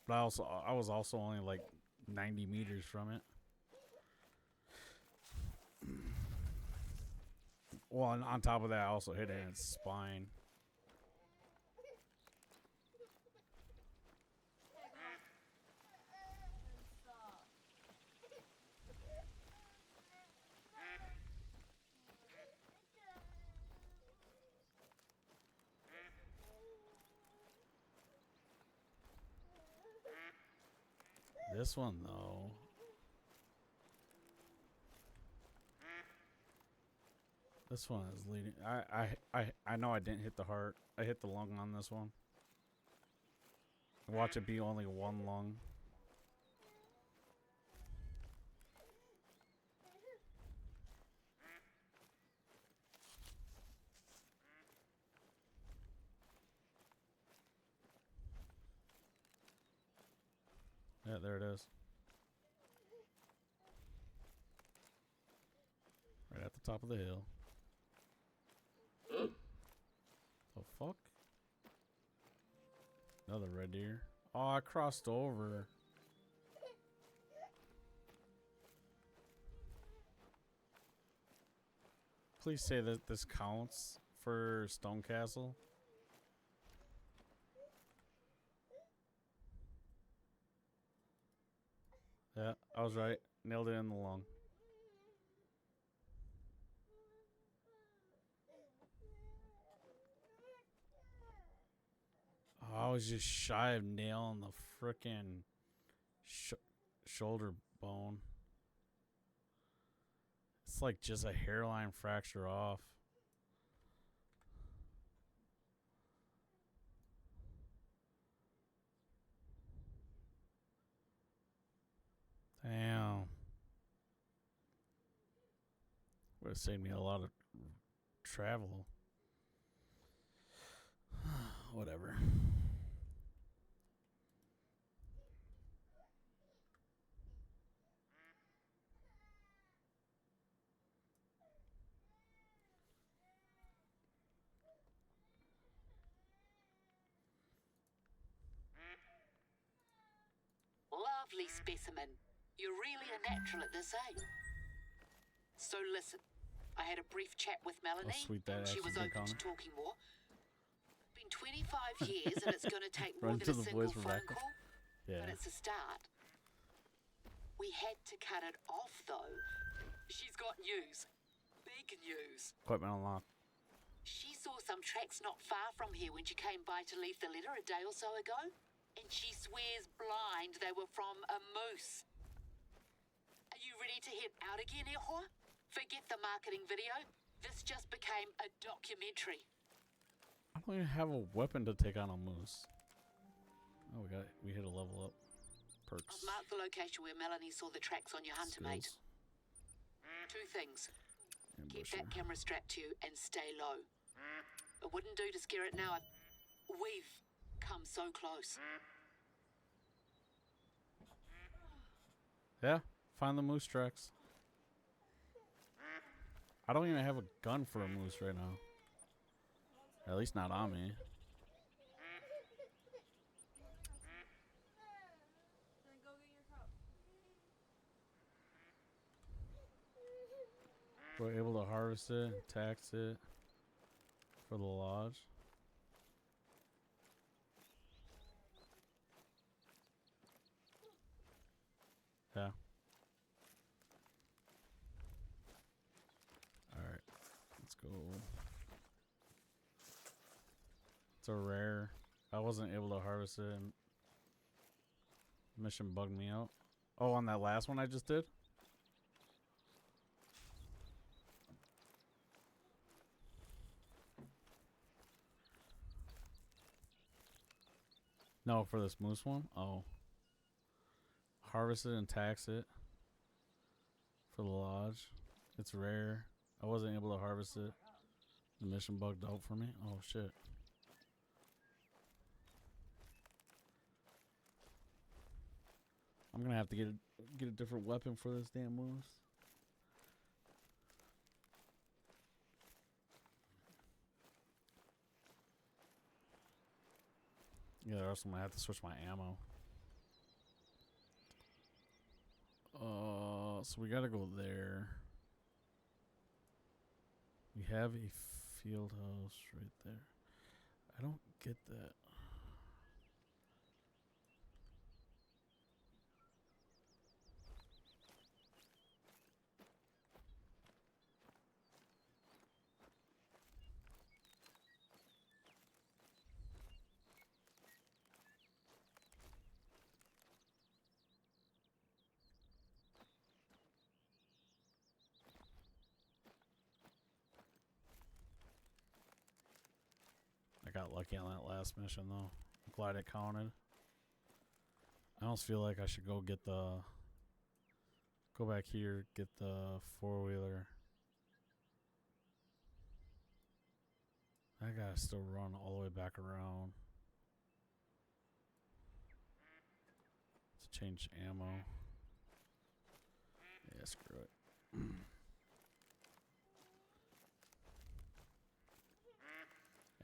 Speaker 2: But I was also only like 90 meters from it. Well, and on top of that, I also hit it in its spine. This one, though. This one is leading. I know I didn't hit the heart. I hit the lung on this one. Watch it be only one lung. Yeah, there it is. Right at the top of the hill. The fuck? Another red deer. Oh, I crossed over. Please say that this counts for Stone Castle. Yeah, I was right. Nailed it in the lung. I was just shy of nailing the frickin' shoulder bone. It's like just a hairline fracture off. Damn. Would have saved me a lot of travel. Whatever.
Speaker 1: Lovely specimen. You're really a natural at this age. So listen, I had a brief chat with Melanie,
Speaker 2: sweet that
Speaker 1: and she was
Speaker 2: action
Speaker 1: open to
Speaker 2: encounter.
Speaker 1: talking more. Been 25 years, and it's going to take more
Speaker 2: Run
Speaker 1: than
Speaker 2: to
Speaker 1: a
Speaker 2: the
Speaker 1: single
Speaker 2: voice,
Speaker 1: phone
Speaker 2: Rebecca.
Speaker 1: call,
Speaker 2: Yeah.
Speaker 1: but it's a start. We had to cut it off, though. She's got news. Big news.
Speaker 2: Equipment unlocked.
Speaker 1: She saw some tracks not far from here when she came by to leave the letter a day or so ago, and she swears blind they were from a moose. Are you ready to head out again, Ehua? Forget the marketing video. This just became a documentary.
Speaker 2: I don't even have a weapon to take on a moose. Oh, we hit a level up. Perks.
Speaker 1: I've marked the location where Melanie saw the tracks on your hunter, mate.
Speaker 2: Skills.
Speaker 1: Two things. Keep
Speaker 2: Ambusher.
Speaker 1: that camera strapped to you and stay low. It wouldn't do to scare it now. We've come so close.
Speaker 2: Yeah, find the moose tracks. I don't even have a gun for a moose right now. At least not on me.
Speaker 3: Then go get your cup.
Speaker 2: We're able to harvest it, tax it for the lodge. Yeah. Alright. Let's go. It's a rare. I wasn't able to harvest it. And mission bugged me out. Oh, on that last one I just did? No, for this moose one? Oh. Harvest it and tax it for the lodge. It's rare. I wasn't able to harvest it. The mission bugged out for me. Oh shit. I'm gonna have to get a different weapon for this damn moose. Yeah, or else I'm gonna have to switch my ammo. So we gotta go there. We have a field house right there. I don't get that. I got lucky on that last mission though. I'm glad it counted. I almost feel like I should go back here, get the 4-wheeler. I gotta still run all the way back around to change ammo. Yeah, screw it.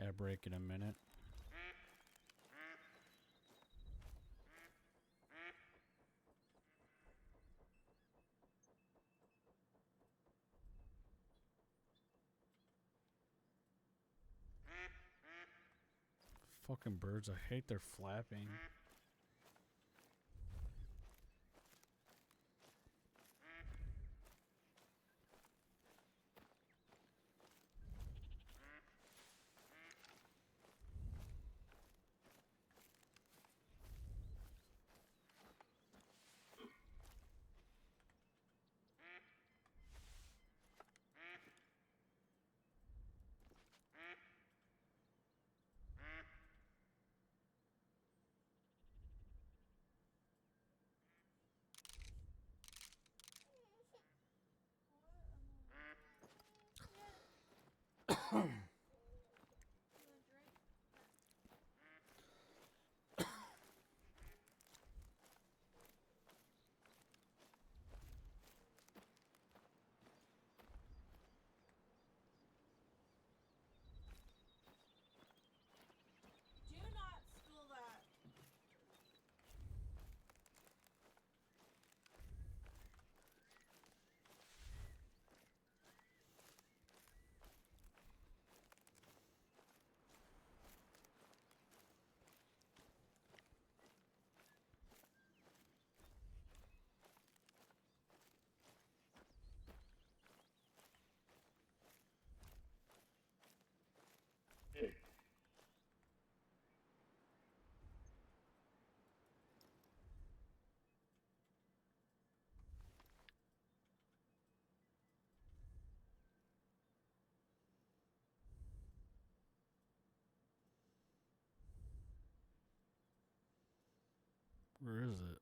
Speaker 2: Air break in a minute. Fucking birds, I hate their flapping. Where is it?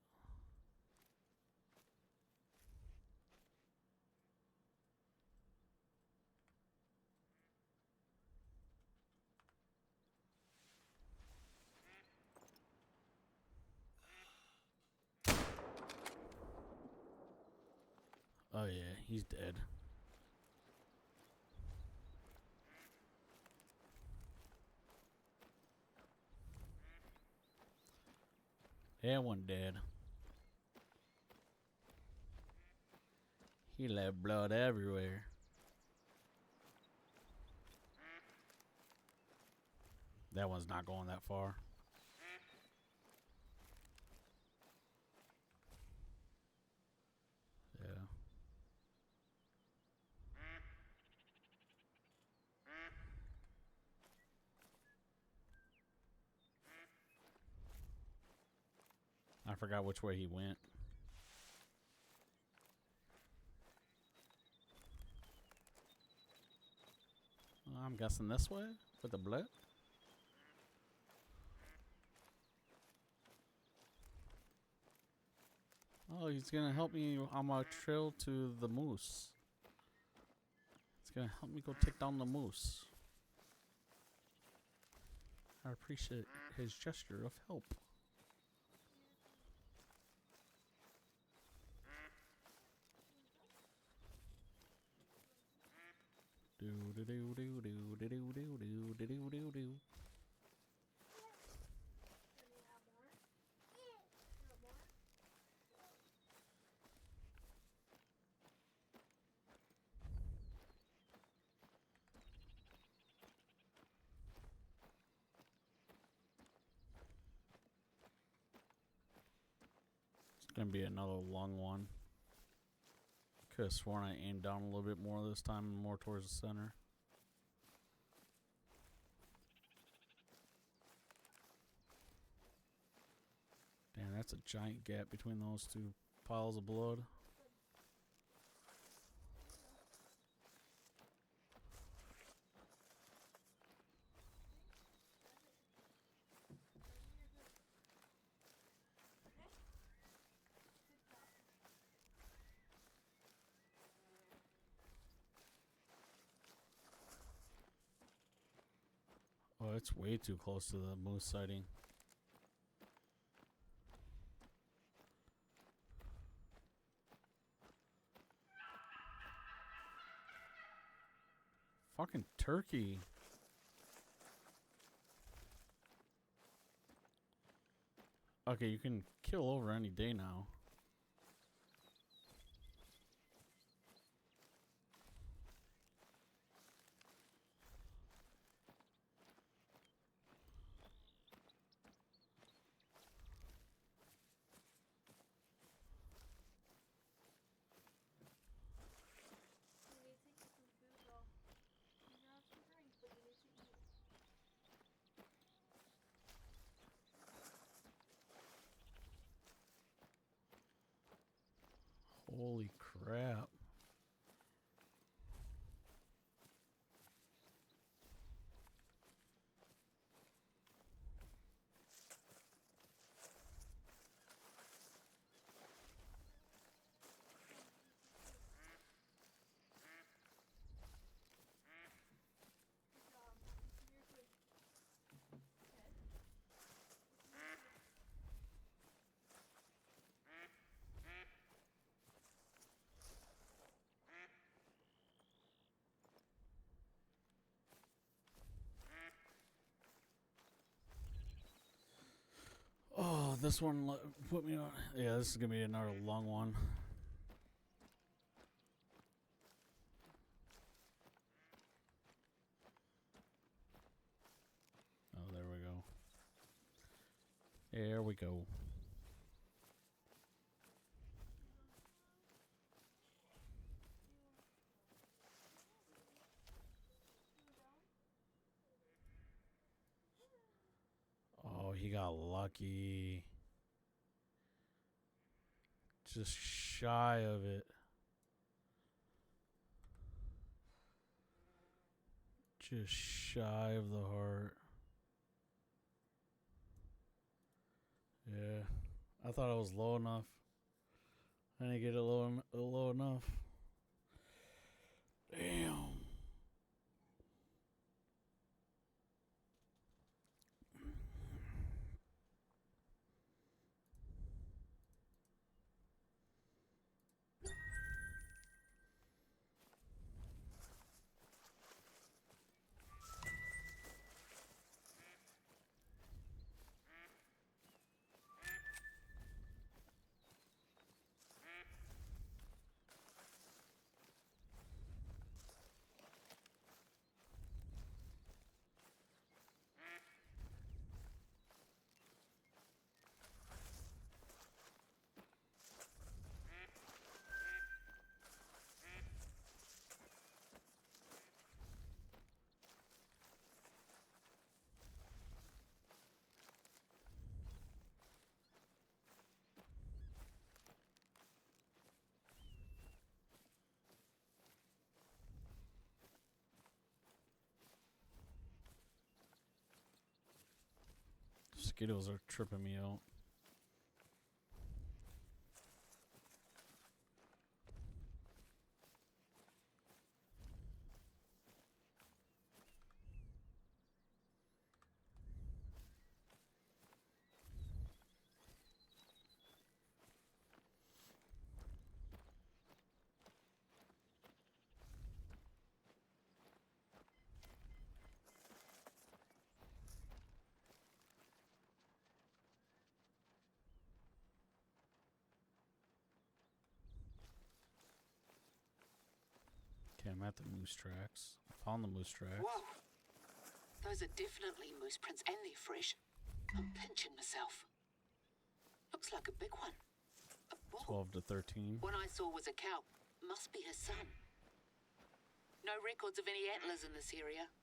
Speaker 2: Oh yeah, he's dead. That one dead. He left blood everywhere. That one's not going that far. Yeah. I forgot which way he went. I'm guessing this way with the blip. Oh, he's gonna help me on my trail to the moose. He's gonna help me go take down the moose. I appreciate his gesture of help. Do do do do do do do do do do do do do.
Speaker 3: Can you have more? You want more?
Speaker 2: It's gonna be another long one. Could have sworn I aimed down a little bit more this time, more towards the center. Damn, that's a giant gap between those two piles of blood. Oh, it's way too close to the moose sighting. Fucking turkey. Okay, you can kill over any day now.
Speaker 3: You need to get some food though. You can have some drink, but you need to eat.
Speaker 2: Holy crap.
Speaker 3: Good job. Eat some of your food. Okay.
Speaker 2: Oh, this one put me on. Yeah, this is gonna be another long one. Oh, there we go. There we go. Oh, he got lucky. Just shy of it. Just shy of the heart. Yeah. I I thought it was low enough. I didn't get it low enough. Damn. Mosquitoes are tripping me out. Okay, I'm at the moose tracks. I found the moose tracks.
Speaker 1: Whoa. Those are definitely moose prints and they're fresh. I'm pinching myself. Looks like a big one. A bull.
Speaker 2: 12 to 13.
Speaker 1: One I saw was a cow. Must be his son. No records of any antlers in this area.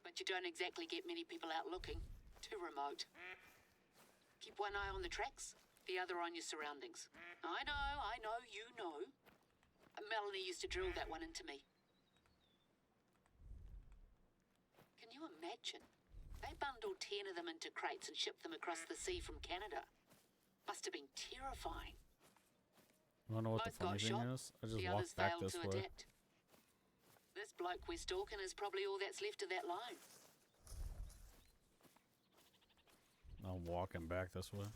Speaker 1: But you don't exactly get many people out looking. Too remote. Keep one eye on the tracks, the other on your surroundings. I know, you know. Melanie used to drill that one into me. Can you imagine? They bundled 10 of them into crates and shipped them across the sea from Canada. Must have been terrifying.
Speaker 2: You wanna know what
Speaker 1: Most
Speaker 2: the funny
Speaker 1: got
Speaker 2: thing
Speaker 1: shot,
Speaker 2: is? I just
Speaker 1: the
Speaker 2: walked
Speaker 1: others
Speaker 2: back
Speaker 1: failed
Speaker 2: this
Speaker 1: to
Speaker 2: way.
Speaker 1: adapt. This bloke we're stalking is probably all that's left of that line.
Speaker 2: I'm walking back this way.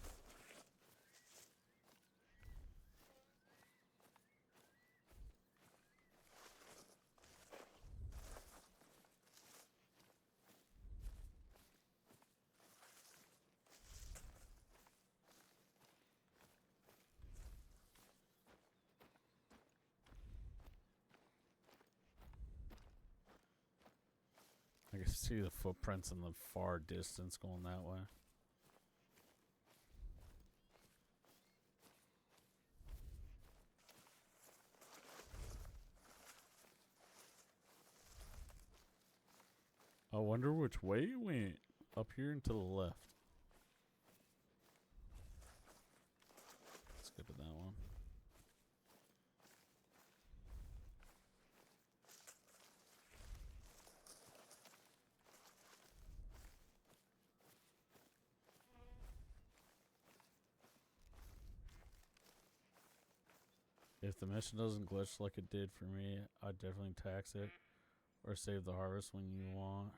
Speaker 2: I can see the footprints in the far distance going that way. I wonder which way it went. Up here and to the left. Skip it that one. If the mission doesn't glitch like it did for me, I'd definitely tax it. Or save the harvest when you want.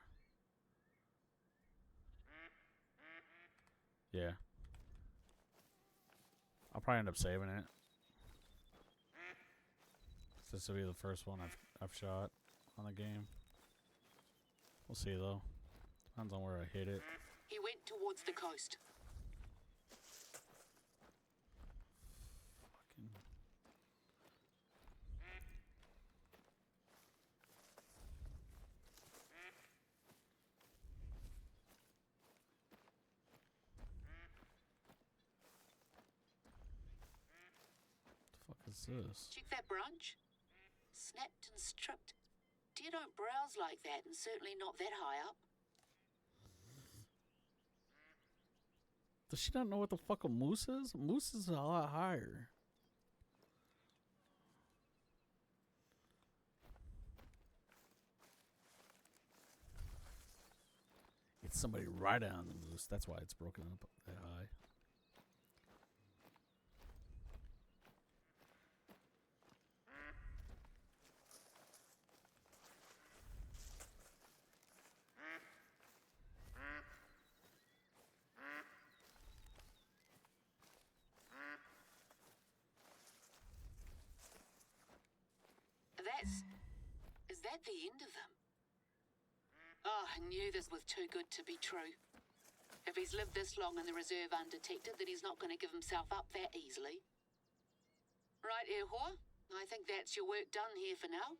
Speaker 2: Yeah. I'll probably end up saving it. This will be the first one I've shot on the game. We'll see though. Depends on where I hit it.
Speaker 1: He went towards the coast.
Speaker 2: Fucking. What the fuck is this?
Speaker 1: Check that branch. Snapped and stripped. Deer don't browse like that, and certainly not that high up.
Speaker 2: Does she not know what the fuck a moose is? A moose is a lot higher. It's somebody riding on the moose. That's why it's broken up that high.
Speaker 1: at the end of them. Oh, I knew this was too good to be true. If he's lived this long in the reserve undetected, then he's not going to give himself up that easily. Right, Erhor, I think that's your work done here for now.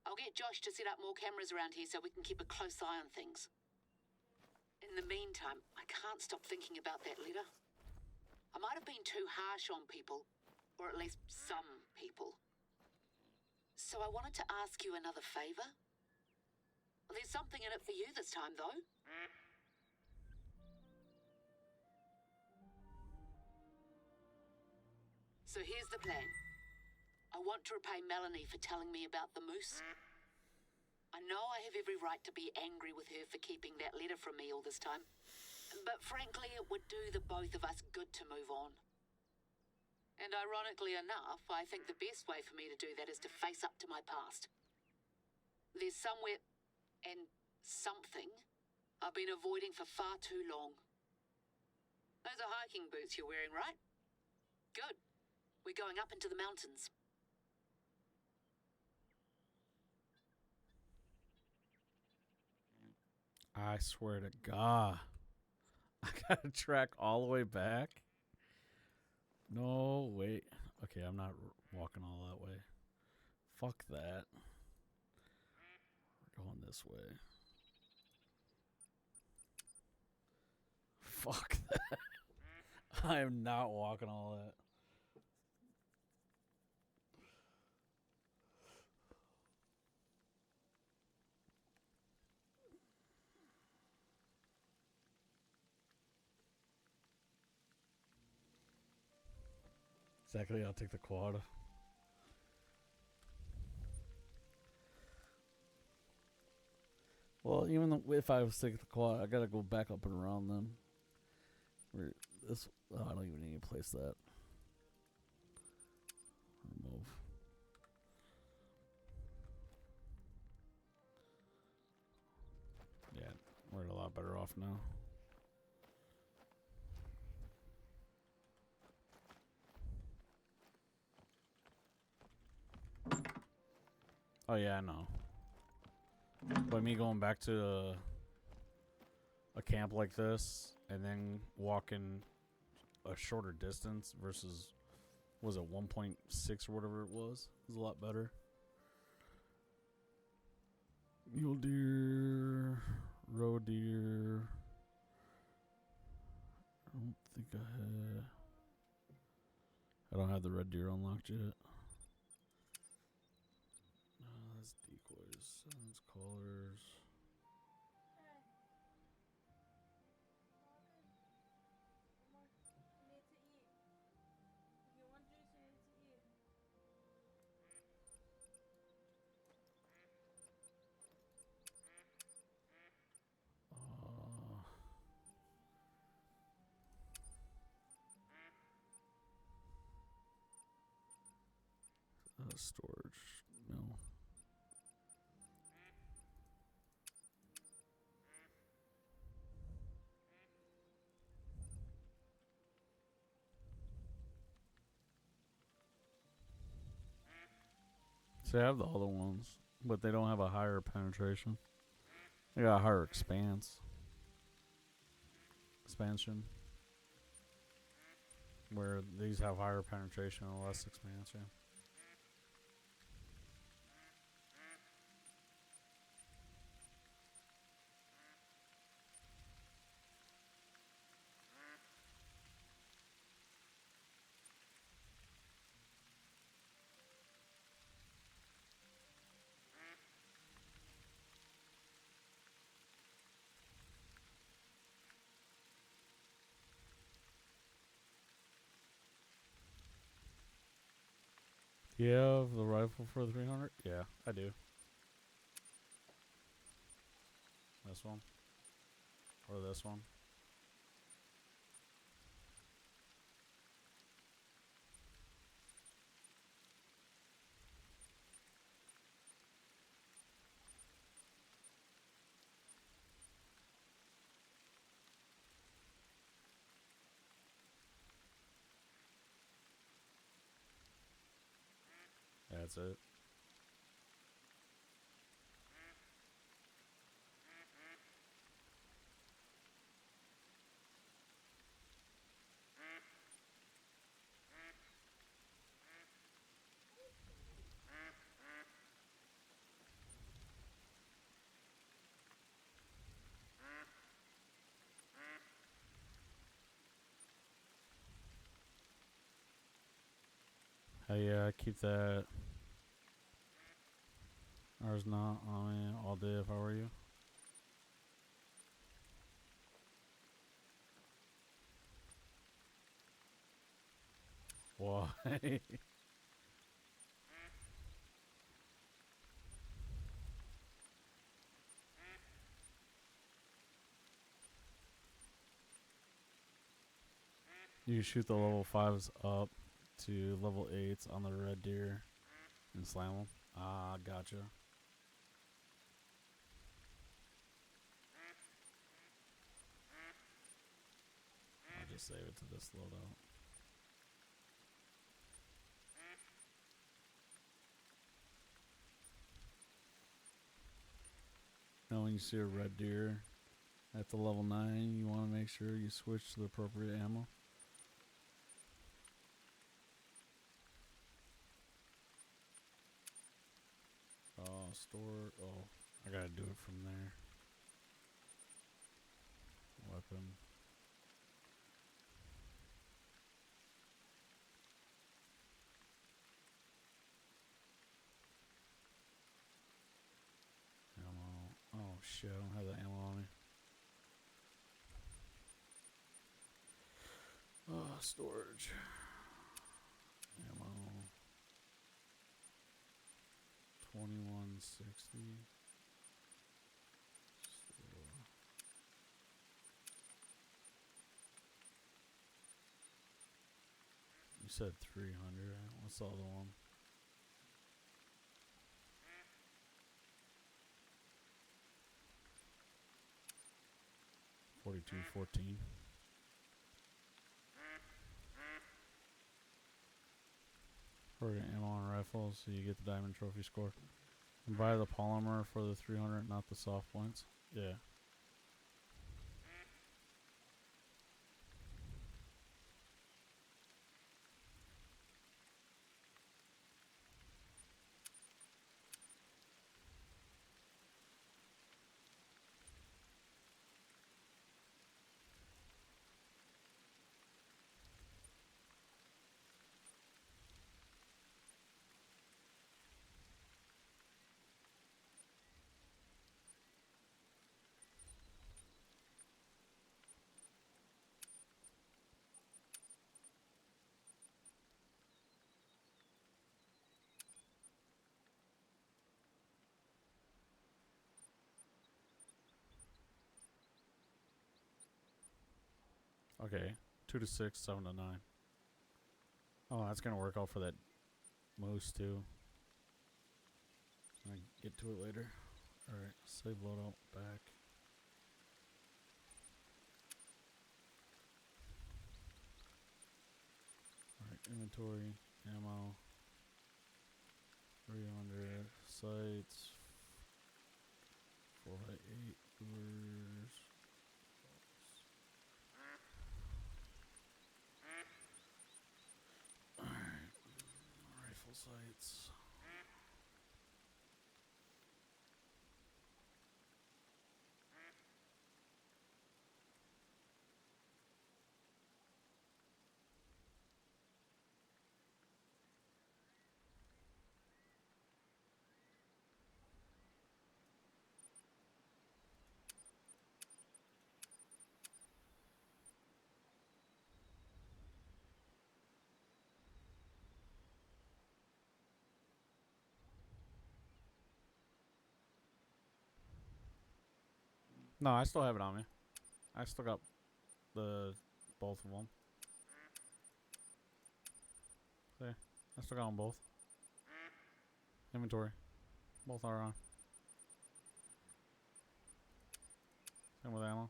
Speaker 1: I'll get Josh to set up more cameras around here so we can keep a close eye on things. In the meantime, I can't stop thinking about that letter. I might have been too harsh on people, or at least some people. So I wanted to ask you another favor. There's something in it for you this time, though. So here's the plan. I want to repay Melanie for telling me about the moose. I know I have every right to be angry with her for keeping that letter from me all this time, but frankly, it would do the both of us good to move on. And ironically enough, I think the best way for me to do that is to face up to my past. There's somewhere and something I've been avoiding for far too long. Those are hiking boots you're wearing, right? Good. We're going up into the mountains.
Speaker 2: I swear to God. I gotta track all the way back. No, wait. Okay, I'm not walking all that way. Fuck that. We're going this way. Fuck that. I am not walking all that. Exactly, I'll take the quad. Well, even though if I was to take the quad, I gotta go back up and around them. Where this? Oh, I don't even need to place that. Remove. Yeah, we're a lot better off now. Oh yeah, I know. But me going back to a camp like this and then walking a shorter distance versus, was it 1.6 or whatever it was a lot better. Mule deer, roe deer. I don't have the red deer unlocked yet. That's decoys, sounds, callers. Storage, no. So I have the other ones, but they don't have a higher penetration. They got a higher expansion. Where these have higher penetration and less expansion. You have the rifle for the 300? Yeah, I do. This one? Or this one? That's it. Yeah, keep that. Ours not on it all day if I were you. Why? You shoot the level 5s up to level 8s on the red deer and slam them. Ah, gotcha. I'll just save it to this loadout. Now when you see a red deer at the level 9, you want to make sure you switch to the appropriate ammo. Store. Oh, I gotta do it from there. Weapon. Ammo. Oh shit, I don't have the ammo on me. Storage. Ammo. 2160. You said 300. What's the other one? 4214. For ammo on rifles, so you get the diamond trophy score. And buy the polymer for the 300, not the soft points. Yeah. Okay. 2 to 6, 7 to 9. Oh, that's gonna work out for that moose too. I get to it later. Alright, save loadout back. Alright, inventory, ammo, 300, sights, 4x8 lures. Alright, rifle sights. No, I still have it on me. I still got the both of them. See, I still got them both. Inventory, both are on. Same with ammo.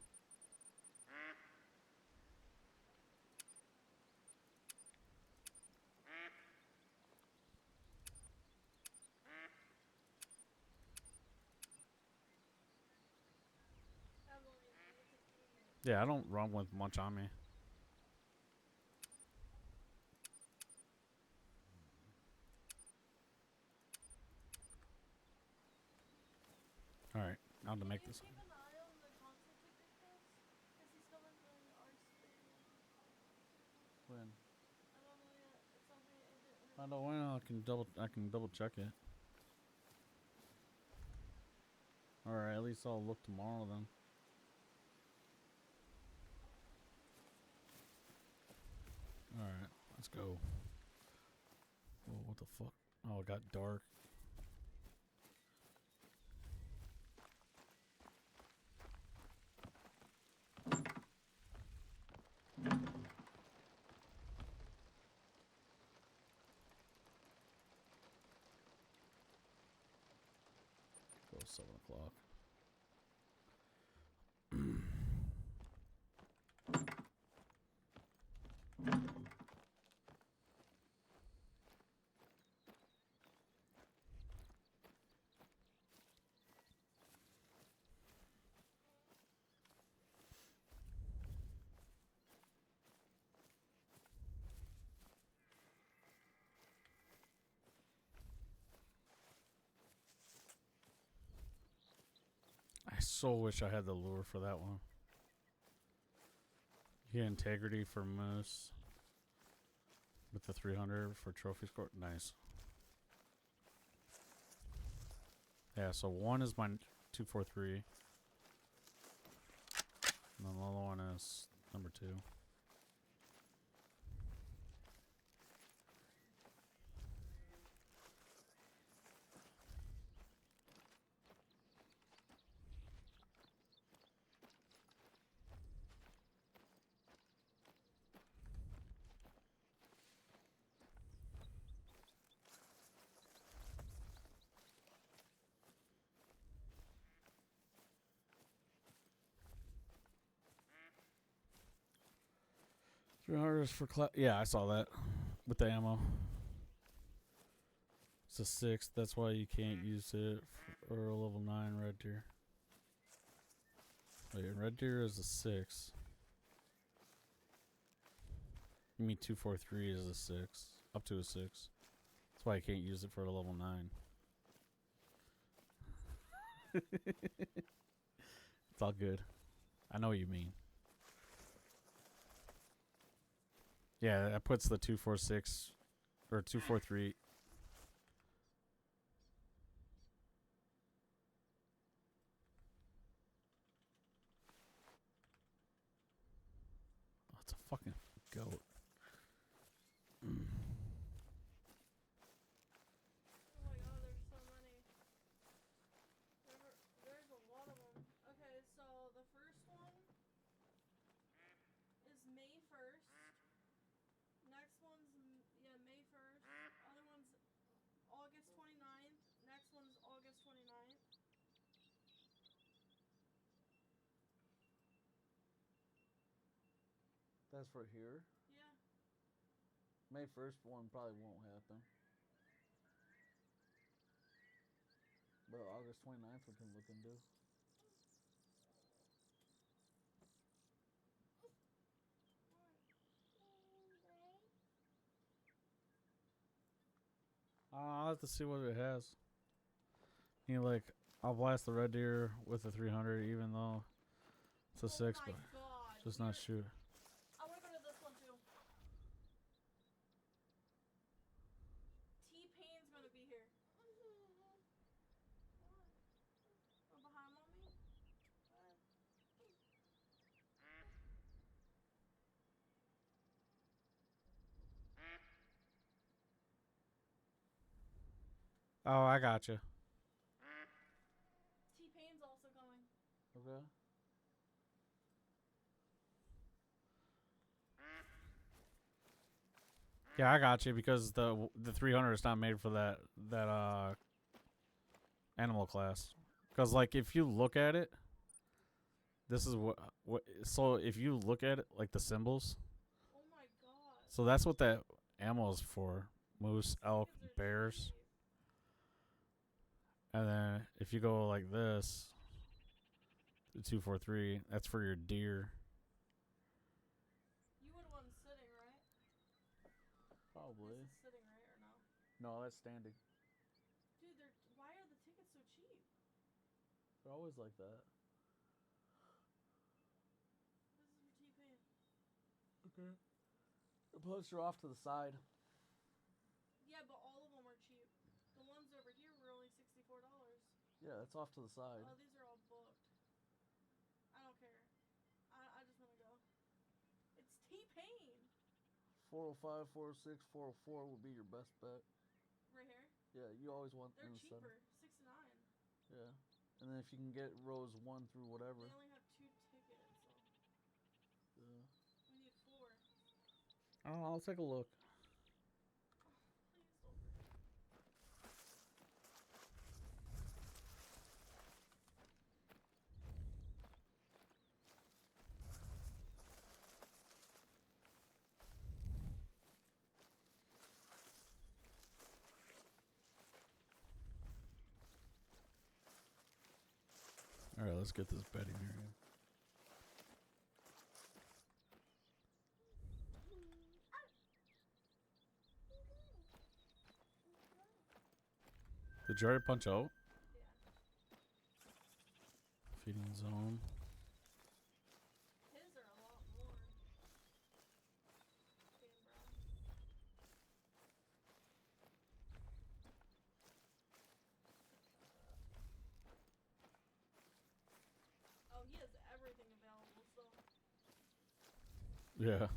Speaker 3: I've only been here 15 minutes.
Speaker 2: Yeah, I don't run with much on me. Alright, now to make
Speaker 3: Can you
Speaker 2: this.
Speaker 3: keep an eye on the concert ticket ghost? Because he's coming to our stadium.
Speaker 2: When?
Speaker 3: I don't know yet. It's something Agent
Speaker 2: I don't know. I can double check it. All right, at least I'll look tomorrow then. All right, let's go. Oh, what the fuck? Oh, it got dark. Go 7 o'clock. I so wish I had the lure for that one. Yeah, integrity for moose. With the 300 for trophy score. Nice. Yeah, so one is my 243. And then the other one is number 2. $300 for yeah, I saw that with the ammo. It's a 6. That's why you can't use it for a level 9 red deer. Wait, red deer is a 6. You mean 243 is a 6, up to a 6. That's why I can't use it for a level 9. It's all good. I know what you mean. Yeah, that puts the 246 or 243. Oh, it's a fucking goat.
Speaker 3: Oh my god, there's so many. There's a lot of them. Okay, so the first one is May 1st. Next one's, May 1st. Other one's August 29th. Next one's August 29th.
Speaker 2: That's for here.
Speaker 3: Yeah.
Speaker 2: May 1st one probably won't happen. But August 29th we can look into. I'll have to see what it has. You know, like, I'll blast the red deer with the 300 even though it's a 6, but
Speaker 3: God.
Speaker 2: just not shoot.
Speaker 3: I want to go to this one too. T-Pain's gonna be here. Oh, behind mommy?
Speaker 2: Oh, I gotcha.
Speaker 3: T-Pain's also coming.
Speaker 2: Okay. Yeah, I got you because the 300 is not made for that animal class. Because like if you look at it, this is what so if you look at it like the symbols,
Speaker 3: Oh my god.
Speaker 2: so that's what that ammo is for: moose, elk,
Speaker 3: Tickets are
Speaker 2: bears.
Speaker 3: cheap.
Speaker 2: And then if you go like this, the 243, that's for your deer.
Speaker 3: You would want sitting, right?
Speaker 2: Probably.
Speaker 3: This is sitting, right, or no?
Speaker 2: No, that's standing.
Speaker 3: Dude, why are the tickets so cheap?
Speaker 2: They're always like that.
Speaker 3: This is for T-Pain.
Speaker 2: Okay. Plus, you're off to the side.
Speaker 3: Yeah,
Speaker 2: Yeah, it's off to the side.
Speaker 3: Oh, these are all booked. I don't care. I just want to go. It's T-Pain.
Speaker 2: 405, 406, 404 would be your best bet.
Speaker 3: Right here.
Speaker 2: Yeah, you always want
Speaker 3: They're
Speaker 2: in the center.
Speaker 3: cheaper. 6 to 9.
Speaker 2: Yeah. And then if you can get rows 1 through whatever.
Speaker 3: They only have 2 tickets, so
Speaker 2: Yeah.
Speaker 3: we need 4.
Speaker 2: Oh, I'll take a look.
Speaker 3: Please don't forget.
Speaker 2: All right, let's get this betting area. Did you already punch out?
Speaker 3: Yeah.
Speaker 2: Feeding zone.
Speaker 3: His are a lot more. Dan Brown. Oh, he has everything available, so
Speaker 2: Yeah.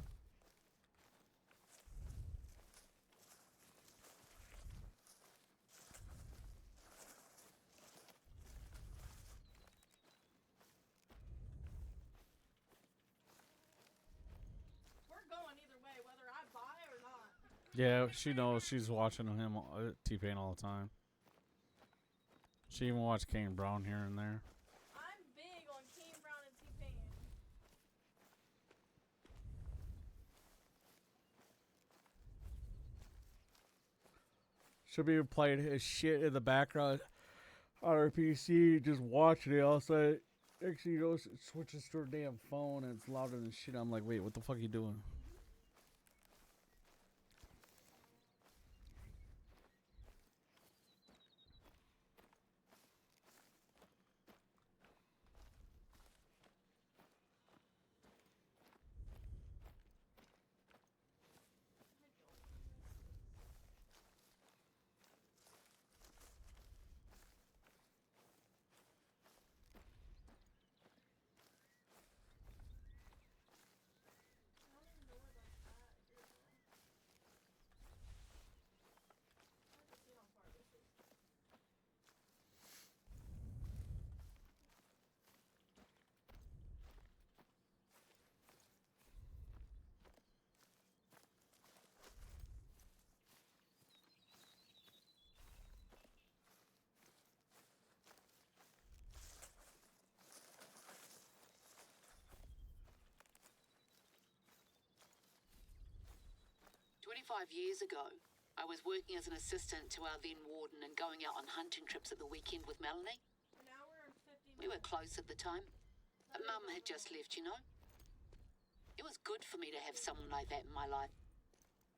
Speaker 3: we're going either way, whether I buy or not.
Speaker 2: Yeah, she knows. She's watching him T-Pain all the time. She even watched Kane Brown here and there.
Speaker 3: I'm big on Kane Brown and T-Pain.
Speaker 2: She'll be playing his shit in the background on her PC, just watching it. All of a sudden, next thing you know, it switches to her damn phone and it's louder than shit. I'm like, wait, what the fuck are you doing?
Speaker 3: I don't even know where that's at here, though. I have to see how far this is.
Speaker 1: "25 years ago, I was working as an assistant to our then warden and going out on hunting trips at the weekend with Melanie.
Speaker 3: An hour and 50
Speaker 1: We were
Speaker 3: minutes.
Speaker 1: close at the time.
Speaker 3: That is
Speaker 1: Mum
Speaker 3: not
Speaker 1: had just
Speaker 3: bad.
Speaker 1: left, you know. It was good for me to have someone like that in my life.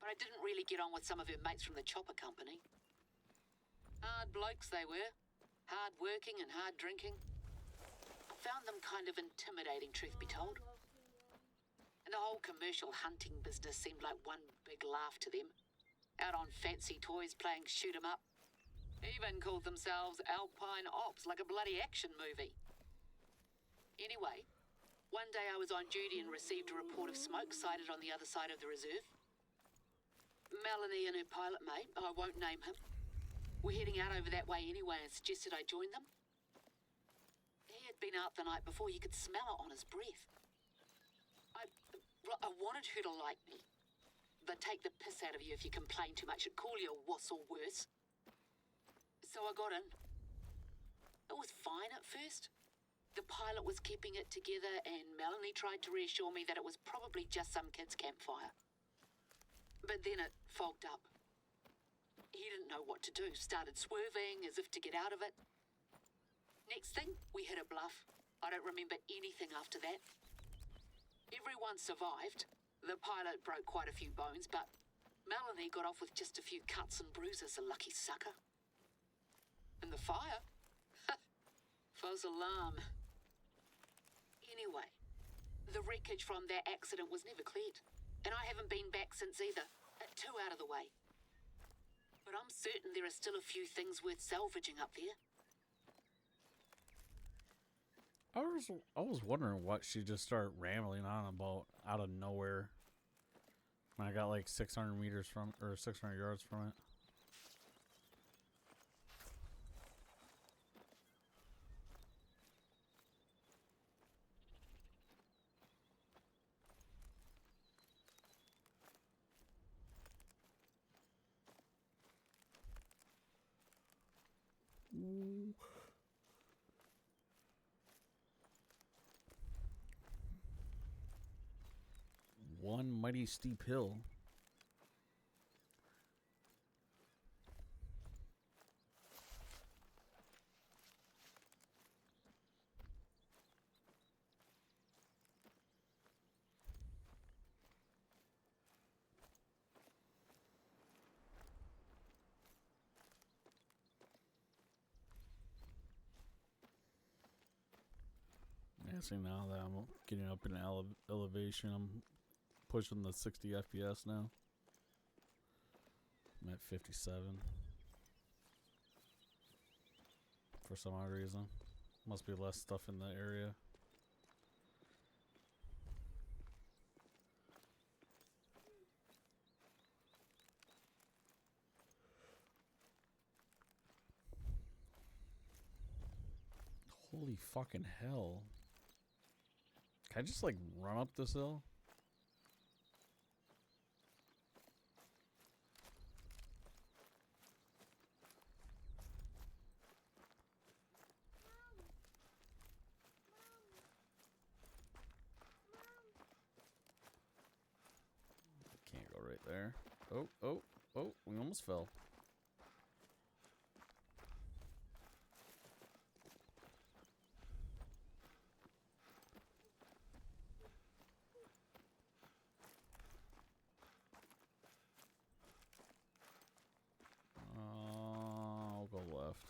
Speaker 1: But I didn't really get on with some of her mates from the chopper company. Hard blokes they were. Hard working and hard drinking. I found them kind of intimidating, truth be told.
Speaker 3: I love Kane Brown.
Speaker 1: And the whole commercial hunting business seemed like one big laugh to them. Out on fancy toys playing shoot 'em up. Even called themselves Alpine Ops, like a bloody action movie. Anyway, one day I was on duty and received a report of smoke sighted on the other side of the reserve. Melanie and her pilot mate, I won't name him, were heading out over that way anyway and suggested I join them. He had been out the night before. You could smell it on his breath. I wanted her to like me. They'd take the piss out of you if you complain too much and call you a wuss or worse. So I got in. It was fine at first. The pilot was keeping it together and Melanie tried to reassure me that it was probably just some kid's campfire. But then it fogged up. He didn't know what to do, started swerving as if to get out of it. Next thing, we hit a bluff. I don't remember anything after that. Everyone survived. The pilot broke quite a few bones, but Melanie got off with just a few cuts and bruises, a lucky sucker. And the fire? False alarm. Anyway, the wreckage from that accident was never cleared, and I haven't been back since either. 2 out of the way. But I'm certain there are still a few things worth salvaging up there.
Speaker 2: I was wondering what she just started rambling on about out of nowhere. When I got like 600 meters from, or 600 yards from it. Ooh. One mighty steep hill. Yeah, see, now that I'm getting up in elevation, I'm pushing the 60 FPS now. I'm at 57. For some odd reason. Must be less stuff in the area. Holy fucking hell. Can I just like run up this hill? Can't go right there. Oh, oh, oh, we almost fell. I'll go left.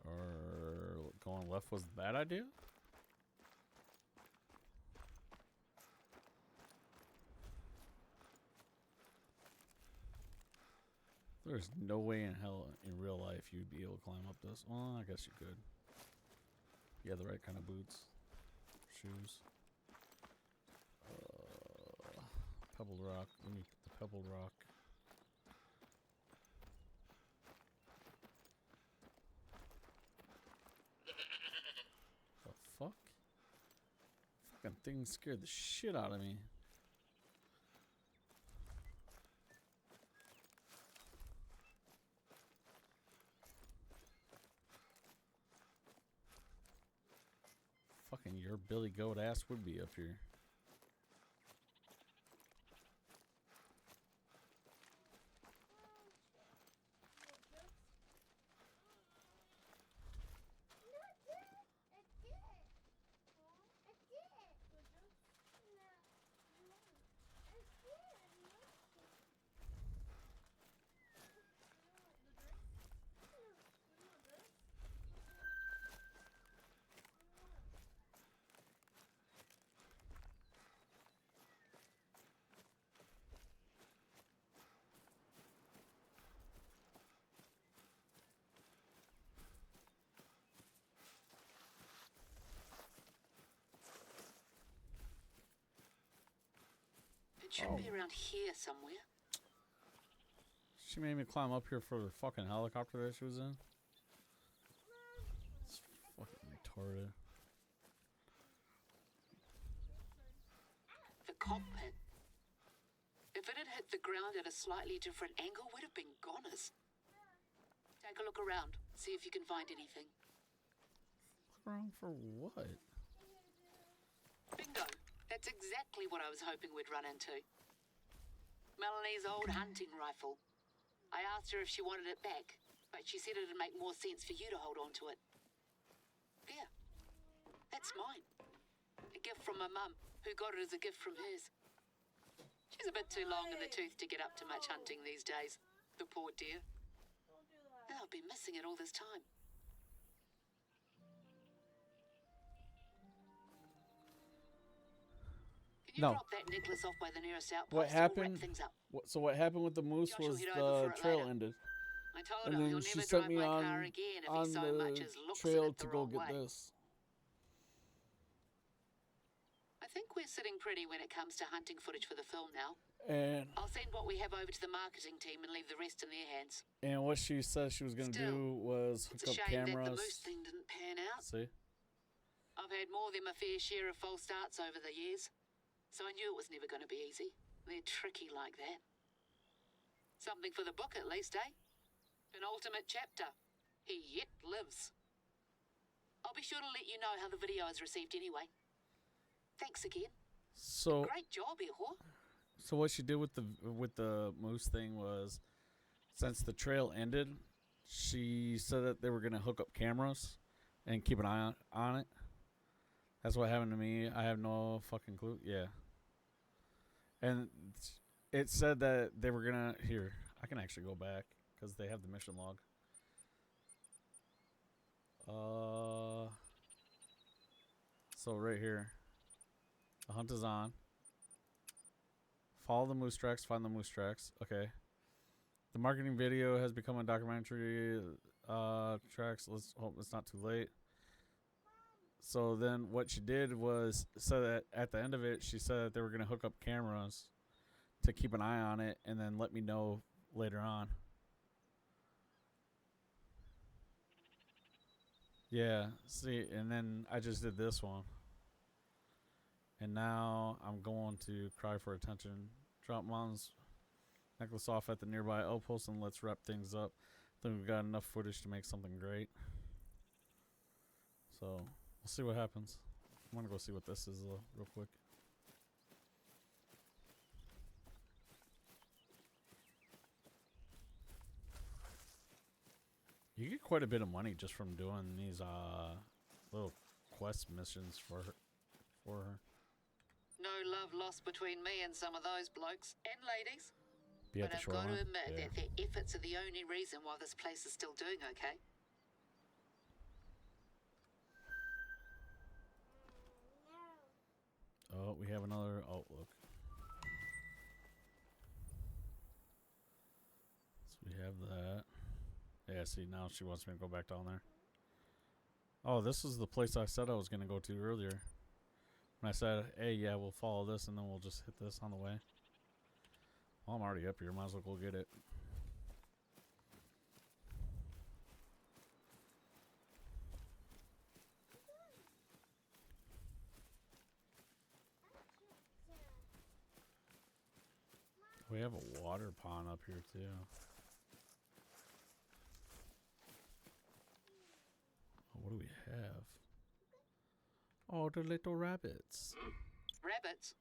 Speaker 2: Or going left was a bad idea? There's no way in hell in real life you'd be able to climb up this. Well, I guess you could. You have the right kind of boots. Shoes. Pebbled rock. Let me get the pebbled rock. The fuck? Fucking thing scared the shit out of me. Fucking your Billy Goat ass would be up here.
Speaker 1: It should be around here somewhere.
Speaker 2: She made me climb up here for the fucking helicopter that she was in. It's fucking retarded.
Speaker 1: The cockpit. If it had hit the ground at a slightly different angle, we'd have been goners. Take a look around. See if you can find anything.
Speaker 2: Look around for what?
Speaker 1: Bingo. That's exactly what I was hoping we'd run into. Melanie's old hunting rifle. I asked her if she wanted it back, but she said it'd make more sense for you to hold on to it. There. That's mine. A gift from my mum, who got it as a gift from hers. She's a bit too long in the tooth to get up to much hunting these days. The poor dear.
Speaker 3: Don't do that.
Speaker 1: And I'll be missing it all this time. Can you
Speaker 2: No.
Speaker 1: drop that necklace off by the nearest outpost?
Speaker 2: What
Speaker 1: and we'll wrap
Speaker 2: happened?
Speaker 1: things up.
Speaker 2: So what happened with the moose
Speaker 1: Josh will
Speaker 2: was
Speaker 1: head over
Speaker 2: the
Speaker 1: for it
Speaker 2: trail
Speaker 1: later.
Speaker 2: ended,
Speaker 1: I told
Speaker 2: and
Speaker 1: him he'll
Speaker 2: then she
Speaker 1: never
Speaker 2: sent
Speaker 1: drive
Speaker 2: me
Speaker 1: my car
Speaker 2: on
Speaker 1: again if he
Speaker 2: on
Speaker 1: so much
Speaker 2: the
Speaker 1: as looks
Speaker 2: trail
Speaker 1: at it
Speaker 2: to
Speaker 1: the
Speaker 2: go
Speaker 1: wrong
Speaker 2: get
Speaker 1: way.
Speaker 2: this.
Speaker 1: I think we're sitting pretty when it comes to hunting footage for the film now.
Speaker 2: And
Speaker 1: I'll send what we have over to the marketing team and leave the rest in their hands.
Speaker 2: what she said she was gonna
Speaker 1: Still,
Speaker 2: do was
Speaker 1: It's
Speaker 2: hook
Speaker 1: a
Speaker 2: up
Speaker 1: shame that the
Speaker 2: cameras.
Speaker 1: moose thing didn't pan out.
Speaker 2: See?
Speaker 1: I've had more than my fair share of false starts over the years, so I knew it was never going to be easy. They're tricky like that. Something for the book at least, eh? Penultimate chapter. He yet lives. I'll be sure to let you know how the video is received anyway. Thanks again.
Speaker 2: So
Speaker 1: Great job, Ihor.
Speaker 2: So what she did with the moose thing was, since the trail ended, she said that they were gonna hook up cameras and keep an eye on it. That's what happened to me. I have no fucking clue. Yeah. And it said that they were gonna. Here, I can actually go back because they have the mission log. So right here, the hunt is on. Follow the moose tracks, find the moose tracks. Okay. The marketing video has become a documentary. Tracks. Let's hope it's not too late. So then what she did was, so that at the end of it, she said that they were going to hook up cameras to keep an eye on it and then let me know later on. Yeah. See, and then I just did this one. And now I'm going to cry for attention. Drop Mom's necklace off at the nearby outpost and let's wrap things up. I think we've got enough footage to make something great. So we'll see what happens. I'm gonna go see what this is real quick. You get quite a bit of money just from doing these little quest missions for her.
Speaker 1: No love lost between me and some of those blokes and ladies.
Speaker 2: Be at
Speaker 1: But
Speaker 2: the
Speaker 1: I've got to
Speaker 2: shoreline.
Speaker 1: admit
Speaker 2: Yeah.
Speaker 1: that their efforts are the only reason why this place is still doing okay.
Speaker 2: Oh, we have another outlook. So we have that. Yeah, see, now she wants me to go back down there. Oh, this is the place I said I was going to go to earlier. When I said, hey, yeah, we'll follow this and then we'll just hit this on the way. Well, I'm already up here. Might as well go get it. We have a water pond up here, too. Oh, what do we have? Oh, the little rabbits.
Speaker 1: Rabbits?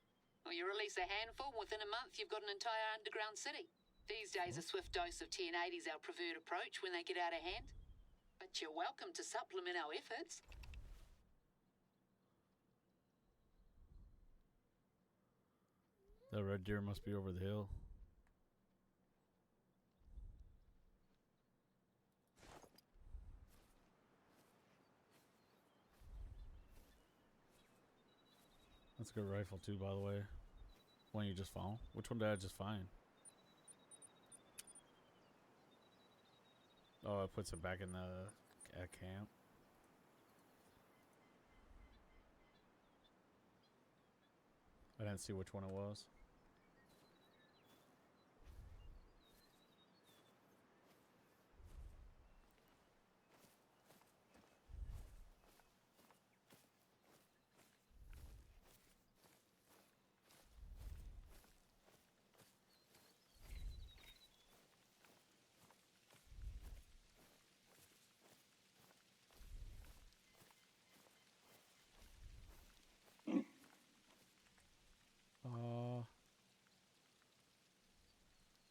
Speaker 1: Well, you release a handful, within a month you've got an entire underground city. These days, a swift dose of 1080 is our preferred approach when they get out of hand. But you're welcome to supplement our efforts.
Speaker 2: The red deer must be over the hill. That's a good rifle too, by the way. One you just found. Which one did I just find? Oh, it puts it back in the at camp. I didn't see which one it was.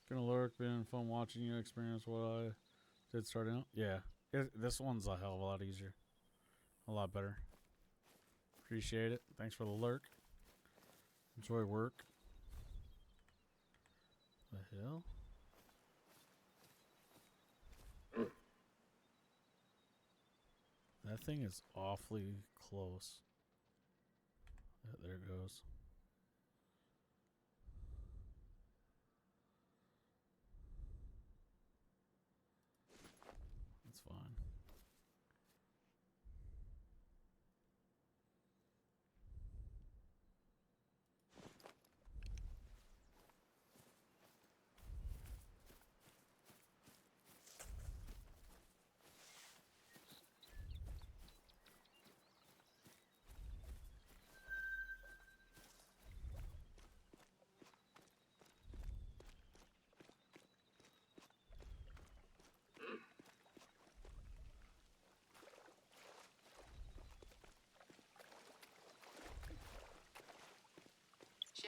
Speaker 2: Gonna lurk, been fun watching you experience what I did starting out. Yeah, this one's a hell of a lot easier. A lot better. Appreciate it. Thanks for the lurk. Enjoy work. The hell? That thing is awfully close. Yeah, there it goes.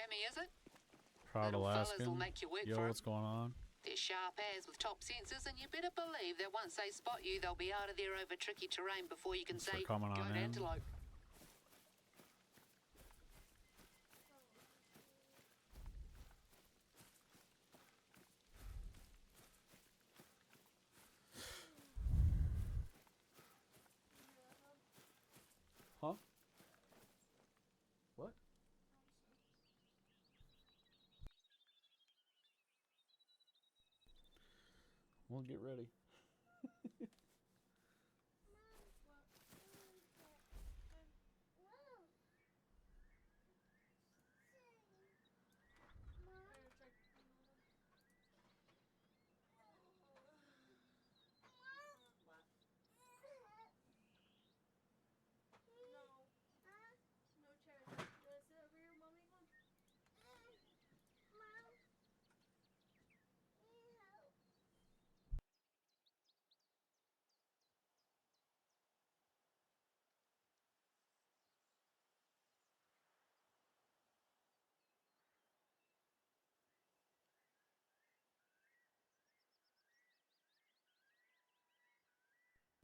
Speaker 1: Jammy, is it?
Speaker 2: Proud
Speaker 1: Little fellas
Speaker 2: Alaskan.
Speaker 1: will make you work
Speaker 2: Yo,
Speaker 1: for 'em.
Speaker 2: what's going on?
Speaker 1: They're sharp as with top sensors, and you better believe that once they spot you, they'll be out of there over tricky terrain before you can
Speaker 2: Thanks for
Speaker 1: say,
Speaker 2: coming
Speaker 1: go
Speaker 2: on
Speaker 1: to
Speaker 2: in.
Speaker 1: antelope.
Speaker 2: Huh? What? We'll get ready.
Speaker 3: No chair. You wanna sit over here while we one?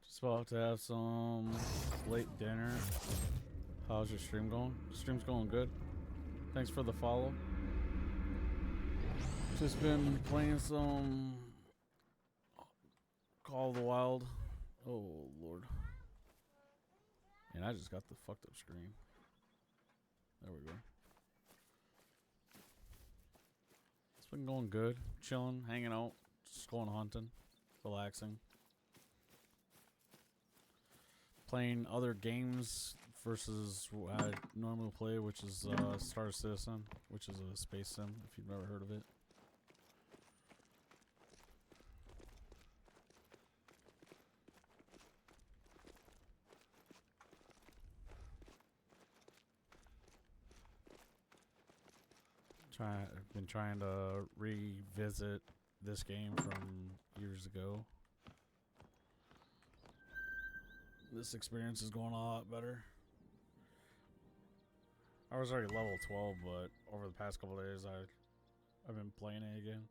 Speaker 2: Just about to have some late dinner. How's your stream going? Stream's going good. Thanks for the follow. Just been playing some Call of the Wild. Oh Lord. And I just got the fucked up screen. There we go. It's been going good. Chilling, hanging out, just going hunting, relaxing. Playing other games versus what I normally play, which is Star Citizen, which is a space sim, if you've never heard of it. I've been trying to revisit this game from years ago. This experience is going a lot better. I was already level 12, but over the past couple of days, I've been playing it again.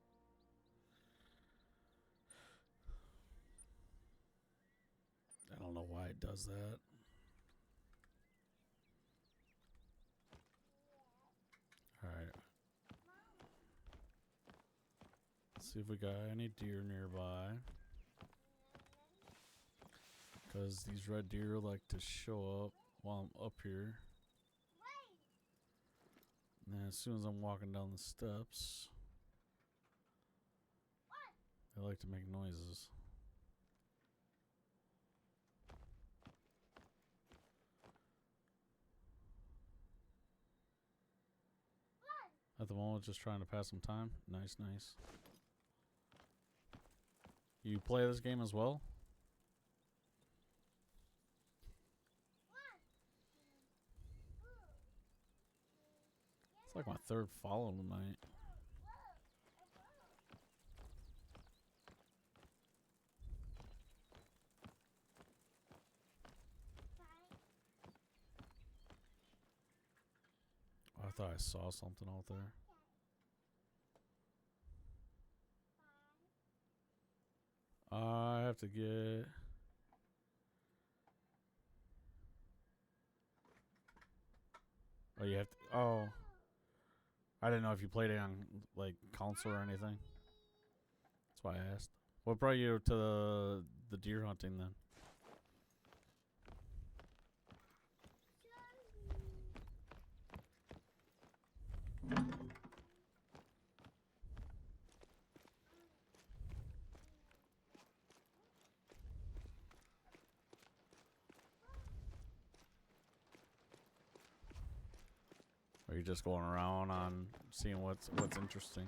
Speaker 2: I don't know why it does that. Alright. Let's see if we got any deer nearby. Because these red deer like to show up while I'm up here. And then as soon as I'm walking down the steps, they like to make noises. At the moment, just trying to pass some time. Nice, nice. You play this game as well? It's like my third follow tonight. Oh, I thought I saw something out there. I have to get... Oh, you have to... Oh. I didn't know if you played it on, like, console or anything. That's why I asked. What brought you to the deer hunting, then? Or are you just going around on seeing what's interesting?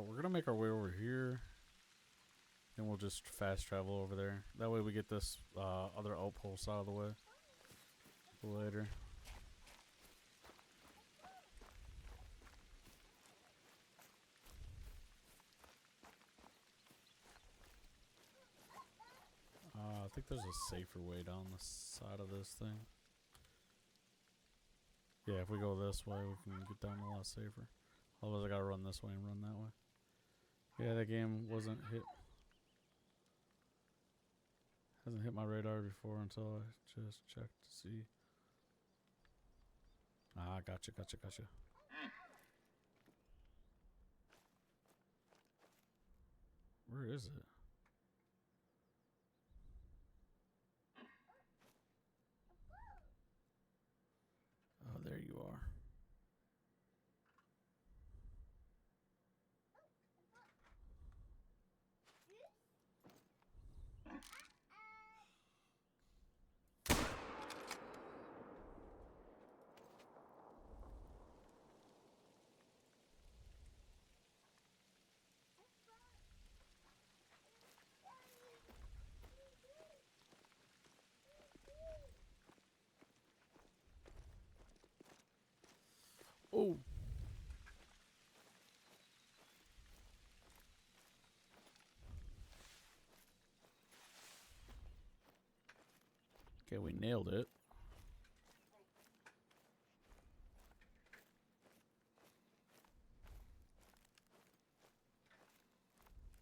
Speaker 2: We're gonna make our way over here, and we'll just fast travel over there. That way we get this other outpost out of the way later. think there's a safer way down the side of this thing. Yeah, if we go this way, we can get down a lot safer. Otherwise, I gotta run this way and run that way. Yeah, that game wasn't hit. Hasn't hit my radar before until I just checked to see. Ah, gotcha. Where is it? Oh, there you are. Oh. Okay, we nailed it.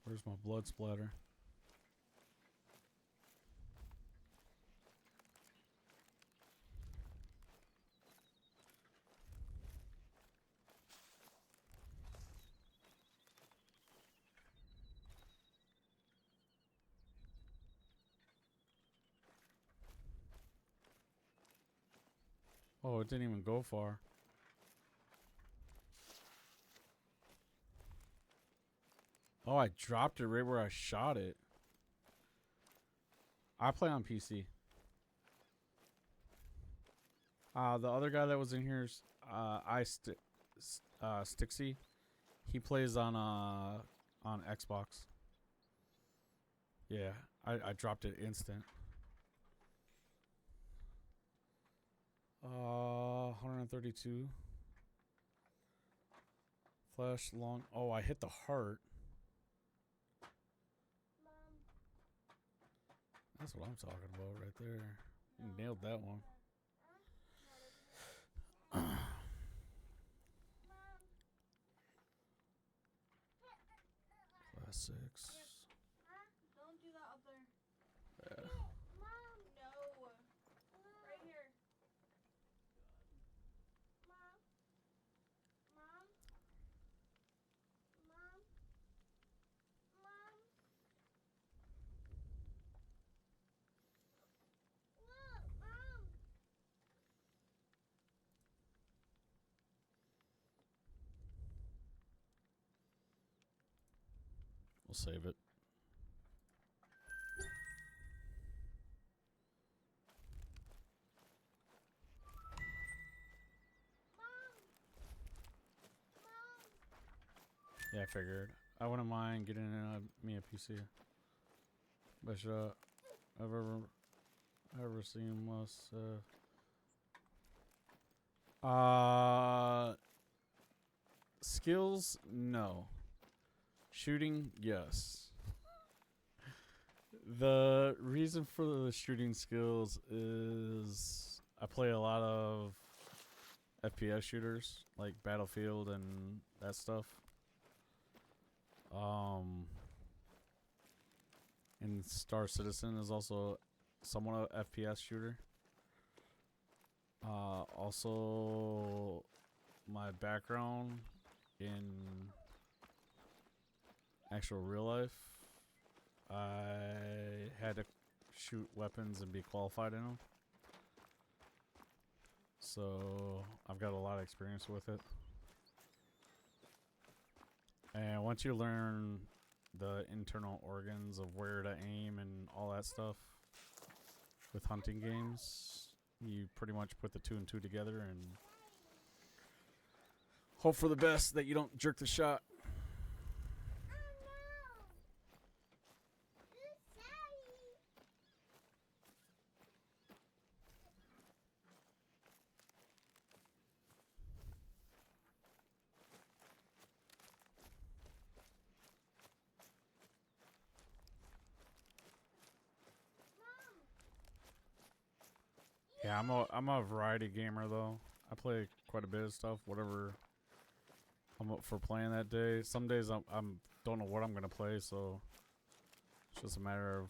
Speaker 2: Where's my blood splatter? Oh, it didn't even go far. Oh, I dropped it right where I shot it. I play on PC. The other guy that was in here is Stixie. He plays on Xbox. Yeah, I dropped it instant. 132. Flash long. Oh, I hit the heart.
Speaker 3: Mom.
Speaker 2: That's what I'm talking about right there. You nailed that one. Class 6.
Speaker 3: Don't do that up there.
Speaker 2: Yeah.
Speaker 3: Mom. No. Right here. Mom. Mom. Mom. Mom. Look, Mom.
Speaker 2: We'll save it. Yeah, I figured. I wouldn't mind getting me a PC. But I've ever seen most skills, no. Shooting, yes. The reason for the shooting skills is I play a lot of FPS shooters like Battlefield and that stuff. And Star Citizen is also somewhat a FPS shooter. Also, my background in actual real life, I had to shoot weapons and be qualified in them. So I've got a lot of experience with it. And once you learn the internal organs of where to aim and all that stuff with hunting games, you pretty much put the 2 and 2 together and hope for the best that you don't jerk the shot. Yeah, I'm a variety gamer though. I play quite a bit of stuff, whatever I'm up for playing that day. Some days I'm don't know what I'm gonna play, so it's just a matter of,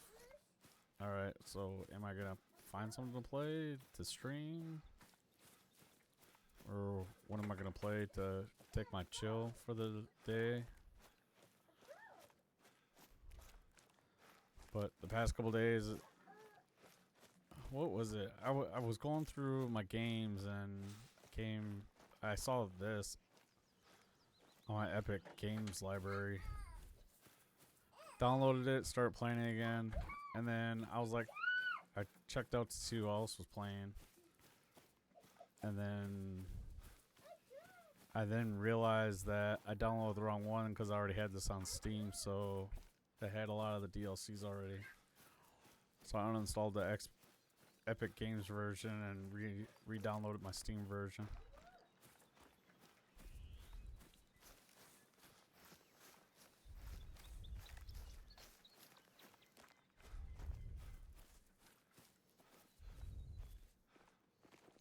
Speaker 2: all right. So am I gonna find something to play to stream, or what am I gonna play to take my chill for the day? But the past couple days, what was it? I was going through my games and I saw this on my Epic Games library. Downloaded it, started playing it again, and then I was like, I checked out to see who else was playing, and then I realized that I downloaded the wrong one because I already had this on Steam, so they had a lot of the DLCs already. So I uninstalled the Epic Games version and re-downloaded my Steam version.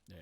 Speaker 2: Yeah.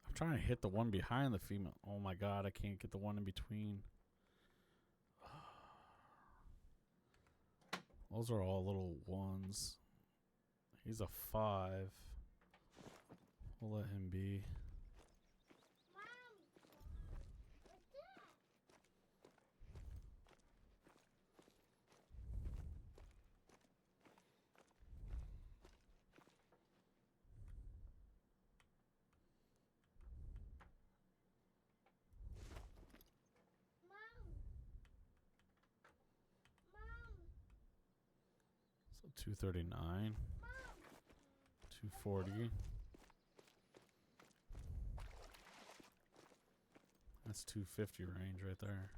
Speaker 2: I'm trying to hit the one behind the female. Oh my god, I can't get the one in between. Those are all little ones. He's a 5. We'll let him be. So 239. 240. That's 250 range right there.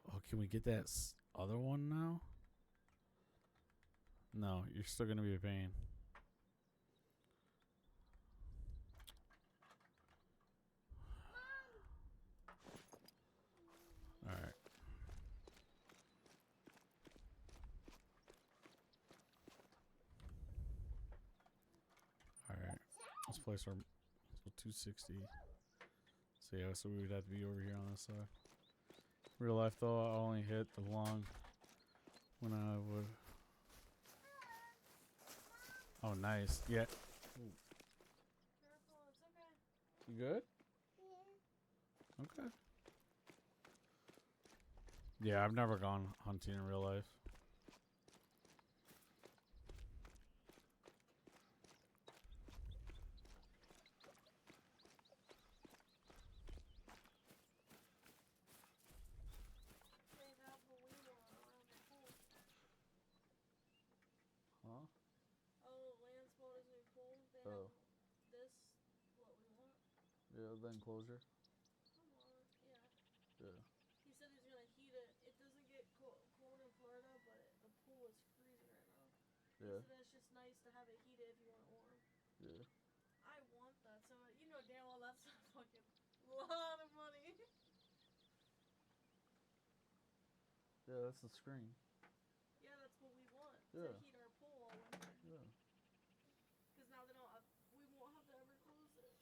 Speaker 2: Oh, can we get that other one now? No, you're still going to be a pain. Alright. Alright. Let's place our... So 260. So yeah, so we would have to be over here on this side. Real life though, I only hit the long when I would... Oh, nice. Yeah.
Speaker 3: Careful, it's okay.
Speaker 2: You good? Okay. Yeah, I've never gone hunting in real life.
Speaker 3: They have what we want around the pool.
Speaker 2: Huh?
Speaker 3: Oh, land spot is new pool. They
Speaker 2: Oh.
Speaker 3: have this, what we want.
Speaker 2: Yeah, the enclosure.
Speaker 3: Come on, yeah.
Speaker 2: Yeah.
Speaker 3: He said he's gonna heat it. It doesn't get cold in Florida, but the pool is freezing right now.
Speaker 2: Yeah.
Speaker 3: He said it's just nice to have it heated if you want it warm.
Speaker 2: Yeah.
Speaker 3: I want that, so you know damn well that's a fucking lot of money.
Speaker 2: Yeah, that's the screen.
Speaker 3: Yeah, that's what we want.
Speaker 2: Yeah.
Speaker 3: To heat our pool all winter.
Speaker 2: Yeah.
Speaker 3: Because now they don't have, we won't have to ever close it.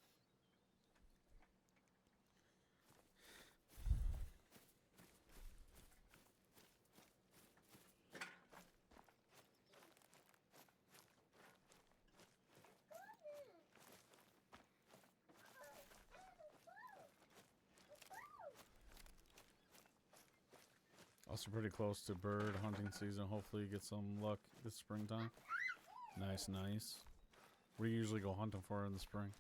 Speaker 2: Also pretty close to bird hunting season. Hopefully you get some luck this springtime. Nice, nice. We usually go hunting for it in the spring.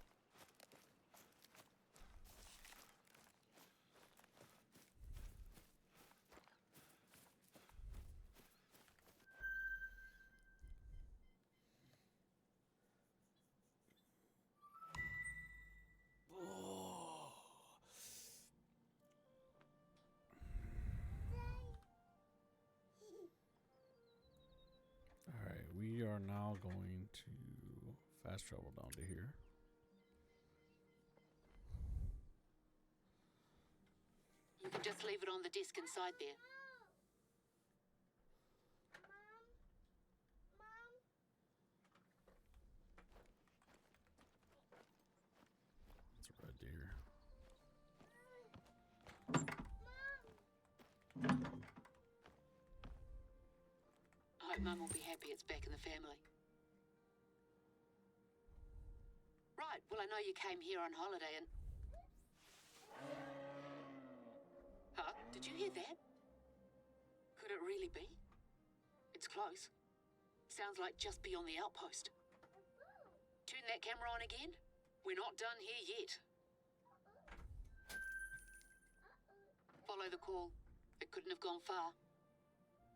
Speaker 2: we are now going to fast travel down to here.
Speaker 1: You can just leave it on the desk inside there.
Speaker 2: It's a red deer.
Speaker 1: I hope Mum will be happy it's back in the family. Right, well, I know you came here on holiday and... Huh? Did you hear that? Could it really be? It's close. Sounds like just beyond the outpost. Turn that camera on again. We're not done here yet. Follow the call. It couldn't have gone far.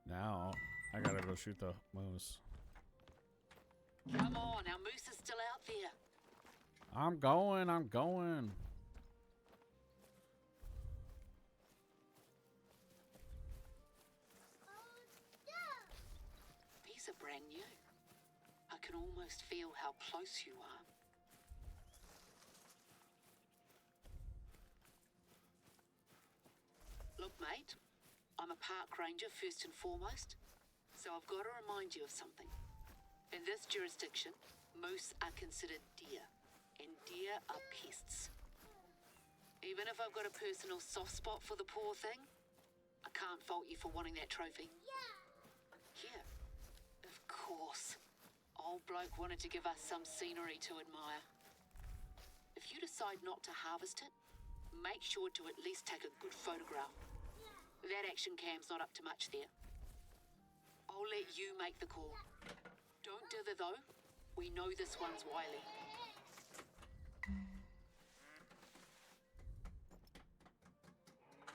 Speaker 2: Now, I gotta go shoot the moose.
Speaker 1: Come on, our moose is still out there.
Speaker 2: I'm going.
Speaker 1: These are brand new. I can almost feel how close you are. Look, mate, I'm a park ranger first and foremost, so I've got to remind you of something. In this jurisdiction, moose are considered deer, and deer are pests. Even if I've got a personal soft spot for the poor thing, I can't fault you for wanting that trophy. Here, of course. Old bloke wanted to give us some scenery to admire. If you decide not to harvest it, make sure to at least take a good photograph. That action cam's not up to much there. I'll let you make the call. Don't dither though. We know this one's wily.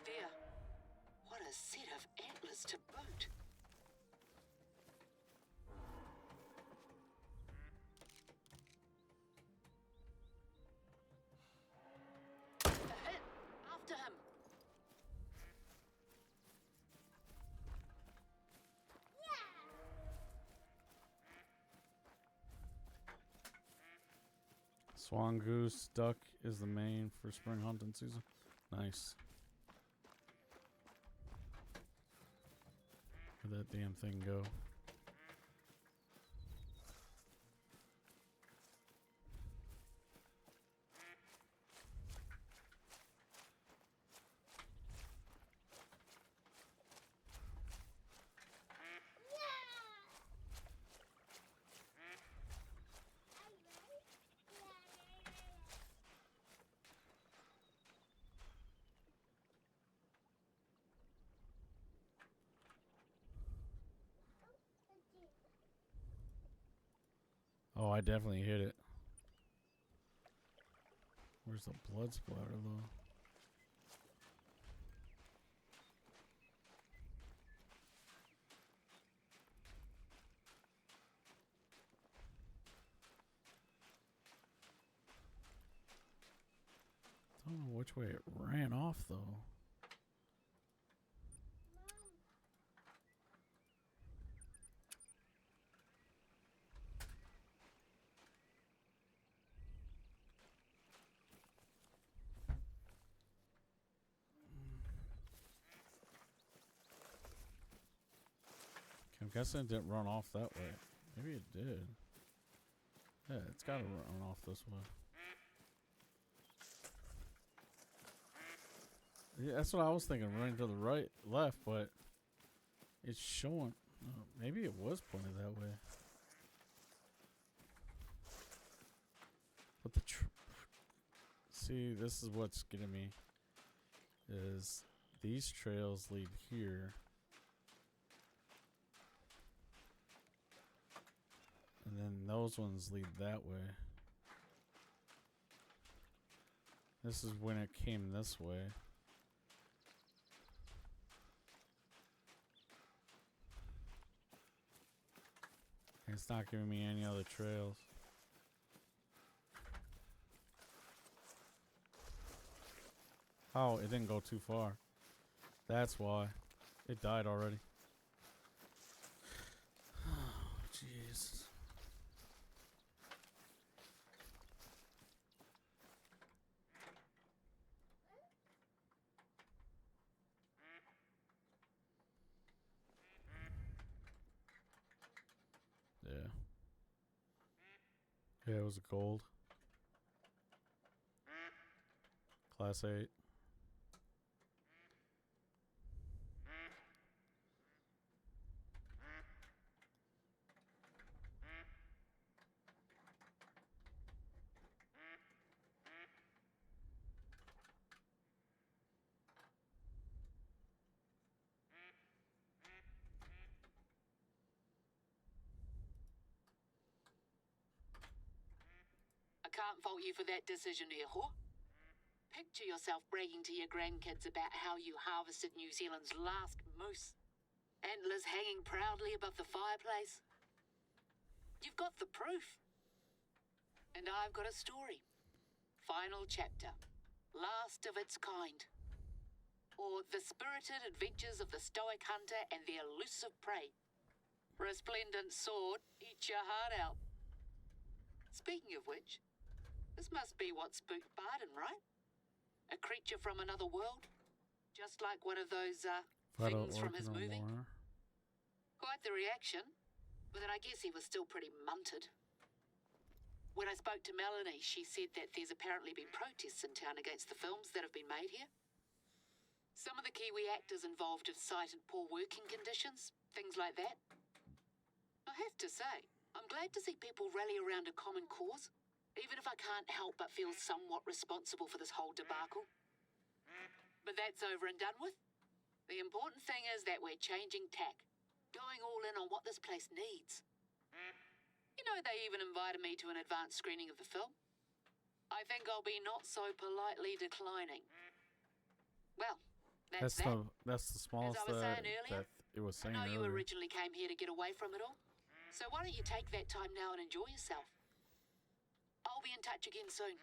Speaker 1: There. What a set of antlers to boot. A hit! After him!
Speaker 2: Swan goose duck is the main for spring hunting season. Nice. Where'd that damn thing go? Oh, I definitely hit it. Where's the blood splatter though? I don't know which way it ran off though. I'm guessing it didn't run off that way. Maybe it did. Yeah, it's gotta run off this way. Yeah, that's what I was thinking, running to the right, left, but it's showing. Maybe it was pointed that way. But the see, this is what's getting me. Is these trails lead here. And then those ones lead that way. This is when it came this way. And it's not giving me any other trails. Oh, it didn't go too far. That's why. It died already. Oh, jeez. Yeah, it was a gold. Class 8.
Speaker 1: I can't fault you for that decision, Eho. Picture yourself bragging to your grandkids about how you harvested New Zealand's last moose. Antlers hanging proudly above the fireplace. You've got the proof. And I've got a story. Final chapter. Last of its kind. Or The Spirited Adventures of the Stoic Hunter and the Elusive Prey. Resplendent sword, eat your heart out. Speaking of which, this must be what spooked Barden, right? A creature from another world? Just like one of those, things from his movie? Quite the reaction. But then I guess he was still pretty munted. When I spoke to Melanie, she said that there's apparently been protests in town against the films that have been made here. Some of the Kiwi actors involved have cited poor working conditions, things like that. I have to say, I'm glad to see people rally around a common cause, even if I can't help but feel somewhat responsible for this whole debacle. But that's over and done with. The important thing is that we're changing tack, going all in on what this place needs. You know, they even invited me to an advanced screening of the film. I think I'll be not so politely declining. Well, that's that.
Speaker 2: That's the smallest
Speaker 1: As I was saying earlier,
Speaker 2: that it was
Speaker 1: I
Speaker 2: saying
Speaker 1: know you
Speaker 2: earlier.
Speaker 1: originally came here to get away from it all. So why don't you take that time now and enjoy yourself? I'll be in touch again soon.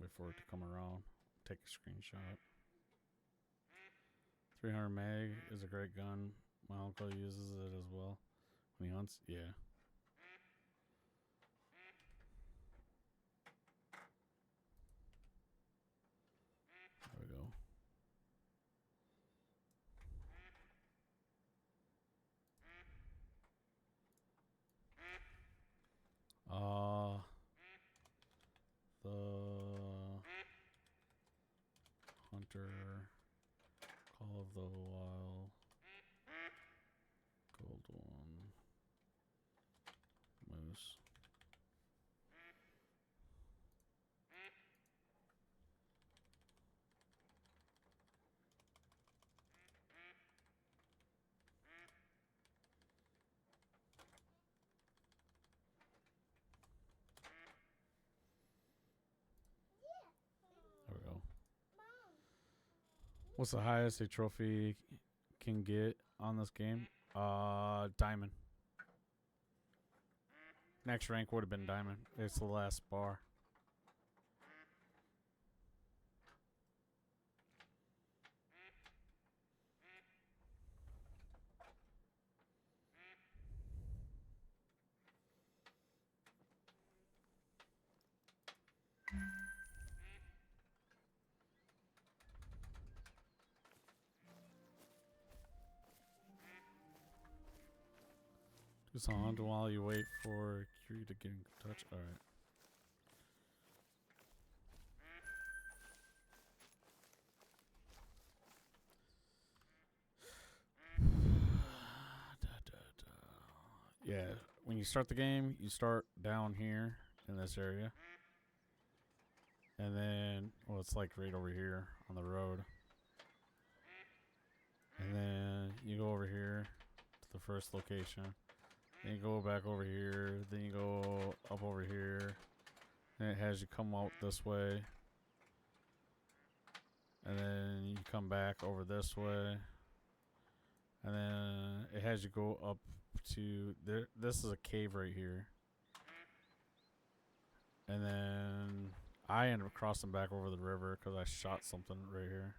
Speaker 2: Wait for it to come around. Take a screenshot. 300 mag is a great gun. My uncle uses it as well when he hunts. Yeah. There we go. The Hunter Call of the Wild Gold one Moose. There we go. What's the highest a trophy can get on this game? Diamond. Next rank would have been diamond. It's the last bar. Do some hunt while you wait for Curie to get in touch. Alright. Yeah, when you start the game, you start down here in this area. And then, well, it's like right over here on the road. And then you go over here to the first location. Then you go back over here. Then you go up over here. Then it has you come out this way. And then you come back over this way. And then it has you go up to there. This is a cave right here. And then I ended up crossing back over the river because I shot something right here.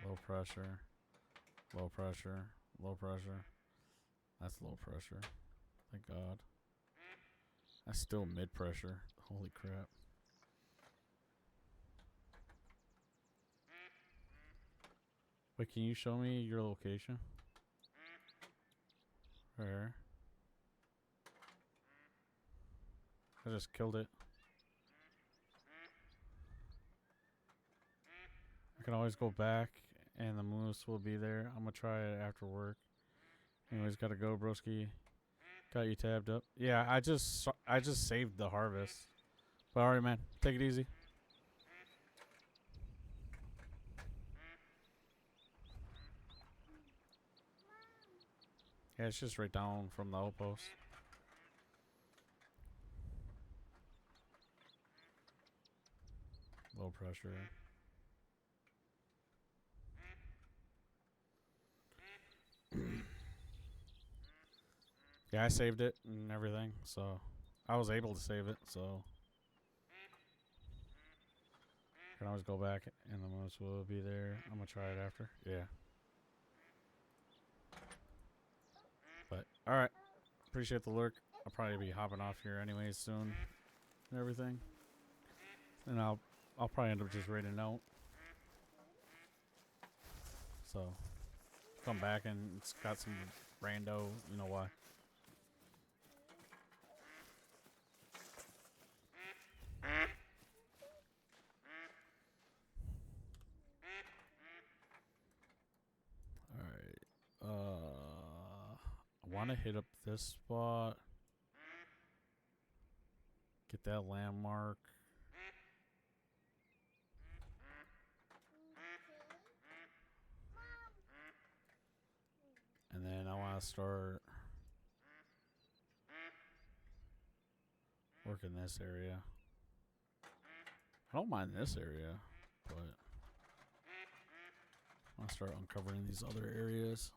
Speaker 2: Low pressure. Low pressure. Low pressure. That's low pressure. Thank God. That's still mid pressure. Holy crap. Wait, can you show me your location? Where? I just killed it. I can always go back and the moose will be there. I'm gonna try it after work. Anyways, gotta go, broski. Got you tabbed up. Yeah, I just saved the harvest. But alright, man. Take it easy. Yeah, it's just right down from the outpost. Low pressure. Yeah, I saved it and everything, so I was able to save it, so I can always go back and the moose will be there. I'm gonna try it after. Yeah. But alright. Appreciate the lurk. I'll probably be hopping off here anyways soon and everything. And I'll probably end up just raiding out. So come back and it's got some rando, you know why. I want to hit up this spot. Get that landmark. And then I want to start working this area. I don't mind this area, but I want to start uncovering these other areas.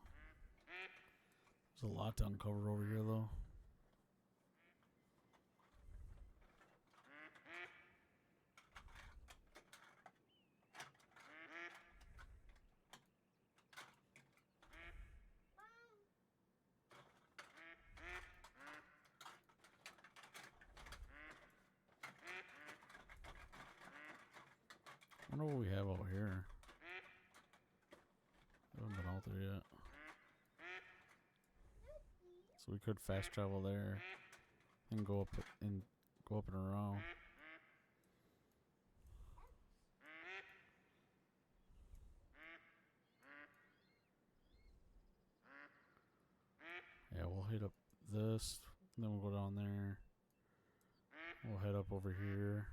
Speaker 2: There's a lot to uncover over here, though. I wonder what we have out here. Haven't been out there yet. So we could fast travel there and go up and around. Yeah, we'll hit up this, then we'll go down there. We'll head up over here.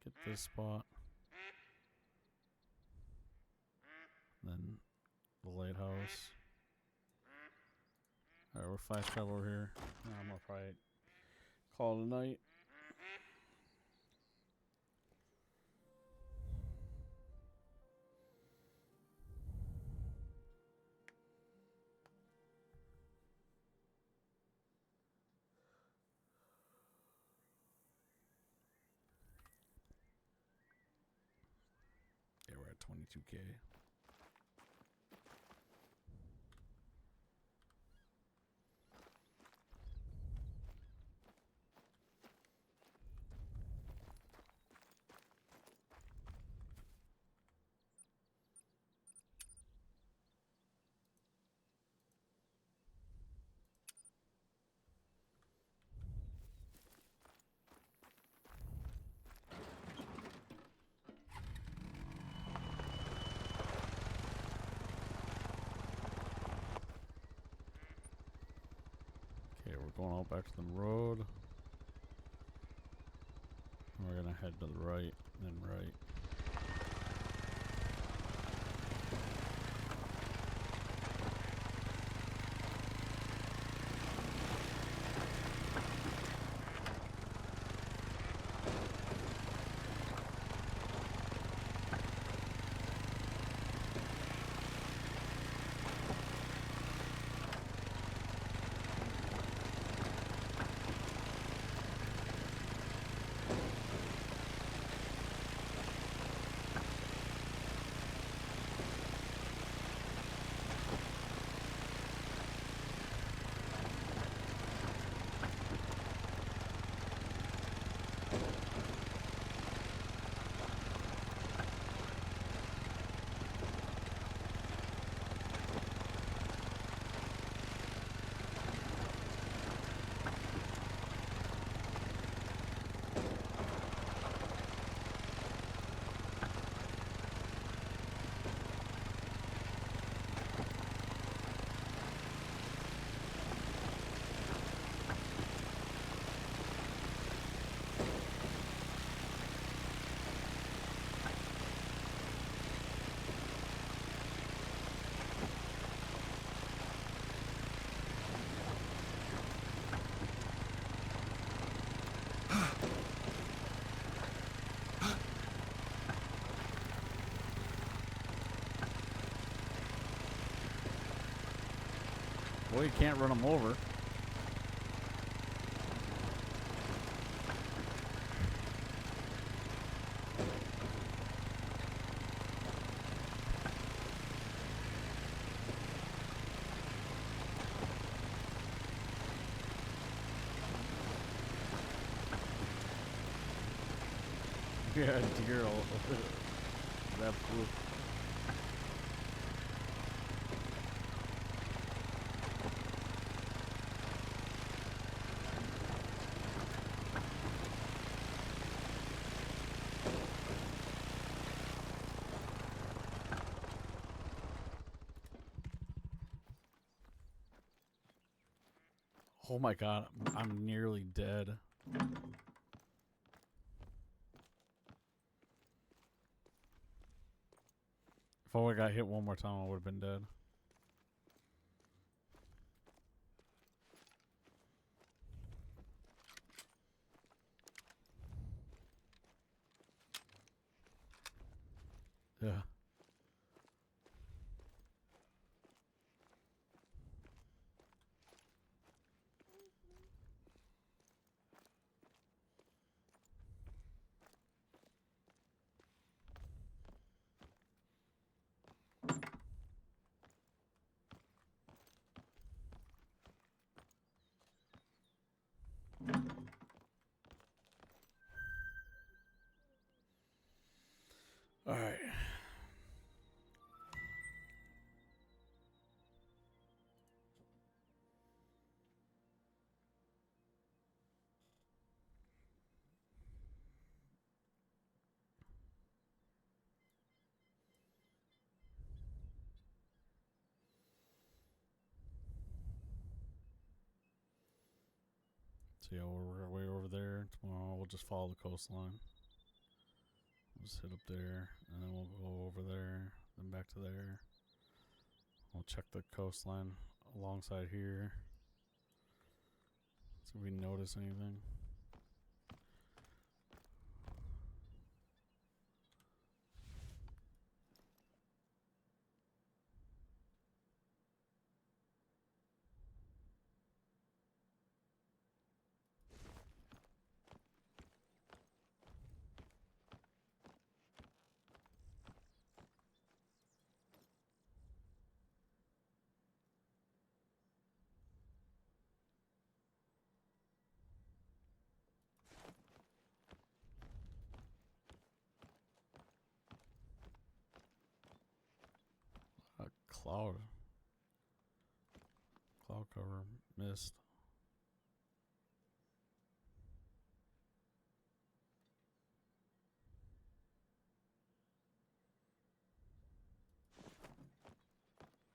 Speaker 2: Get this spot. Then the lighthouse. Alright, we're fast travel over here. Now I'm gonna probably call it a night. Yeah, we're at 22K. Okay, we're going out back to the road. And we're gonna head to the right, then right. Well, you can't run them over. Yeah, deer all that fool. Oh my god, I'm nearly dead. If I would got hit one more time, I would have been dead. Yeah. All right. So yeah, we're way over there. Tomorrow we'll just follow the coastline. We'll just hit up there, and then we'll go over there, then back to there. We'll check the coastline alongside here. See if we notice anything. A cloud cover, mist.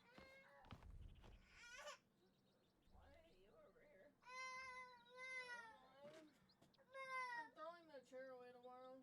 Speaker 3: Why are you over here? I'm throwing the chair away tomorrow.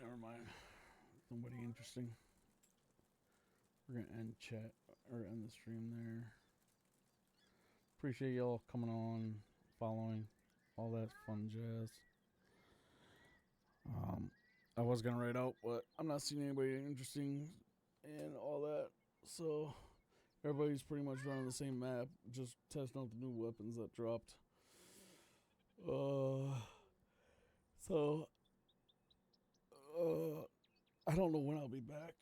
Speaker 2: Never mind. Nobody interesting. We're gonna end chat or end the stream there. Appreciate y'all coming on, following, all that fun jazz. I was gonna write out, but I'm not seeing anybody interesting and all that. So everybody's pretty much running the same map, just testing out the new weapons that dropped. I don't know when I'll be back.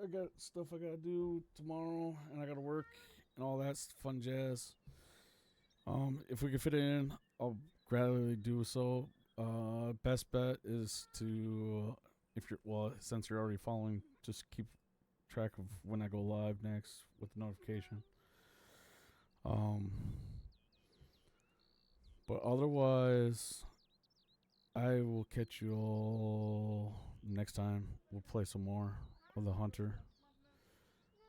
Speaker 2: I got stuff I gotta do tomorrow, and I gotta work and all that fun jazz. If we can fit it in, I'll gladly do so. Best bet is to, since you're already following, just keep track of when I go live next with the notification. But otherwise, I will catch you all next time. We'll play some more of the Hunter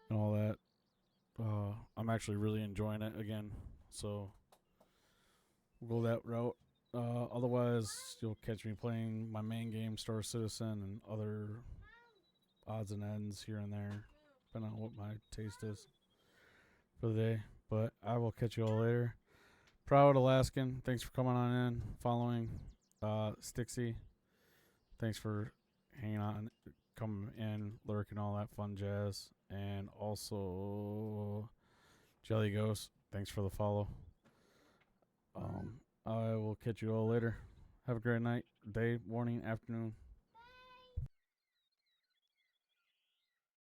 Speaker 2: and all that. I'm actually really enjoying it again, so we'll go that route. Otherwise, you'll catch me playing my main game, Star Citizen, and other odds and ends here and there, depending on what my taste is for the day. But I will catch you all later. Proud Alaskan, thanks for coming on in, following. Stixie, thanks for hanging on, coming in, lurking, all that fun jazz. And also, Jelly Ghost, thanks for the follow. I will catch you all later. Have a great night, day, morning, afternoon.